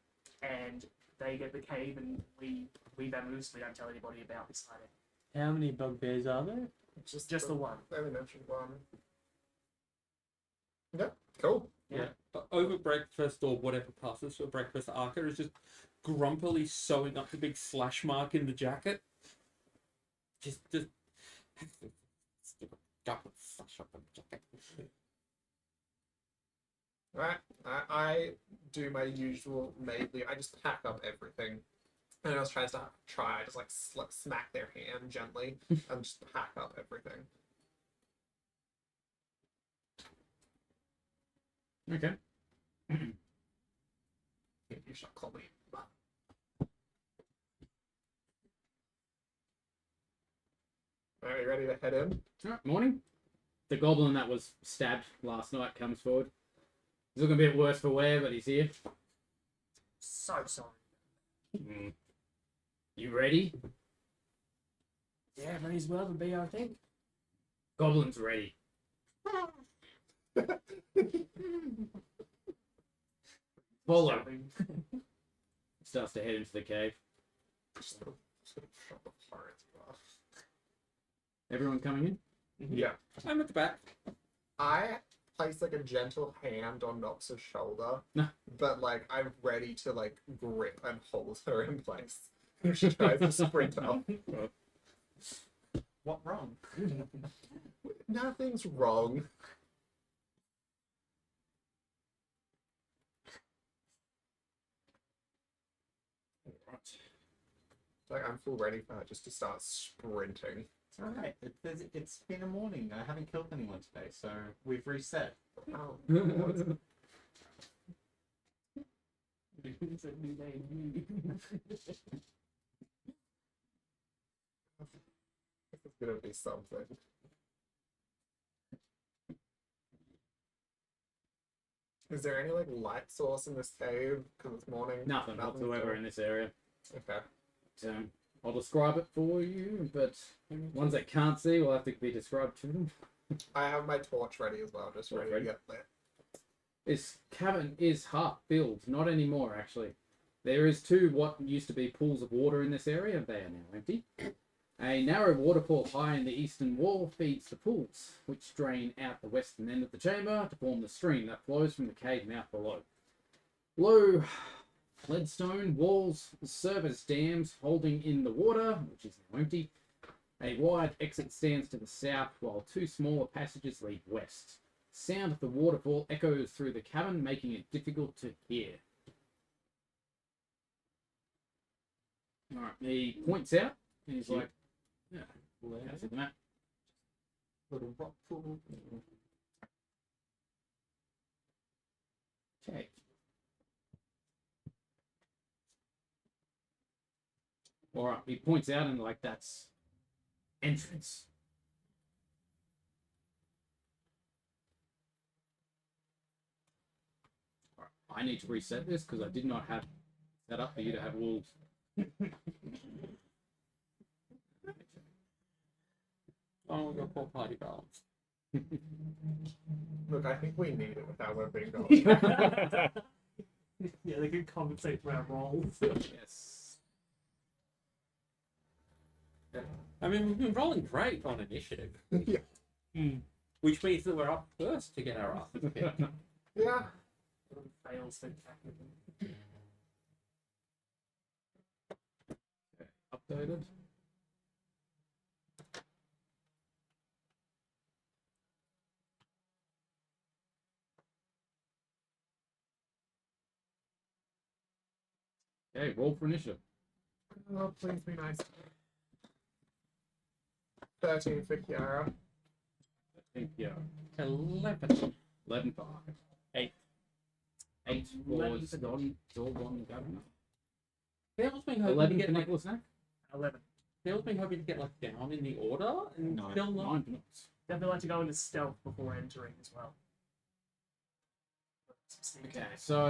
and they get the cave, and we vamoose. We don't tell anybody about this hiding. How many bugbears are there? Just the one. They only mentioned one. Yeah, cool. Yeah. But over breakfast or whatever passes for breakfast, Arca is just grumpily sewing up the big slash mark in the jacket. Just double slash up on the jacket. Right. I do my usual maidly. I just pack up everything. And I was trying to just like smack their hand gently and just pack up everything. Okay. You shall call me. Are you ready to head in? Alright, morning. The goblin that was stabbed last night comes forward. He's looking a bit worse for wear, but he's here. So sorry. You ready? Yeah, may as well be, I think. Goblin's ready. Follow. Stabbing. Starts to head into the cave. Sort of shut the pirates off. Everyone coming in? Yeah. I'm at the back. I place like a gentle hand on Nox's shoulder, No. but like I'm ready to like grip and hold her in place. She tries to sprint up. what wrong? Nothing's wrong. Like I'm full ready for her just to start sprinting. It's alright. It's been a morning. I haven't killed anyone today, so we've reset. Oh, It's a new name. this is gonna be something. Is there any like light source in this cave? Because it's morning. Nothing whatsoever in this area. Okay. I'll describe it for you, but ones that can't see will have to be described to them. I have my torch ready as well, just ready to Ready? get lit. This cavern is half filled, not anymore actually. There is two what used to be pools of water in this area. They are now empty. A narrow waterfall high in the eastern wall feeds the pools, which drain out the western end of the chamber to form the stream that flows from the cave mouth below. Low leadstone walls serve as dams holding in the water, which is now empty. A wide exit stands to the south, while two smaller passages lead west. The sound of the waterfall echoes through the cavern, making it difficult to hear. Alright, he points out, and he's like, yeah, that's the map. Little rock pool. Okay. Alright, he points out, and like, that's entrance. Alright, I need to reset this because I did not have set up for you to have wolves. Oh, we've got poor party balance. Look, I think we need it with how we're being going. Yeah, they can compensate for our roles. Yes. I mean, we've been rolling great on initiative, Yeah. which means that we're up first to get our asses kicked. Yeah. Fails spectacularly. Updated. Okay, roll for initiative. Oh, please be nice. 13 for Kiara. I think, yeah. 11. 11 for Arkham. 8. 8 for 11 for Zorgon Governor. Phil's been hoping 11 to for get like, Nicholas Knack. 11. Phil's been hoping to get like down in the order, and Nine. still not. 9 for Knox. Then they like to go into stealth before entering as well. Okay, so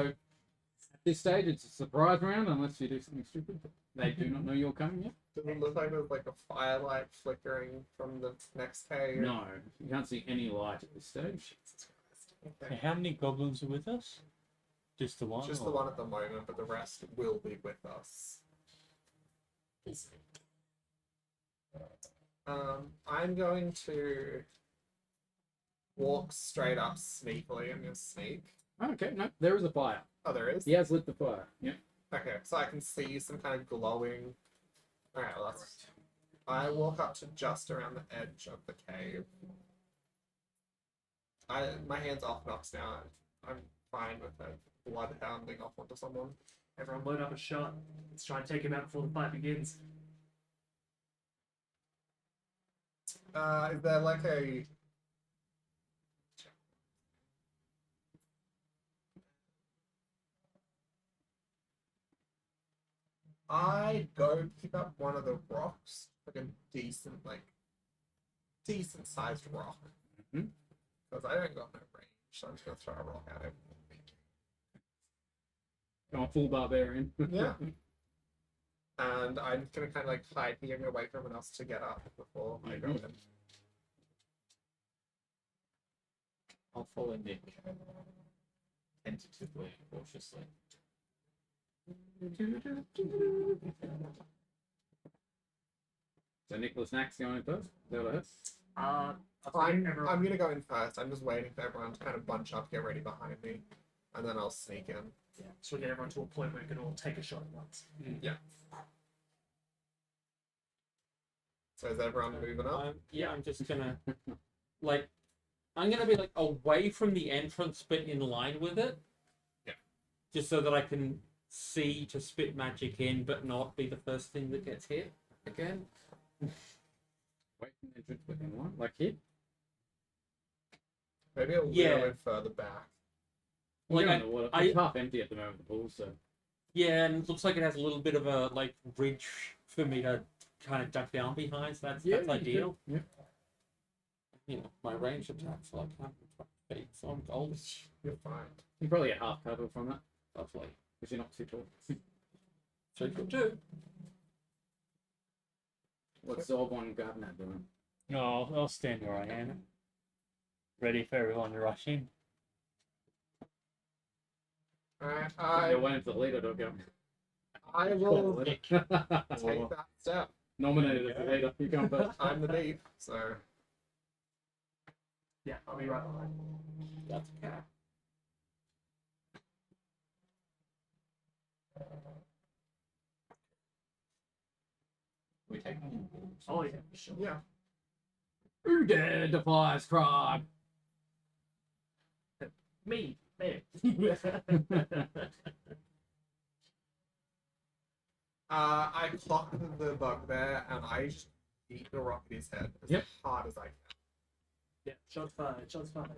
at this stage it's a surprise round unless you do something stupid. They do not know you're coming yet. Does it look like there's like a firelight flickering from the next cave? No, you can't see any light at this stage. Okay. How many goblins are with us? Just the one? Just or- the one at the moment, but the rest will be with us. I'm going to walk straight up sneakily. I'm going to sneak. Okay, no, there is a fire. Oh, there is? He has lit the fire. Yeah. Okay, so I can see some kind of glowing. Alright, well, that's. I walk up to just around the edge of the cave. My hand's off Nox now. I'm fine with it. Blood hounding off onto someone. Everyone load up a shot. Let's try and take him out before the fight begins. Is there like a. I go pick up one of the rocks, like a decent sized rock. Mhm. Because I don't got no range, so I'm just gonna throw a rock at him. Come on, full barbarian. Yeah. And I'm gonna kind of like hide here and wait for everyone else to get up before I go in. I'll follow Nick tentatively, cautiously. So Nicholas Knack's going in first. Is that what it is? I think I'm everyone. gonna go in first. I'm just waiting for everyone to kind of bunch up, get ready behind me, and then I'll sneak in. Yeah, so we get everyone to a point where we can all take a shot at once. So is everyone moving up? Yeah, I'm just gonna like, I'm gonna be like away from the entrance, but in line with it. Yeah. Just so that I can see to spit magic in, but not be the first thing that gets hit again. Wait for the entrance within one, like here. Maybe a Yeah. little bit further back. Like You're in the water. I- It's half empty at the moment, the pool, so. Yeah, and it looks like it has a little bit of a like ridge for me to kind of duck down behind. So that's you ideal. could- Yeah. You know, my range attacks are like 120 feet, so I'm golden. You're fine. You probably get half cover from that, Lovely. because you're not too tall. 3 What's Zorgon Governor doing? No, I'll stand where I am. Ready for everyone to rush in. Alright, They're waiting for the leader to go. I will Take take that step. Nominated as the leader. You come first. I'm the lead, so Yeah, I'll be right behind. That's okay. We take Oh yeah, sure. yeah. Who dare defies crime? Me, there. I clock the bugbear and I just eat the rock at his head as Yep. hard as I can. Yeah, shots fired, shots fired.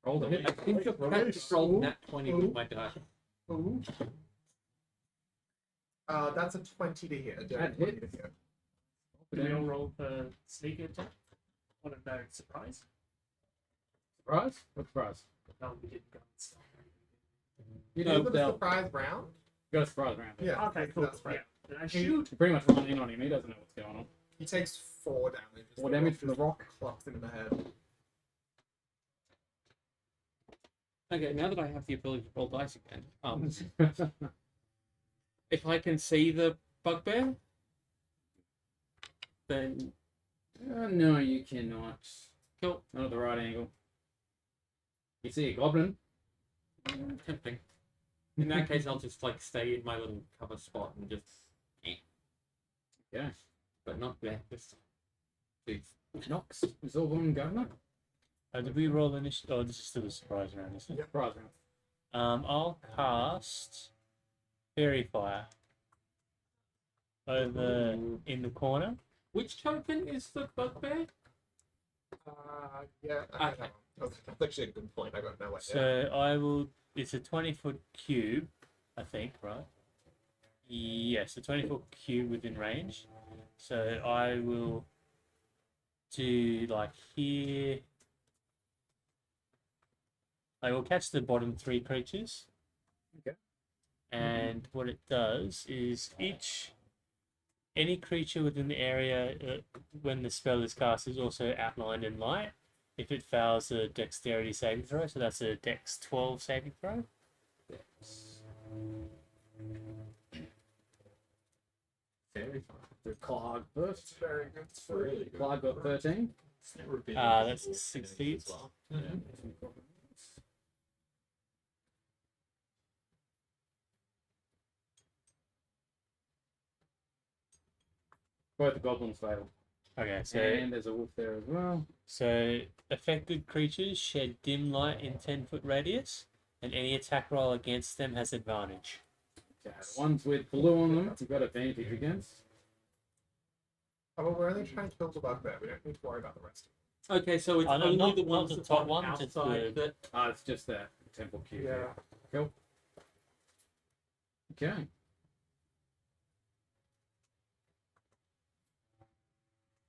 Roll the hit. I think your cat just rolled nat 20 with my die. Ooh. That's a 20 to hit. A dirty That 20 hits. to hit. Do we all roll for sneak attack? Want to know surprise? Surprise? What surprise? No, we didn't go and stuff. You Is know, it a they'll surprise round? go surprise round. Yeah. Okay, cool. That's right. Yeah. Did I You shoot? pretty much run in on him. He doesn't know what's going on. He takes 4 damage. as 4 the damage rock from the just rock. Clocks him in the head. Okay, now that I have the ability to roll dice again, if I can see the bugbear, then No, you cannot. cool. Not at the right angle. You see a goblin. Tempting. In that case, I'll just like stay in my little cover spot and just, Yeah. but not there. Just, please. Nox. Zorgon Governor. Did we roll initiative? Oh, this is still a surprise round, isn't it? Surprise round. I'll cast Fairy Fire over in the corner. Which token is the bugbear? Yeah. Okay. That's actually a good point. I got no idea. So I will. It's a 20-foot cube, I think, right? Yes, a 20-foot cube within range. So I will do like here. I will catch the bottom 3 creatures. Okay. And what it does is any creature within the area when the spell is cast is also outlined in light. If it fails a dexterity saving throw, so that's a dex 12 saving throw. very fun. The Clog first. Very good. It's really good. Clog got 13. It's never been That's visible 6 as feet. well. Both the goblins fail. Okay, so And there's a wolf there as well. affected creatures shed dim light in 10-foot radius, and any attack roll against them has advantage. Okay, the ones with blue on them, you've got advantage against. Oh, well, we're only trying to kill the bugbear. We don't need to worry about the rest. Okay, so it's Oh, no, only not- the not ones the that top are one, just outside the- that. It's just that temple cube. Yeah. Cool. Okay.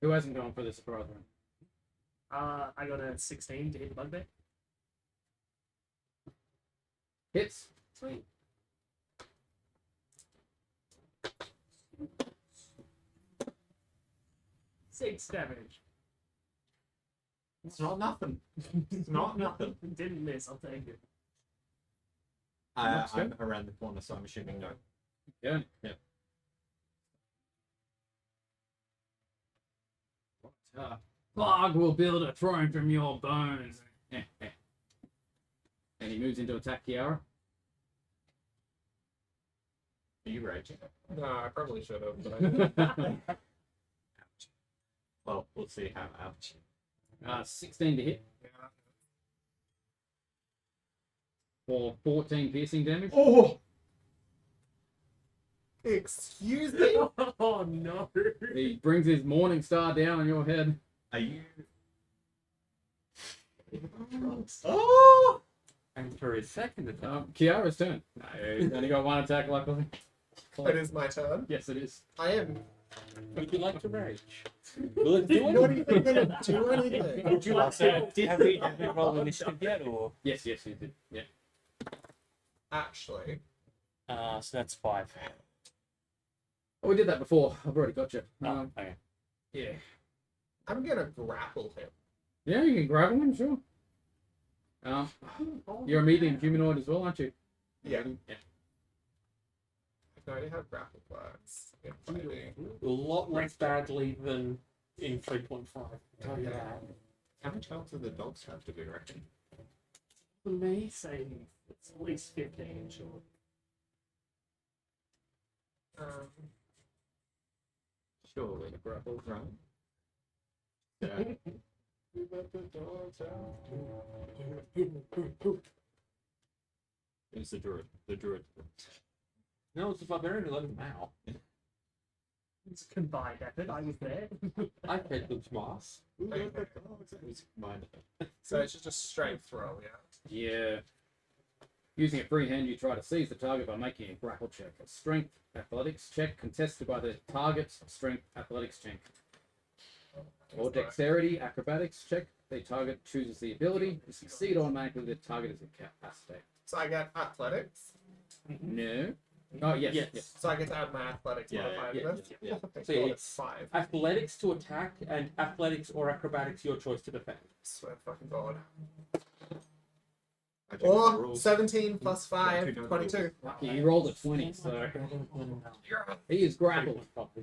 Who hasn't gone for the surprise round? I got a 16 to hit the bugbear. Hits. Sweet. Six damage. It's not nothing. It's not nothing. Didn't miss, I'll take it. That's I'm around the corner, so I'm assuming no. Yeah. Yep. Bog will build a throne from your bones. And he moves into attack Kiara. Are you raging? No, I probably should have. But Well, we'll see how ouch. 16 to hit for 14 piercing damage. Oh! Excuse me? Oh no! He brings his morning star down on your head. Are you? Oh! And for his second attack, Kiara's turn. No, he's only got one attack, luckily. It is my turn. Yes, it is. I am. would you like to rage? Will it do Not it? even gonna do anything. Would you like So, to? have we rolled initiative yet, or? Yes, you did. Yeah. Actually, So that's 5. Oh, we did that before. I've already got you. Okay. Yeah. I'm gonna grapple him. Yeah, you can grab him, sure. You're a medium humanoid as well, aren't you? Yeah. Yeah. no idea how grapple works in fighting. A lot less badly than in 3.5. Tell you that. How much health do the dogs have, do we reckon? For me, Say it's at least 15, sure. Surely. Grapple, right? Yeah. We let the dogs out. It's the druid. The druid. no, it's the barbarian who let him out. It's a combined effort. I was there. I fed them smarts. We let the dogs out. It's mine. So it's just a strength roll, yeah. Yeah. Using a free hand, you try to seize the target by making a grapple check. A strength athletics check contested by the target's strength athletics check. Or dexterity acrobatics check. The target chooses the ability. You succeed automatically. The target is incapacitated. So I get athletics. No. Oh yes. Yes. Yes. So I get to add my athletics Yeah, modifier to yeah, this. yeah. Thank So God, it's- it's 5. Athletics to attack and athletics or acrobatics, your choice to defend. Swear to fucking God. I don't know the Or rules. 17 plus Yeah, 5, I do know the 22. rules. Lucky you rolled a 20, so he is grappled. Well,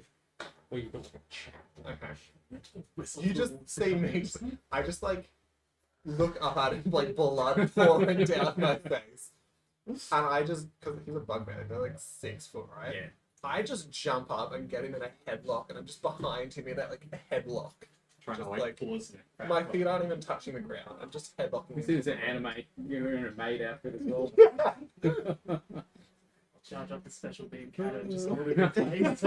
you got like a chat. Okay. You just see me. I just like look up at him, like blood pouring down my face. And I just, because he's a bugbear, they're like 6 foot, right? Yeah. I just jump up and get him in a headlock, and I'm just behind him in that like a headlock. Trying to Just, like like, pause it. My feet aren't even touching the ground. I'm just headlocking. You see this in anime. You're in a maid outfit as well. Charge up the special beam cannon, just hold it in place.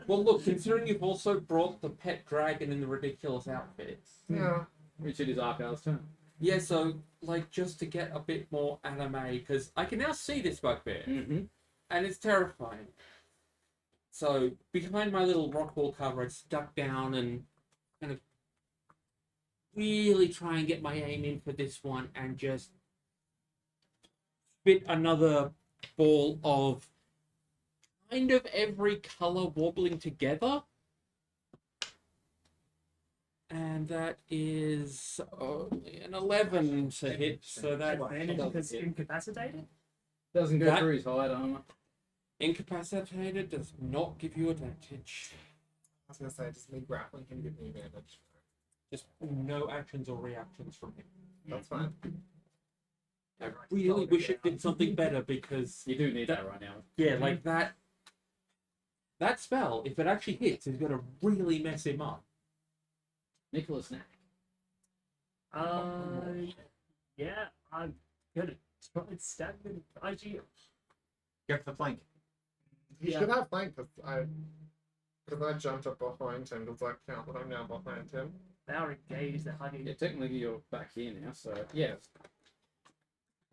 Well, look, considering you've also brought the pet dragon in the ridiculous outfits. Yeah. Which it is Arkel's turn. Yeah, so, like, just to get a bit more anime, because I can now see this bugbear, Mm-hmm. and it's terrifying. So, behind my little rock wall cover, I stuck down and kind of really try and get my aim in for this one and just spit another ball of kind of every color wobbling together. And that is only an 11 to hit, so that Advantage doesn't because hit. incapacitated? Doesn't go That- through his hide armor. Incapacitated does not give you advantage. I was gonna say, just me grappling can give me advantage. Just no actions or reactions from him. That's fine. I really wish it did something better because, You do need that right now. yeah, like that spell, if it actually hits, is going to really mess him up. Nicholas Knack. Yeah, I'm gonna try and stab him. IG. Go for the flank. You Yeah. should have flank because I jumped up behind him. Does that count that I'm now behind him? They are engaged, they're hugging. Yeah, technically you're back here now, so yeah.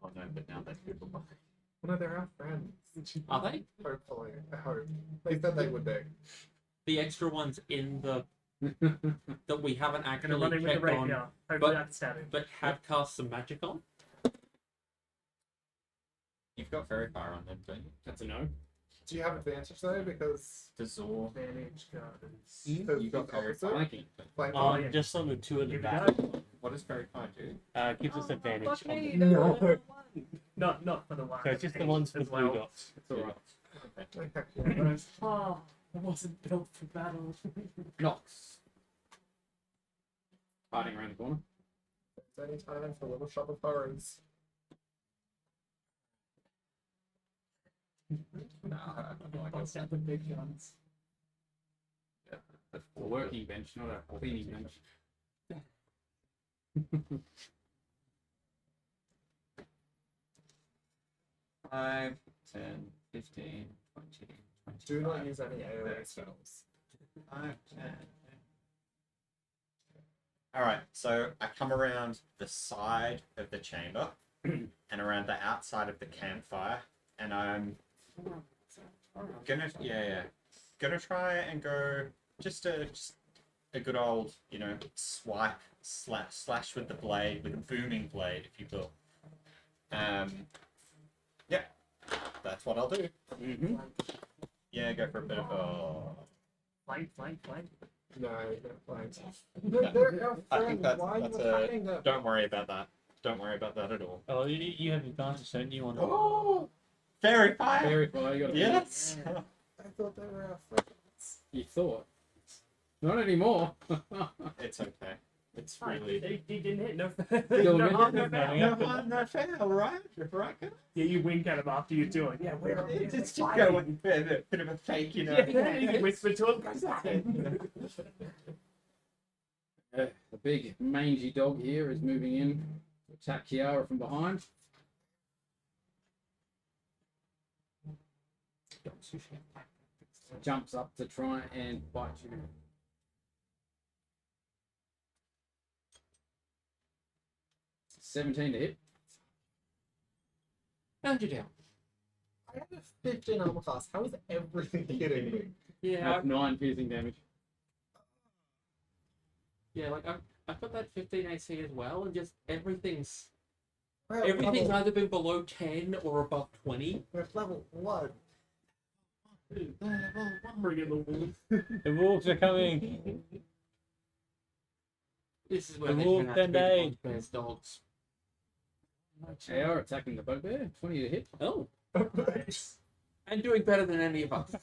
Oh no, but now that's people behind. No, they're our friends. Are they? Hopefully, I hope. They said they would be. The extra ones in the that we haven't Gonna actually run in with the checked on, rapier. Hopefully but- I can stab him. but have cast some magic on? You've got very far on them, don't you? That's a no. Do you have advantage though? Because The Zor. Advantage goes. because You got the very opposite. far. Flanking. Flank. Oh, yeah. Just on the 2 at the Here we back. go. What does very far do? Gives us advantage. Fuck On me, the... no. Not for the one. So it's just the ones with as blue well. dots. It's alright. Okay. Oh, I wasn't built for battle. Nox. Hiding around the corner. It's any time for Little Shop of Horrors. No, I don't know. I Bust guess. out the big guns. A working bench, not a cleaning bench. 5, 10, 15, 20, Do not 25, use any AoE 30. spells. 5, 10. Alright, so I come around the side of the chamber and around the outside of the campfire, and I'm gonna try and go just a good old, swipe, slash with the blade, with a booming blade, if you will. Yeah, that's what I'll do. Mm-hmm. Yeah, go for a bit of Flank. No, you're flank. I think that's a. Don't worry about that. Don't worry about that at all. Oh, you have advantage, don't you? On Oh! Fairy fire. Very far. You got Yes. I thought they were our friends. You thought. Not anymore. It's okay. It's Fine, really. he didn't hit. No, Still no a harm, no minute. foul. No harm, no foul, right? Right. Yeah, you wink at him after you do it. Yeah, we're It's just we're go fighting. with a bit of a fake, you know. Yeah, you whisper to him. Goes that. The big mangy dog here is moving in to attack Kiara from behind. Jumps up to try and bite you. $17 to hit. And you're down. I have a 15 armor class. How is everything hitting me? Yeah, That's 9 piercing damage. yeah. Like I've got that 15 AC as well, and just everything's We're at everything's level, either been below 10 or above 20. we're at level 1. Bring in the wolf. The wolves are coming. This is where The they wolf turn out to and be the I. bugbear's dogs. They are attacking the bugbear. 20 to hit. Oh, Nice. and doing better than any of us.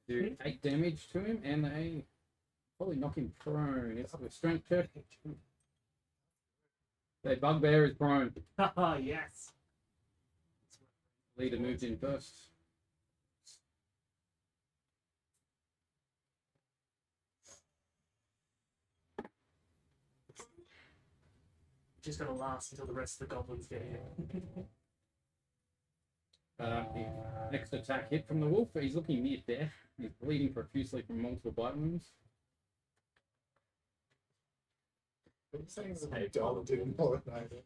Do 8 damage to him, and they probably knock him prone. It's a strength check. The bugbear is prone. Haha, yes. Leader moved in first. Just gonna last until the rest of the goblins get here. The next attack hit from the wolf. He's looking near death. He's bleeding profusely from multiple bite wounds. Are you saying that the dog didn't modernize it?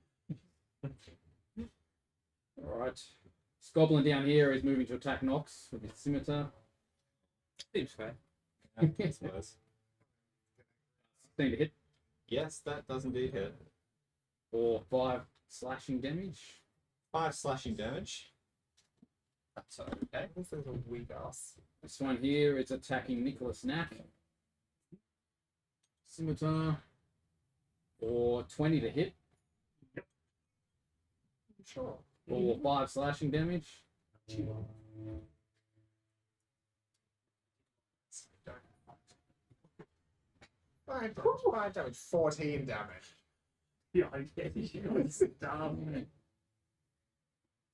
Alright. This goblin down here is moving to attack Nox with his scimitar. Seems fair. I suppose. 16 to hit Yes, that does indeed hit. for 5 slashing damage. 5 slashing damage. That's okay. This is a weak ass. This one here is attacking Nicholas Knack. Scimitar for 20 to hit Sure. for 5 slashing damage. Five damage, 14 damage. Yeah, I get it. It was dumb.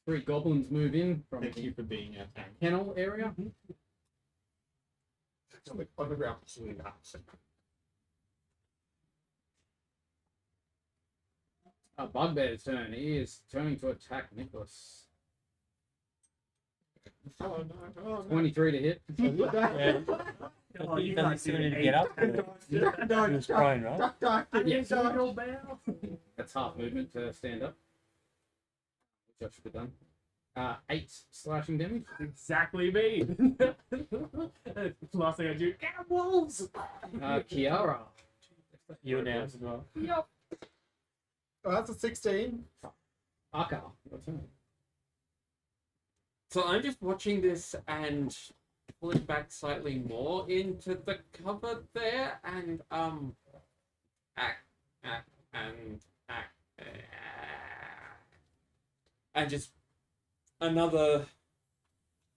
3 goblins move in from Thank the you for being a tank. kennel area. On the underground, absolutely not. Bugbear's turn. He is turning to attack Nicholas. Oh no, oh no. 23 to hit. Yeah. Oh, you Doesn't guys seem do to get up to it. No, He was crying, right? duck, duck, Yes. duck. That's half movement to stand up. Which I should have done. 8 slashing damage. Exactly me. Last thing I do, get wolves. Kiara. You're down as well. Yup. Oh, that's a 16. Aka. Your turn. So I'm just watching this and pulling back slightly more into the cover there, and and just another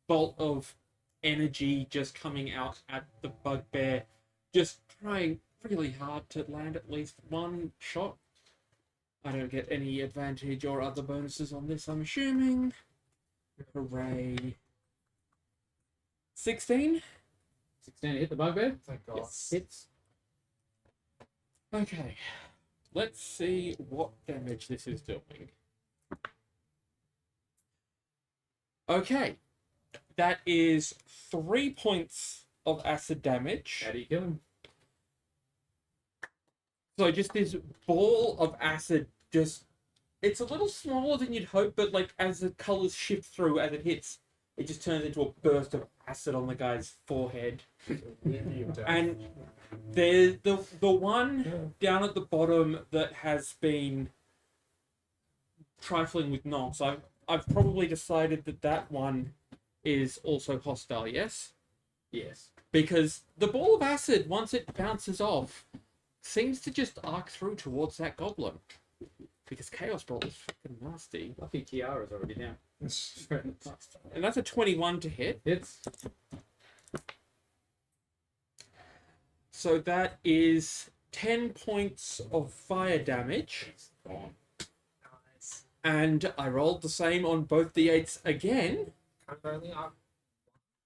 bolt of energy just coming out at the bugbear, just trying really hard to land at least one shot. I don't get any advantage or other bonuses on this, I'm assuming. Hooray. 16? 16 to hit the bugbear. Thank God. Yes. Hits. Okay. Let's see what damage this is doing. Okay. That is 3 points of acid damage. How do you kill him? So just this ball of acid just... It's a little smaller than you'd hope, but like as the colours shift through as it hits, it just turns into a burst of acid on the guy's forehead. And there's the one down at the bottom that has been trifling with Nox. I've probably decided that one is also hostile, yes? Yes. Because the ball of acid, once it bounces off, seems to just arc through towards that goblin. Because Chaos Ball is fucking nasty. Lucky Kiara's already down. And that's a 21 to hit. Hits. So that is 10 points of fire damage. Nice. And I rolled the same on both d8s again. I'm only up.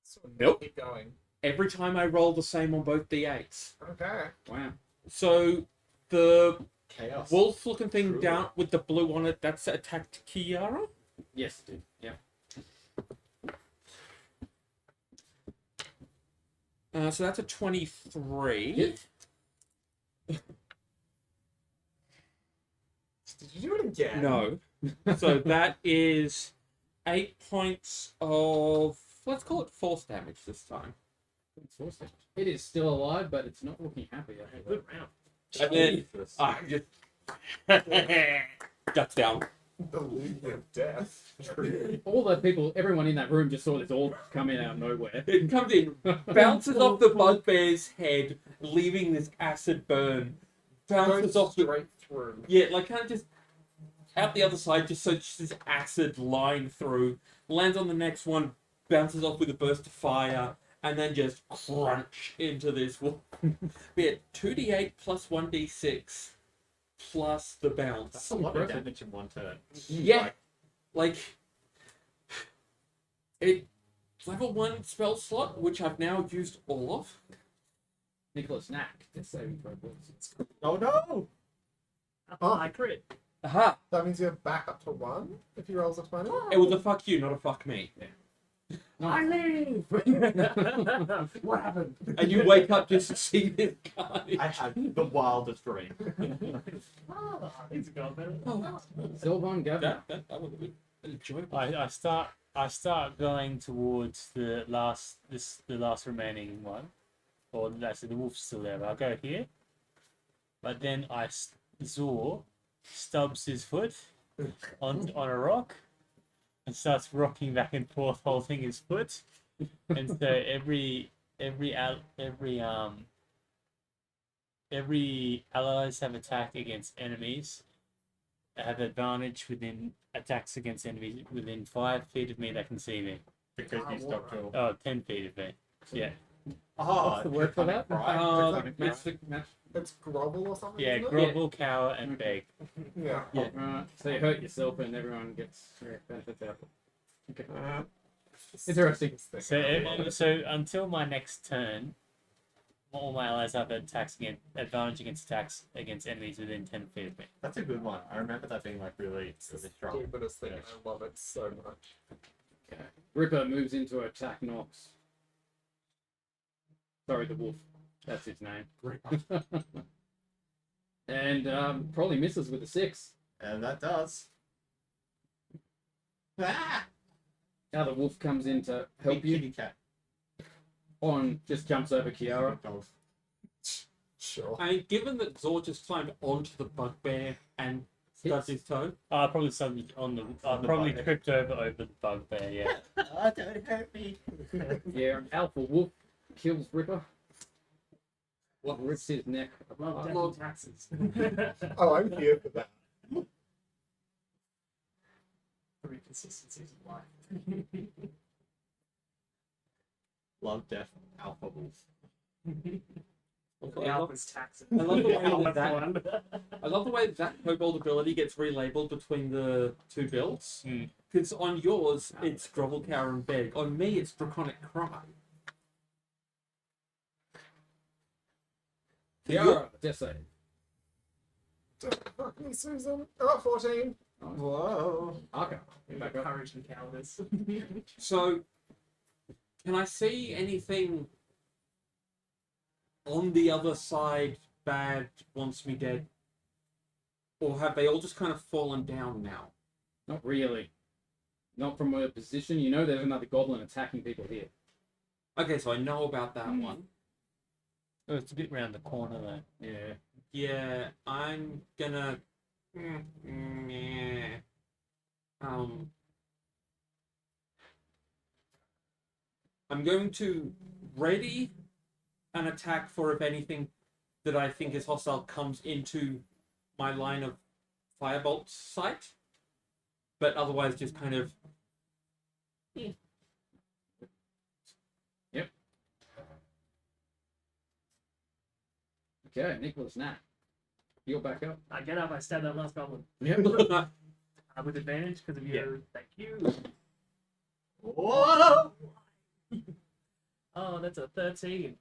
So Nope. Keep going. Every time I roll the same on both d8s. Okay. Wow. So the Chaos. wolf looking thing True. down with the blue on it, that's attacked Kiara. Yes, dude. Yeah. So that's a 23. Hit. Did you do it again? No. So that is 8 points of, let's call it force damage this time. It is still alive, but it's not looking happy. Good round. And then Jesus. I just ducks down. The League of Death. All the people, everyone in that room just saw this all come in out of nowhere. It comes in, bounces off the bugbear's head, leaving this acid burn. Bounces Goes off the straight through. yeah, like kind of just out the other side, just so just this acid line through. Lands on the next one, bounces off with a burst of fire, and then just crunch into this wolf. Be it 2d8 plus 1d6 plus the bounce. That's a lot of damage in one turn. Yeah, like it level 1 spell slot, which I've now used all of. Nicholas Knack, this saving throw, please. Oh no! Oh. I crit. Aha! That means you're back up to 1 if he rolls a 20. It was a fuck you, not a fuck me. I leave. What happened? And you wake up just to see this guy. I had the wildest dream. He's a goblin. Sylvan, go. That would have been enjoyable. I start going towards the last remaining one, or actually the wolf's still there. But I'll go here, but then Zor stubs his foot on a rock and starts rocking back and forth, holding his foot, and so every allies have attack against enemies. Have advantage within attacks against enemies within 5 feet of me that can see me. Because you stopped all. Oh, 10 feet of me. Yeah. Oh, What's the word for that? Match. It's grovel or something? Yeah, isn't it? grovel, cower, and beg. Yeah. So you hurt yourself and everyone gets benefits out. Okay. Interesting. So until my next turn, all my allies have advantage against attacks against enemies within 10 feet of me. That's a good one. I remember that being like really strong. Stupidest thing. I love it so much. Okay. Ripper moves into attack Nox. Sorry, the wolf. That's his name. And probably misses with a 6. And that does. Ah! Now the wolf comes in to help you. Kitty cat. Just jumps over Kiara. Sure. I mean, given that Zor just climbed onto the bugbear and stubbed his toe, I probably something on the. I probably bugbear. tripped over the bugbear. Yeah. Oh, don't hurt me. Yeah, Alpha Wolf kills Ripper. What rips his neck? Love death Lord. and taxes. Oh, I'm here for that. 3 consistencies of life. Love, death, alpha wolf. The alpha's taxes. I love the way Alpha's that- one. I love the way that kobold ability gets relabeled between the two builds. Hmm. Because on yours, it's Grovel, Cower, and Beg. On me, it's Draconic Cry. Kiara, death save. Fuck me, Susan. Oh, 14. Whoa. Okay. Back up. Courage and cowardice. So, can I see anything on the other side bad wants me dead? Or have they all just kind of fallen down now? Not really. Not from a position. You know there's another goblin attacking people here. Okay, so I know about that one. Oh, it's a bit round the corner though. Yeah. Yeah, I'm gonna... yeah. I'm going to ready an attack for if anything that I think is hostile comes into my line of firebolt sight, but otherwise just kind of Yep. Okay, Nicholas Nat. You're back up. I get up, I stab that last goblin. Yep. With advantage because of your. Thank you. Whoa! Oh, that's a 13.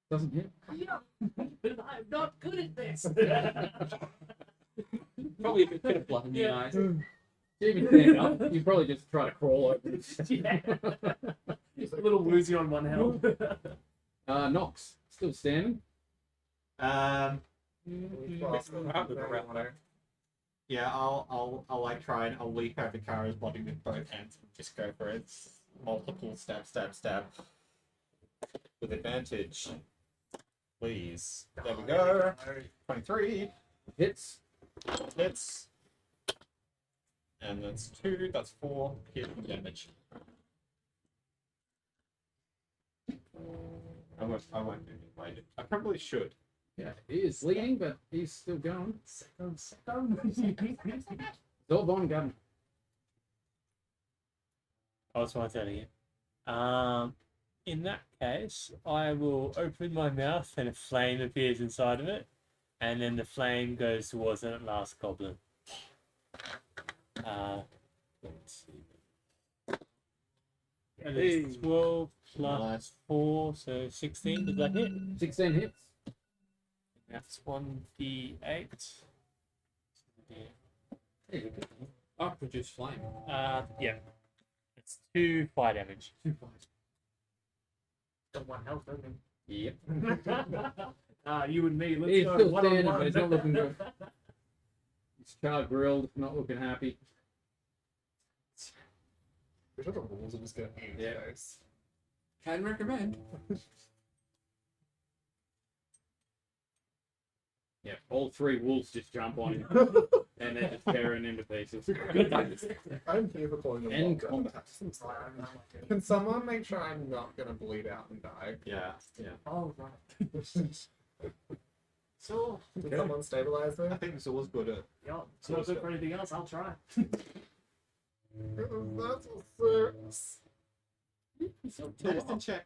Doesn't hit. Yeah. I'm not good at this. Probably a bit of blood in the Yeah. eyes. Even stand up, you probably just try to crawl over it. Yeah. Just a little woozy on one health. Nox, still standing. Um, Well, yeah, I'll like try and I'll leap over Kara's body with both hands and just go for it. Multiple stab, stab, stab. With advantage. Please. There we go. 23. Hits. Hits. And that's 2, that's 4 hit damage. I won't do anything later. I probably should. Yeah, he is bleeding, but he's still going. Second. Dorbon gun. I was one telling you. In that case, I will open my mouth and a flame appears inside of it, and then the flame goes towards that last goblin. Let's see. And it's 12 plus Nice. 4, so 16. Does that hit? 16 hits. That's 1d8. Oh, produce flame. Yeah. It's 2 fire damage. 2 fires. Got 1 health, don't you? Yep. You and me, let's He's go. still One on standing, one. but he's not looking good. He's char grilled, not looking happy. Which other rules are just getting in Yeah. his face? Can recommend. Yeah, all 3 wolves just jump on him and they're just tearing him to pieces. I'm here for calling them End block combat. attacks. Can someone make sure I'm not gonna bleed out and die? Yeah, yeah. Oh, right. So, Can someone stabilize me? I think Zor's good at. Yeah, it's not good for anything else, I'll try. That's a 6. Medicine check.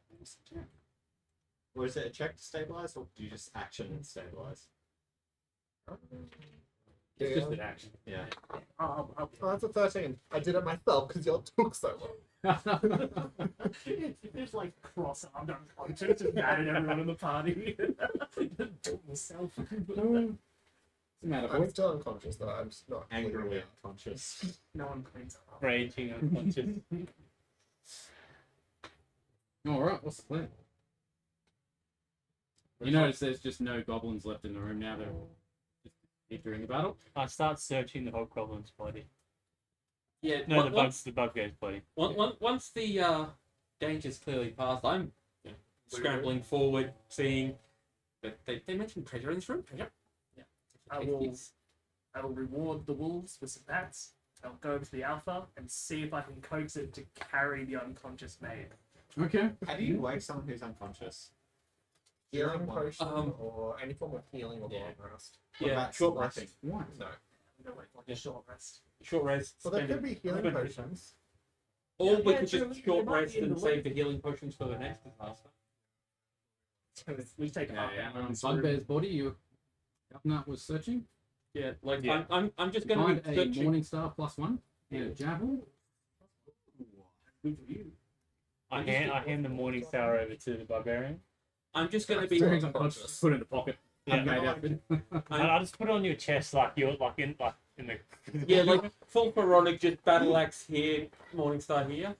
Or is it a check to stabilize, or do you just action and stabilize? It's just an action. Yeah. I'll Oh, that's a 13. I did it myself because y'all took so long. It's like cross-armed unconscious, just mad at everyone in the party. Do myself. What's the matter, I'm boy? still unconscious though. I'm just not Angrily bleeding out. unconscious. No one cleans up. Raging unconscious. Alright, what's the plan? You notice there's just no goblins left in the room now. They're just here during the battle. I start searching the whole goblin's body. Yeah, No, the once, the bug guy's body. once the danger's clearly passed, I'm scrambling forward, seeing that they mentioned treasure in this room. Treasure. Yeah. I will reward the wolves with some bats. I'll go over to the alpha and see if I can coax it to carry the unconscious maid. Okay. How do you wake someone who's unconscious? Healing One. potion Um, or any form of healing or yeah. long rest. What Yeah, about short slapping? rest. Why? No. I'm gonna wait for like a short rest. Short rest. Well, there spend could be healing spend- potions. Or we Yeah, could true. just short It might rest be in and the save way. the healing potions for the next disaster. We take a half Yeah, hour. Bugbear's body, your Nut was searching. Yeah, like Yeah. I'm just You going to find be a searching. Morning Star +1 and a Javel. Good for you. I hand the morning star over to the barbarian. I'm just going to be. Very Unconscious. Put it in the pocket. Yeah. Unmade outfit. I'll just put it on your chest like you're in the. Yeah, like full Pharaonic, just battle axe here, Morningstar here.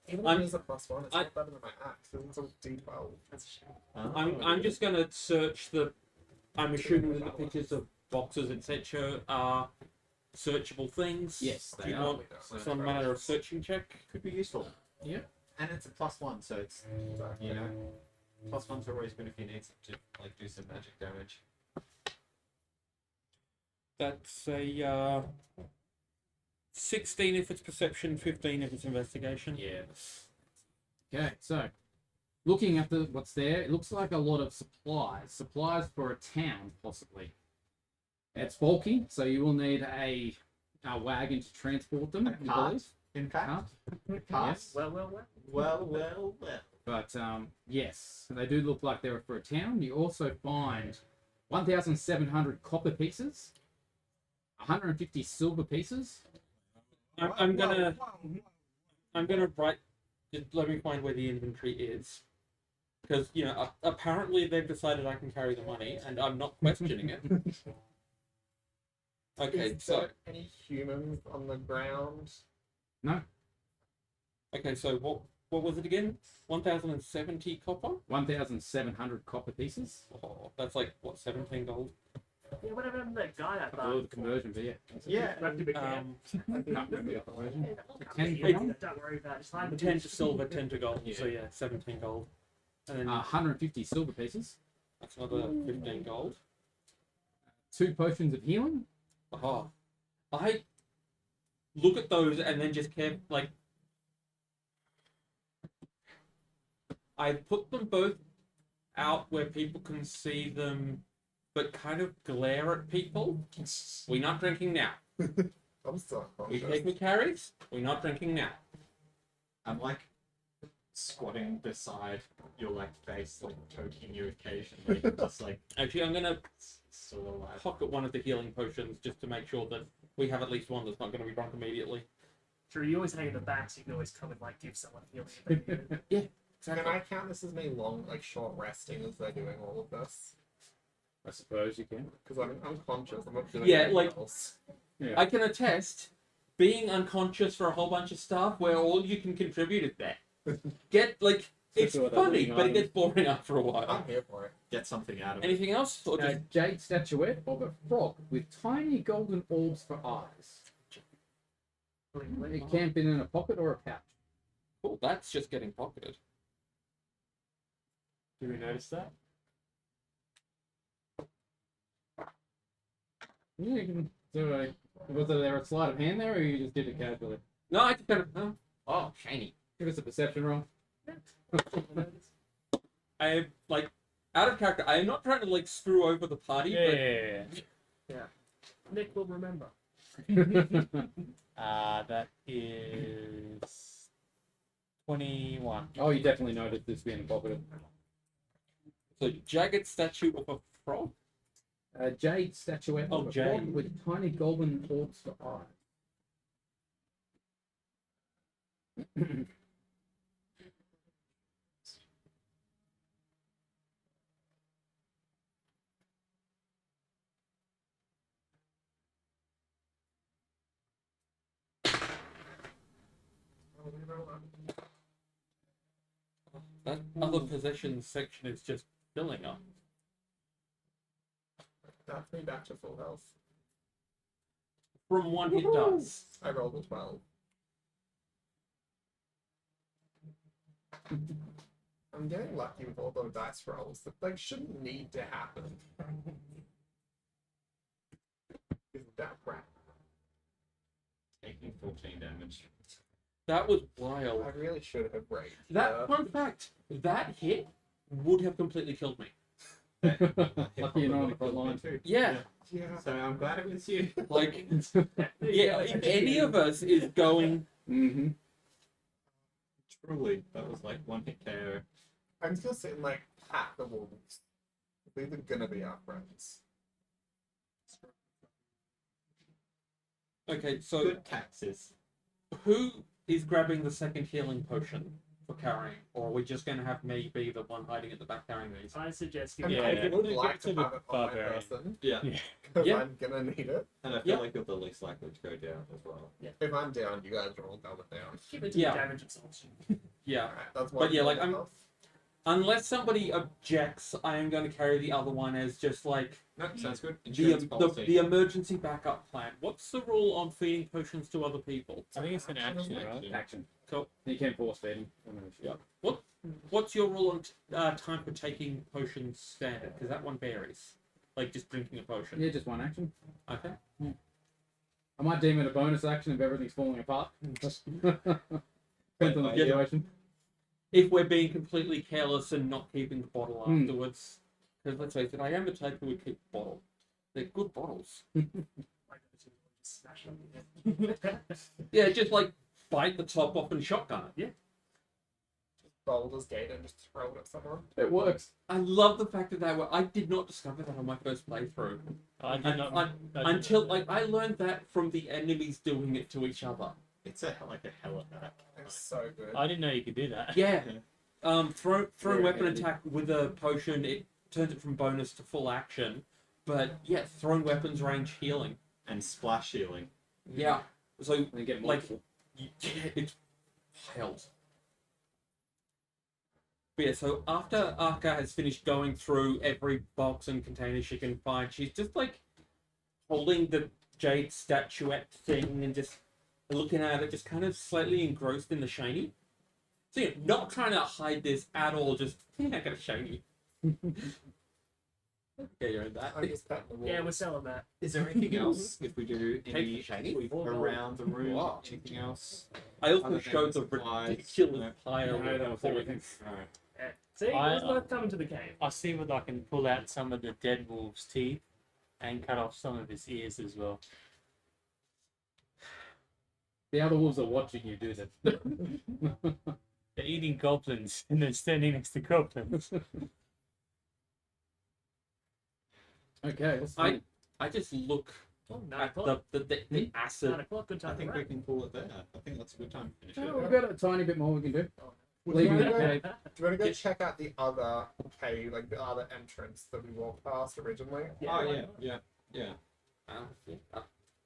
Even I'm- if it is a +1, it's I- not better than my axe. It's a D12. That's a shame. I'm just going to search the. I'm assuming that the pictures of boxes, etc., are searchable things. Yes, Do they you are. want some manner of searching check? Could be useful. Yeah. And it's a +1, so it's, you know, +1's are always good if you need to like do some magic damage. That's a 16 if it's perception, 15 if it's investigation. Yeah. Okay, so looking at what's there, it looks like a lot of supplies. Supplies for a town, possibly. It's bulky, so you will need a wagon to transport them. A you cart? believe? In fact, Cart? pass. Well. But yes, they do look like they're for a town. You also find 1,700 copper pieces, 150 silver pieces. I'm gonna write. Just let me find where the inventory is, because apparently they've decided I can carry the money, and I'm not questioning it. Okay, Is so there any humans on the ground? No, okay, so what was it again? 1,070 copper. 1,700 copper pieces. Oh, that's like what, 17 gold. Yeah, whatever happened to that guy I Below the thought. conversion, but yeah. Yeah. Wrapped in a can. Can't remember the conversion. Yeah, I'll come 10 here. for one? Don't worry about it. Just hide the 10 to bush. silver, 10 to gold. Yeah. So yeah, 17 gold. And then 150 silver pieces. that's another 15 gold. 2 potions of healing. Oh, I look at those and then just I put them both out where people can see them, but kind of glare at people. We're not drinking now. I'm still We unconscious. taking carries. We're not drinking now. I'm like squatting beside your like face, like poking you occasionally, just like Actually, I'm gonna still alive. pocket one of the healing potions just to make sure that we have at least one that's not going to be drunk immediately. True, you always hang in the back, so you can always come and like give someone healing. If they need it. Can I count this as me short resting as they're doing all of this? I suppose you can. Because I'm unconscious. I'm not doing Yeah, anything like- else. I can attest, being unconscious for a whole bunch of stuff where all you can contribute is that. It's Especially with that funny, leading but it item. gets boring after a while. I'm here for it. Get something out of it. Anything else? Or A just jade statuette of a frog with tiny golden orbs for eyes. It can fit in a pocket or a pouch. oh, that's just getting pocketed. Do we notice that? Yeah, you can do was there a sleight of hand there, or you just did it casually? No, I just kind of oh, shiny. Give us a perception roll. I out of character. I am not trying to screw over the party, Yeah. Nick will remember. That is 21. Oh, you definitely noticed this being a pocket. but so jagged statue of a frog. A jade statuette Oh, of a jade. frog with tiny golden orbs for eyes. That other possessions section is just filling up. That's me back to full health. From one hit does. I rolled a 12. I'm getting lucky with all those dice rolls that shouldn't need to happen. Isn't that crap? Taking 14 damage. That was wild. I really should have raked. That fun fact, that hit would have completely killed me. Lucky you're not on the front line. Yeah, Yeah. So I'm glad it was you. yeah. If any of us is going, Mm-hmm. Truly, that was like one hit KO. I'm still sitting pat the wolves. They're gonna be our friends. okay. So Good taxes. who is grabbing the second healing potion for carrying, or are we just going to have me be the one hiding at the back carrying these? I suggest And you Yeah, I would give like it to to the have it on my barbarian. person. Yeah. Because Yeah. I'm gonna need it. And I feel Yeah. like you're the least likely to go down as well. If I'm down, you guys are all going down. give it to Yeah. damage absorption. Yeah. Alright, that's But yeah, one I'm- off. Unless somebody objects, I am going to carry the other one as just No, sounds good. the, Insurance policy. the emergency backup plan. What's the rule on feeding potions to other people? I think it's an action, right? Action. Cool. You can force feed him. Yeah. What's your rule on time for taking potions standard? Because that one varies. Like just drinking a potion. Yeah, just one action. Okay. I might deem it a bonus action if everything's falling apart. Depends on the Yeah. situation. If we're being completely careless and not keeping the bottle Hmm. afterwards. Because let's face it, I am the type who would keep the bottle. They're good bottles. Like, Smash them. Yeah, just like bite the top off and shotgun it. Boulders Gate and just throw it at someone. It works. I love the fact that I did not discover that on my first playthrough. I did not. I did Until not- like I learned that from the enemies doing it to each other. It's a like a hell of that. It's so good. I didn't know you could do that. Yeah. Throw Very weapon handy. attack with a potion, it turns it from bonus to full action. But yeah, throwing weapons range healing. And splash healing. Yeah. So They get like multiple. it's wild. But yeah, so after Arca has finished going through every box and container she can find, she's just like holding the jade statuette thing and just looking at it, just kind of slightly engrossed in the shiny. So yeah, not trying to hide this at all, just I got a shiny. Yeah, you're in that. I'm just patting the wall. Yeah, we're selling that. Is there anything else if we do Take any the shiny? sweep around the room? Wow. Anything else? I also Other showed the than supplies, ridiculous no. pile No, that of was everything. Alright. Yeah. See, I- it's worth coming to the cave. I'll see whether I can pull out some of the dead wolf's teeth and cut off some of his ears as well. The other wolves are watching you do this. They're eating goblins and then standing next to goblins. Okay, let's I- see. I just look Oh, 9 at o'clock. the 9 acid. o'clock, good I time to think we wrap. can call it there. I think that's a good time to finish Oh, it. we've got a tiny bit more we can do. Would Leaving you the wanna go- cave. Do you want to go Yeah. check out the other cave, like the other entrance that we walked past originally? Yeah, Oh why yeah, not? yeah.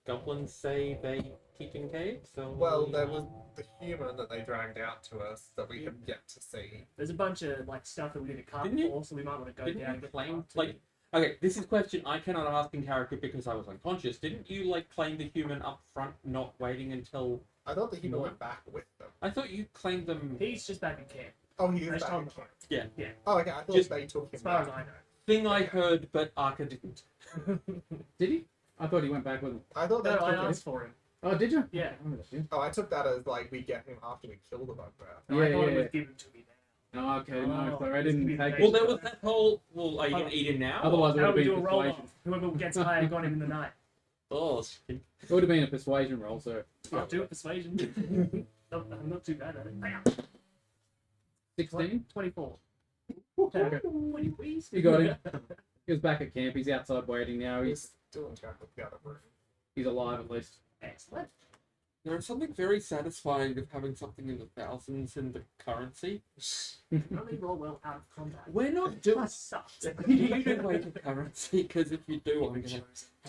Goblins say they keep in caves, so Well, there was the human that they dragged out to us that we have yet to see. There's a bunch of like stuff that we need to cut Didn't you- for, so we might want to go didn't down you and get claim parts. like okay, this is a question I cannot ask in character because I was unconscious. Didn't you like claim the human up front, not waiting until? I thought the human No. went back with them. I thought you claimed them. He's just back in camp, Oh, he I is just back. told in him. camp. Yeah. Oh, okay. I thought Just- they took him as far as back. I know. Thing I heard, but Arca didn't. Did he? I thought he went back with him. I thought they No, took I him. asked for him. Oh, did you? Yeah. Oh, that's you. Oh, I took that as like we get him after we kill the bugbear. No, I Yeah, thought yeah, it was yeah. given to me now. Oh, okay, no, Oh, sorry, I this didn't could be take the it. Well, there was that whole. Well, are you gonna eat him now? Otherwise, it would How have do we do been a roll persuasion. off? Whoever gets higher got him in the night. Oh, It would have been a persuasion roll, so. I'll do it persuasion. I'm not too bad at it. 16? 24. Okay. 20, please. You got him. He was back at camp. He's outside waiting now. He's still in check with the other room. He's alive at least. Excellent. there is something very satisfying of having something in the thousands in the currency. Only roll well out of combat. We're not doing. That sucked. Do you do weight of currency? Because if you do, I'm gonna.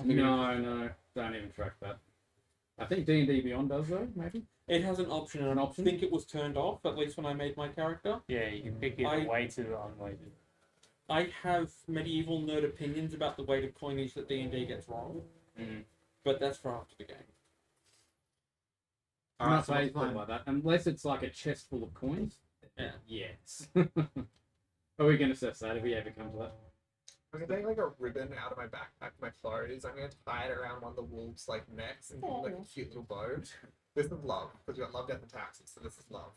No, don't even track that. I think D&D Beyond does though, maybe. It has an option, and An I option? think it was turned off at least when I made my character. Yeah, you can pick either weighted or unweighted. I have medieval nerd opinions about the weight of coinage that D&D gets wrong, but that's for after the game. I'm not phased by that, unless it's like a chest full of coins. Yeah. Yes. Are we gonna assess that if we ever come to that? I'm gonna take like a ribbon out of my backpack, my clothes. I'm gonna tie it around one of the wolves' like necks and give him like a cute little bow. This is love because we got love, death, and taxes, so this is love.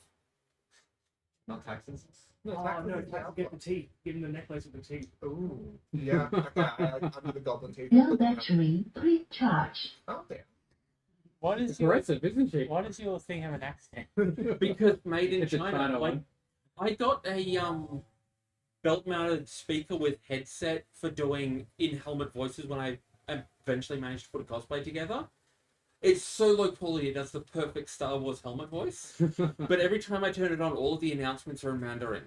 Not taxes. No, Oh, taxes no, is love. get the teeth. Give him the necklace with the teeth. Ooh. Yeah. Okay. I do the goblin teeth. Cell battery pre-charged. Oh damn. What It's is your aggressive, isn't she? Why does your thing have an accent? Because made in It's a China. China Like, one. I got a belt-mounted speaker with headset for doing in-helmet voices when I eventually managed to put a cosplay together. It's so low quality, it does the perfect Star Wars helmet voice. But every time I turn it on, all of the announcements are in Mandarin.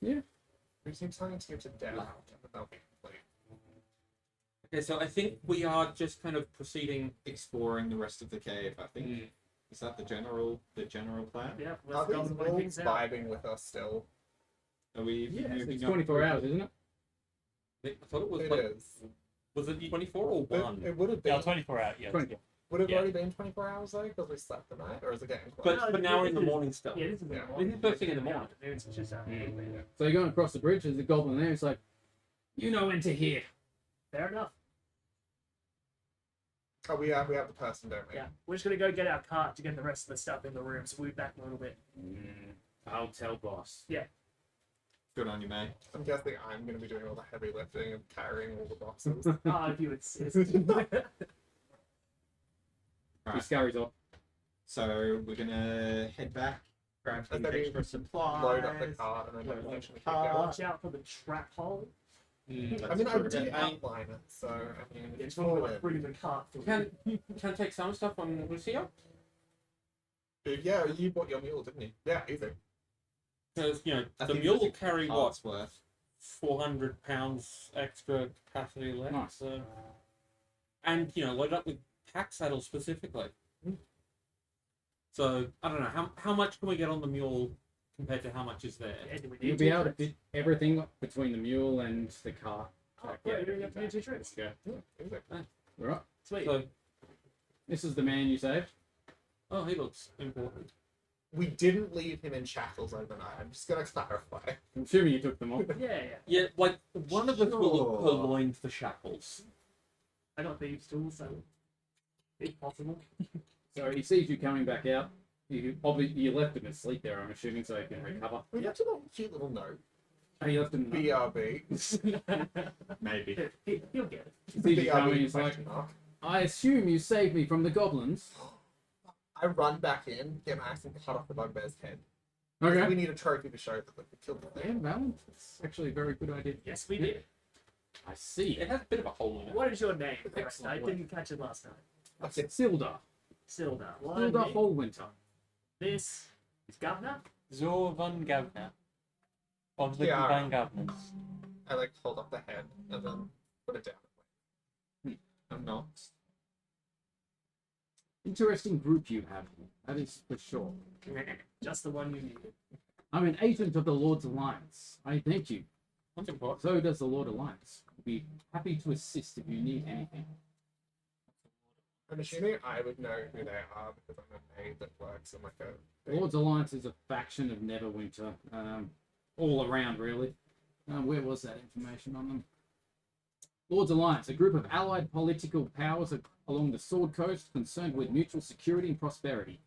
We keep telling team to death, but they'll be complete. Okay, so I think we are just kind of proceeding. Exploring the rest of the cave. I think is that the general plan? Yeah, Are let's go these and find wolves things out. vibing with us still? Are we Yes, moving it's up 24 hours, isn't it? I thought it was It like, is. was it 24 or 1? It would have Yeah, been. 24 hours. Yeah. 24. Would have Yeah. already been 24 hours though, because we slept the night, or is it getting close? But now we're in the morning still. Yeah, this is the Yeah. morning. This is first thing in the morning. Afternoons, it's just So you're going across the bridge, there's a goblin there, it's like, you know when to hear. Fair enough. Oh, we have the person, don't we? Yeah, we're just gonna go get our cart to get the rest of the stuff in the room, so we'll be back in a little bit. I'll tell boss. Good on you, mate. I'm guessing I'm going to be doing all the heavy lifting and carrying all the boxes. Ah, if you insist. He Right. scurries off. So we're gonna head back, grab And some then we extra supplies. Load up the cart and then Load up eventually the keep cart. going. Watch out for the trap hole. I mean, I True. did outline it, so I mean, It's it's more all like bring the cart through. Can I take some stuff on Lucio? Yeah, you bought your mule, didn't you? Yeah, easy. Because I the think mule there's will a carry what cart's worth. 400 pounds extra capacity left. Nice. So, and load up with pack saddles specifically. So I don't know how much can we get on the mule compared to how much is there. Yeah, do we You'll need be two able to trips? fit everything between the mule and the cart. Oh, yeah, we don't have to do 2 trips. Yeah. Easy. Right. Sweet. So, This is the man you saved. oh, he looks important. We didn't leave him in shackles overnight. I'm just gonna clarify. I'm assuming you took them off. Yeah. Yeah, like one of us will have Sure. purloined the shackles. I got thieves tools, so it's possible. So he sees you coming back out. You left him asleep there, I'm assuming, so he can recover. We left him a cute little note. And he left him. BRB. Maybe. He'll get it. He sees you coming. BRB He's like, question mark. I assume you saved me from the goblins. I run back in, get my axe and cut off the bugbear's head. Okay. We need a trophy to show that we killed the Yeah, thing. Valid. That's actually a very good idea. Yes, we did. I see. It has a bit of a hole in it. What is your name? Excellent I work. didn't catch it last time. That's Silda. Silda. Silda Hallwinter. This is Governor. Zor von Gavner. Of the Yeah. Divine Governors. I like hold up the head and then put it down. I'm not. Interesting group you have. That is for sure. Just the one you needed. I'm an agent of the Lord's Alliance. I thank you. That's important. So does the Lord Alliance. We'll be happy to assist if you need anything. I'm assuming I would know who they are because I'm a maid that works in like a. Lord's Alliance is a faction of Neverwinter. All around, really. Where was that information on them? Lord's Alliance, a group of allied political powers along the Sword Coast concerned with mutual security and prosperity.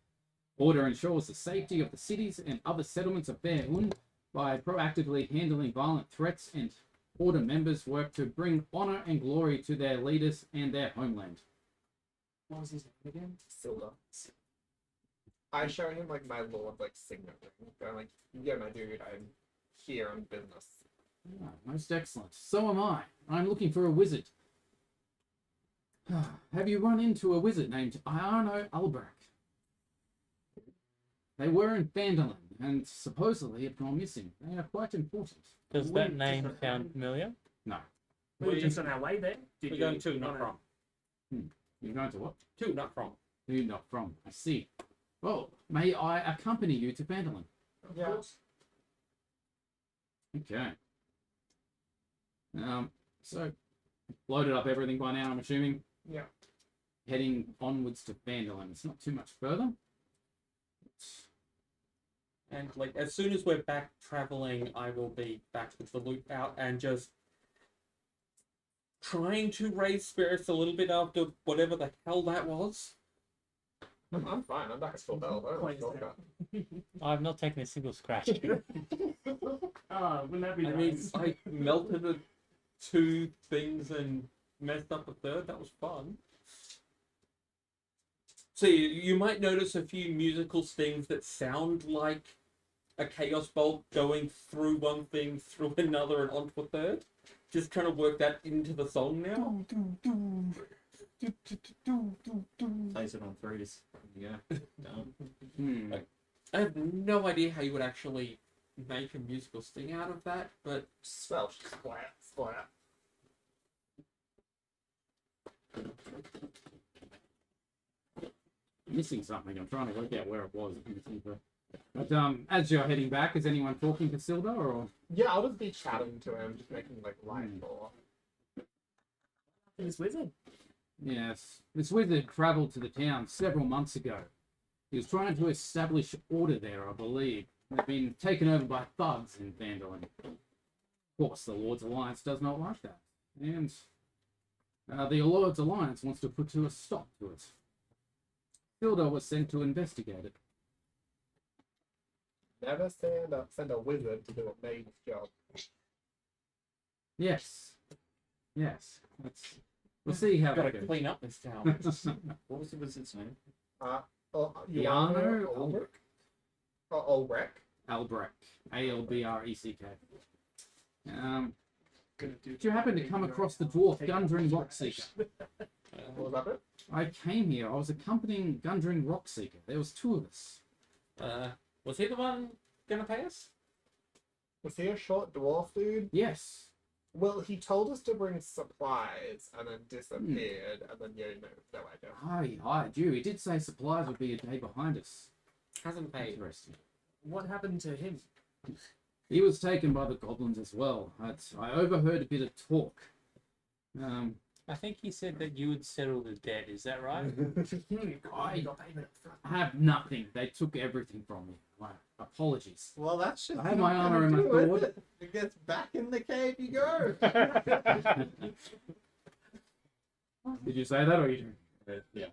Order ensures the safety of the cities and other settlements of Faerun by proactively handling violent threats, and Order members work to bring honor and glory to their leaders and their homeland. What was his name again? Silda. I show him like my lord like signet ring. I'm like, yeah, my dude, I'm here on business. Ah, most excellent. So am I. I'm looking for a wizard. Have you run into a wizard named Iarno Albrecht? They were in Phandalin and supposedly have gone missing. They are quite important. Does that name sound familiar? No. We were just on our way there. Did We're you going to, not wanna- from. You're going to what? To, not from. Who you're not from. I see. Well, may I accompany you to Phandalin? Of Yeah. course. Okay. So loaded up everything by now, I'm assuming. Yeah. Heading onwards to Phandalin. It's not too much further. And like as soon as we're back traveling, I will be back with the loot out and just trying to raise spirits a little bit after whatever the hell that was. I'm fine. I'm back at full bell. I don't know what Points you're talking there. about. I've not taken a single scratch. Oh, wouldn't that be I mean, nice? I melted 2 things and messed up a third. That was fun. So you might notice a few musical stings that sound like a chaos bolt going through one thing, through another, and onto a third. Just trying to work that into the song now. Plays it on threes. Yeah. Done. Hmm. I have no idea how you would actually make a musical sting out of that, but Swell. Splat. Splat. Missing something. I'm trying to work out where it was. But as you're heading back, is anyone talking to Silda or? Yeah, I'll just be chatting to him, just making like light or. This wizard. Yes, this wizard travelled to the town several months ago. He was trying to establish order there, I believe. They've been taken over by thugs in Phandalin. Of course, the Lord's Alliance does not like that. And the Lord's Alliance wants to put a stop to it. Hilda was sent to investigate it. Never send a wizard to do a maid's job. Yes. Yes. That's We'll see how Gotta that goes. clean up this town. What was the wizard's name? Yano Ulrich? Ulrich? Albrecht. Albrek. Gonna do Did you happen to come across the dwarf Gundren Rockseeker? What was that bit? I came here. I was accompanying Gundren Rockseeker. There was two of us. Was he the one gonna pay us? Was he a short dwarf dude? Yes. Well, he told us to bring supplies and then disappeared, and then no idea. I hired you. He did say supplies would be a day behind us. Hasn't paid. Interesting. What happened to him? He was taken by the goblins as well. I overheard a bit of talk. I think he said that you would settle the debt. Is that right? I have nothing. They took everything from me. My apologies. Well, that's just. I have not my gonna honor and my do it. sword. It gets back in the cave. You go. Did you say that or you didn't? Yeah.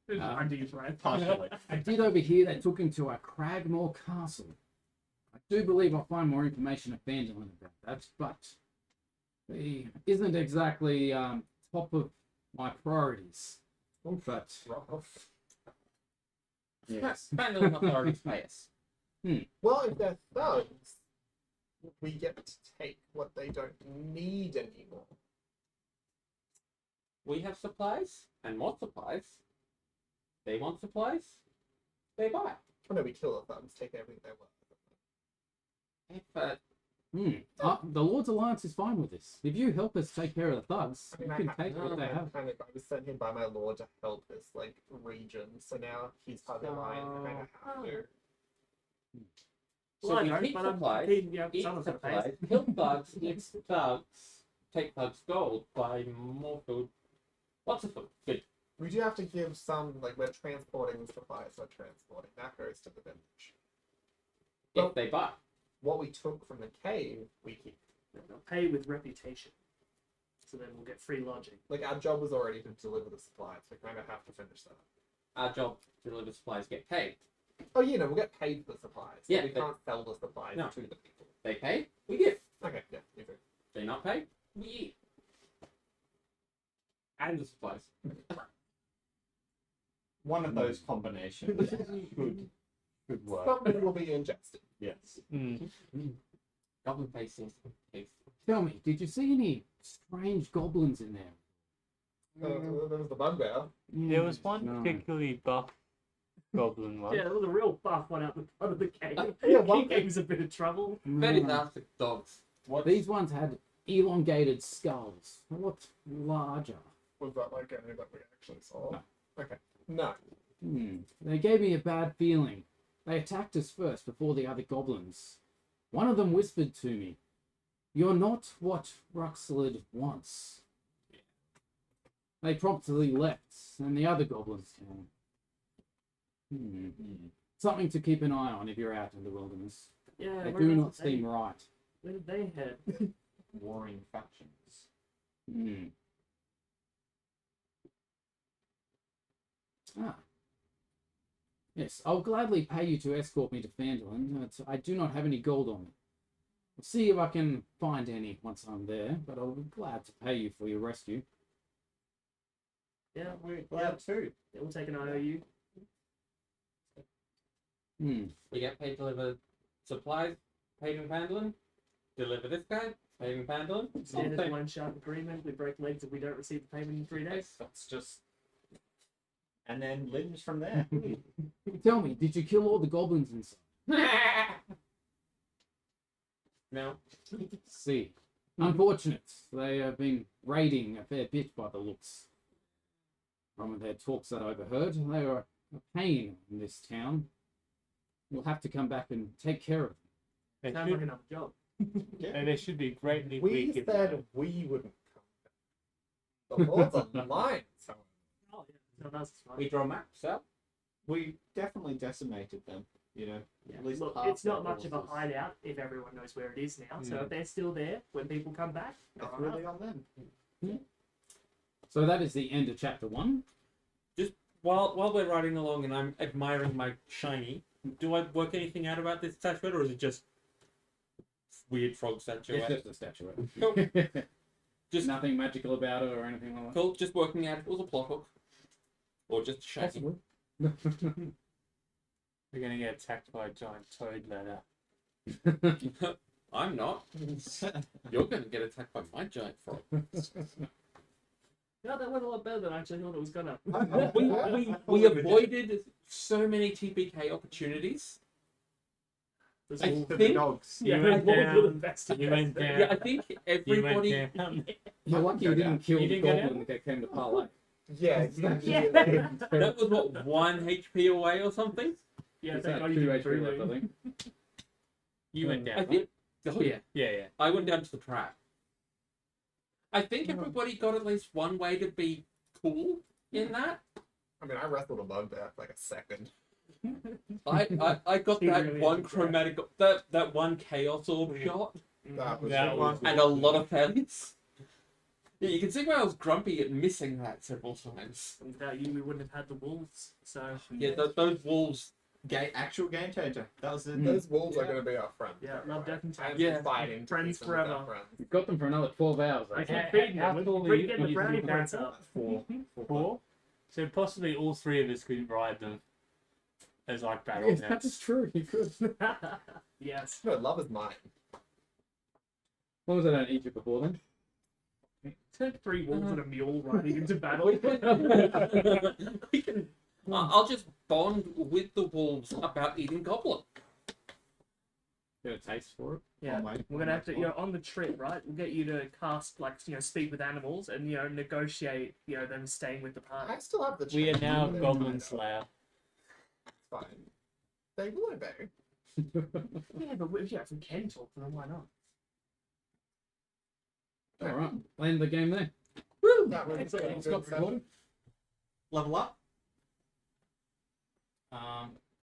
Undies, right? Partially. I did overhear they took him to a Cragmore Castle. I do believe I'll find more information at Phandalin about that, but he isn't exactly top of my priorities. But Rough. yes. Phandalin authorities pay us. Well, if they're thugs, we get to take what they don't need anymore. We have supplies and more supplies. They want supplies. They buy. Oh no, we kill the thugs, take everything they want. But The Lord's Alliance is fine with this. If you help us take care of the thugs, I mean, you I can ha- take what they I have. kind of, I was sent here by my lord to help this like region, so now he's part of the alliance. I kind of have to. so Well, I we don't, keep but I'm supplies, keen, yeah, eat someone's gonna pay us. supplies, kill thugs, eat thugs, take thugs' gold, buy more food. Lots of food. Good. We do have to give some, like, we're transporting the supplies, we're transporting. That goes to the village. If they buy. What we took from the cave, we keep. They'll pay with reputation. So then we'll get free lodging. Like, our job was already to deliver the supplies. We kind of have to finish that. Our job to deliver supplies get paid. Oh, we'll get paid for the supplies. Yeah, we but- can't sell the supplies No. to the people. They pay, we give. Okay, yeah, you do. They not pay, we eat. And the supplies. One of those combinations should work. Something will be ingested. Yes. Goblin faces. Tell me, did you see any strange goblins in there? There was the bugbear. There was one No. particularly buff goblin one. Yeah, there was a real buff one out the front of the cave. Yeah, one He gave us a bit of trouble. Very No. nasty dogs. These ones had elongated skulls. A lot larger. Was that like any that we actually saw? No. Okay. No. They gave me a bad feeling. They attacked us first before the other goblins. One of them whispered to me, "You're not what Ruxlid wants." They promptly left, and the other goblins came. Something to keep an eye on if you're out in the wilderness. Yeah, They where do did not they- seem right. Where did they head? Warring factions. Ah. Yes, I'll gladly pay you to escort me to Phandalin, but I do not have any gold on me. I'll see if I can find any once I'm there, but I'll be glad to pay you for your rescue. Yeah, We're glad too. yeah, we'll take an IOU. We get paid to deliver supplies, paid in Phandalin. Deliver this guy, paid in Phandalin. Standard Same. loan shark agreement. We break legs if we don't receive the payment in 3 days. That's just. And then limbs from there. Tell me, did you kill all the goblins inside? No. See. Unfortunate. They have been raiding a fair bit by the looks. From their talks that I overheard, they are a pain in this town. You'll have to come back and take care of them. They Sounds like should, another job. and they should be greatly We weak if said we wouldn't come. The Lord's Alliance. Oh, yeah. No, that's fine. We draw maps out. We definitely decimated them, you know. Yeah. At least Look, half it's not their much of a forces. hideout if everyone knows where it is now. So if they're still there when people come back, It's alright. really on them. So that is the end of chapter 1. While we're riding along and I'm admiring my shiny, do I work anything out about this statuette, or is it just weird frog statuette? It's just a statuette. Cool. Just Nothing magical about it or anything like that. cool. Just working out if it was a plot hook, or just shaky. Possibly. We're gonna get attacked by a giant toad later. I'm not. You're going to get attacked by my giant frog. Yeah, that went a lot better than I actually thought it was gonna. We avoided so many TPK opportunities. This I whole- think- dogs. yeah, You the went wolves down. were the best. You went down. Yeah, I think You everybody. went down. You're lucky you didn't kill You the didn't go goblin that came to parlay. Yeah, Yeah. That was what, 1 HP away or something? Yeah, It's thank that God 2 you HP did through left, I me. think. You went down. I think. Oh yeah, Yeah, yeah. I went down to the trap. I think everybody got at least one way to be cool in that. I mean, I wrestled a bugbear for like a second. I got He that really one is a chromatic, that one chaos orb shot, That was That really one. cool. and a lot of failures. Yeah, you can see why I was grumpy at missing that several times. Without you, we wouldn't have had the wolves. So Yeah, those wolves. Actual game changer. That was it. Those wolves are Yeah. going to be our friends. yeah, love, death, and And Yeah. fighting to Friends keep them as our forever. friends. You've got them for another 12 hours. I I keep think. feeding how them. tall We're are you? getting the brownie points up. 4. 4. So possibly all 3 of us could ride them as like battle Yes, that is nets. true. You could. As Yes. No, love is mine. long as I don't eat you before then. Take 3 wolves and a mule riding into battle. We can. I'll just bond with the wolves about eating goblin. Get a taste for it. Yeah, Oh, my- we're gonna have to, on the trip, right? We'll get you to cast, like, speak with animals and, negotiate, them staying with the party. I still have the We are chance now to do it. Goblin Slayer. It's fine. They will obey. Yeah, but if we can talk to them, why not? Alright, land the game there. That was Excellent. a good Stop session. recording. Level up.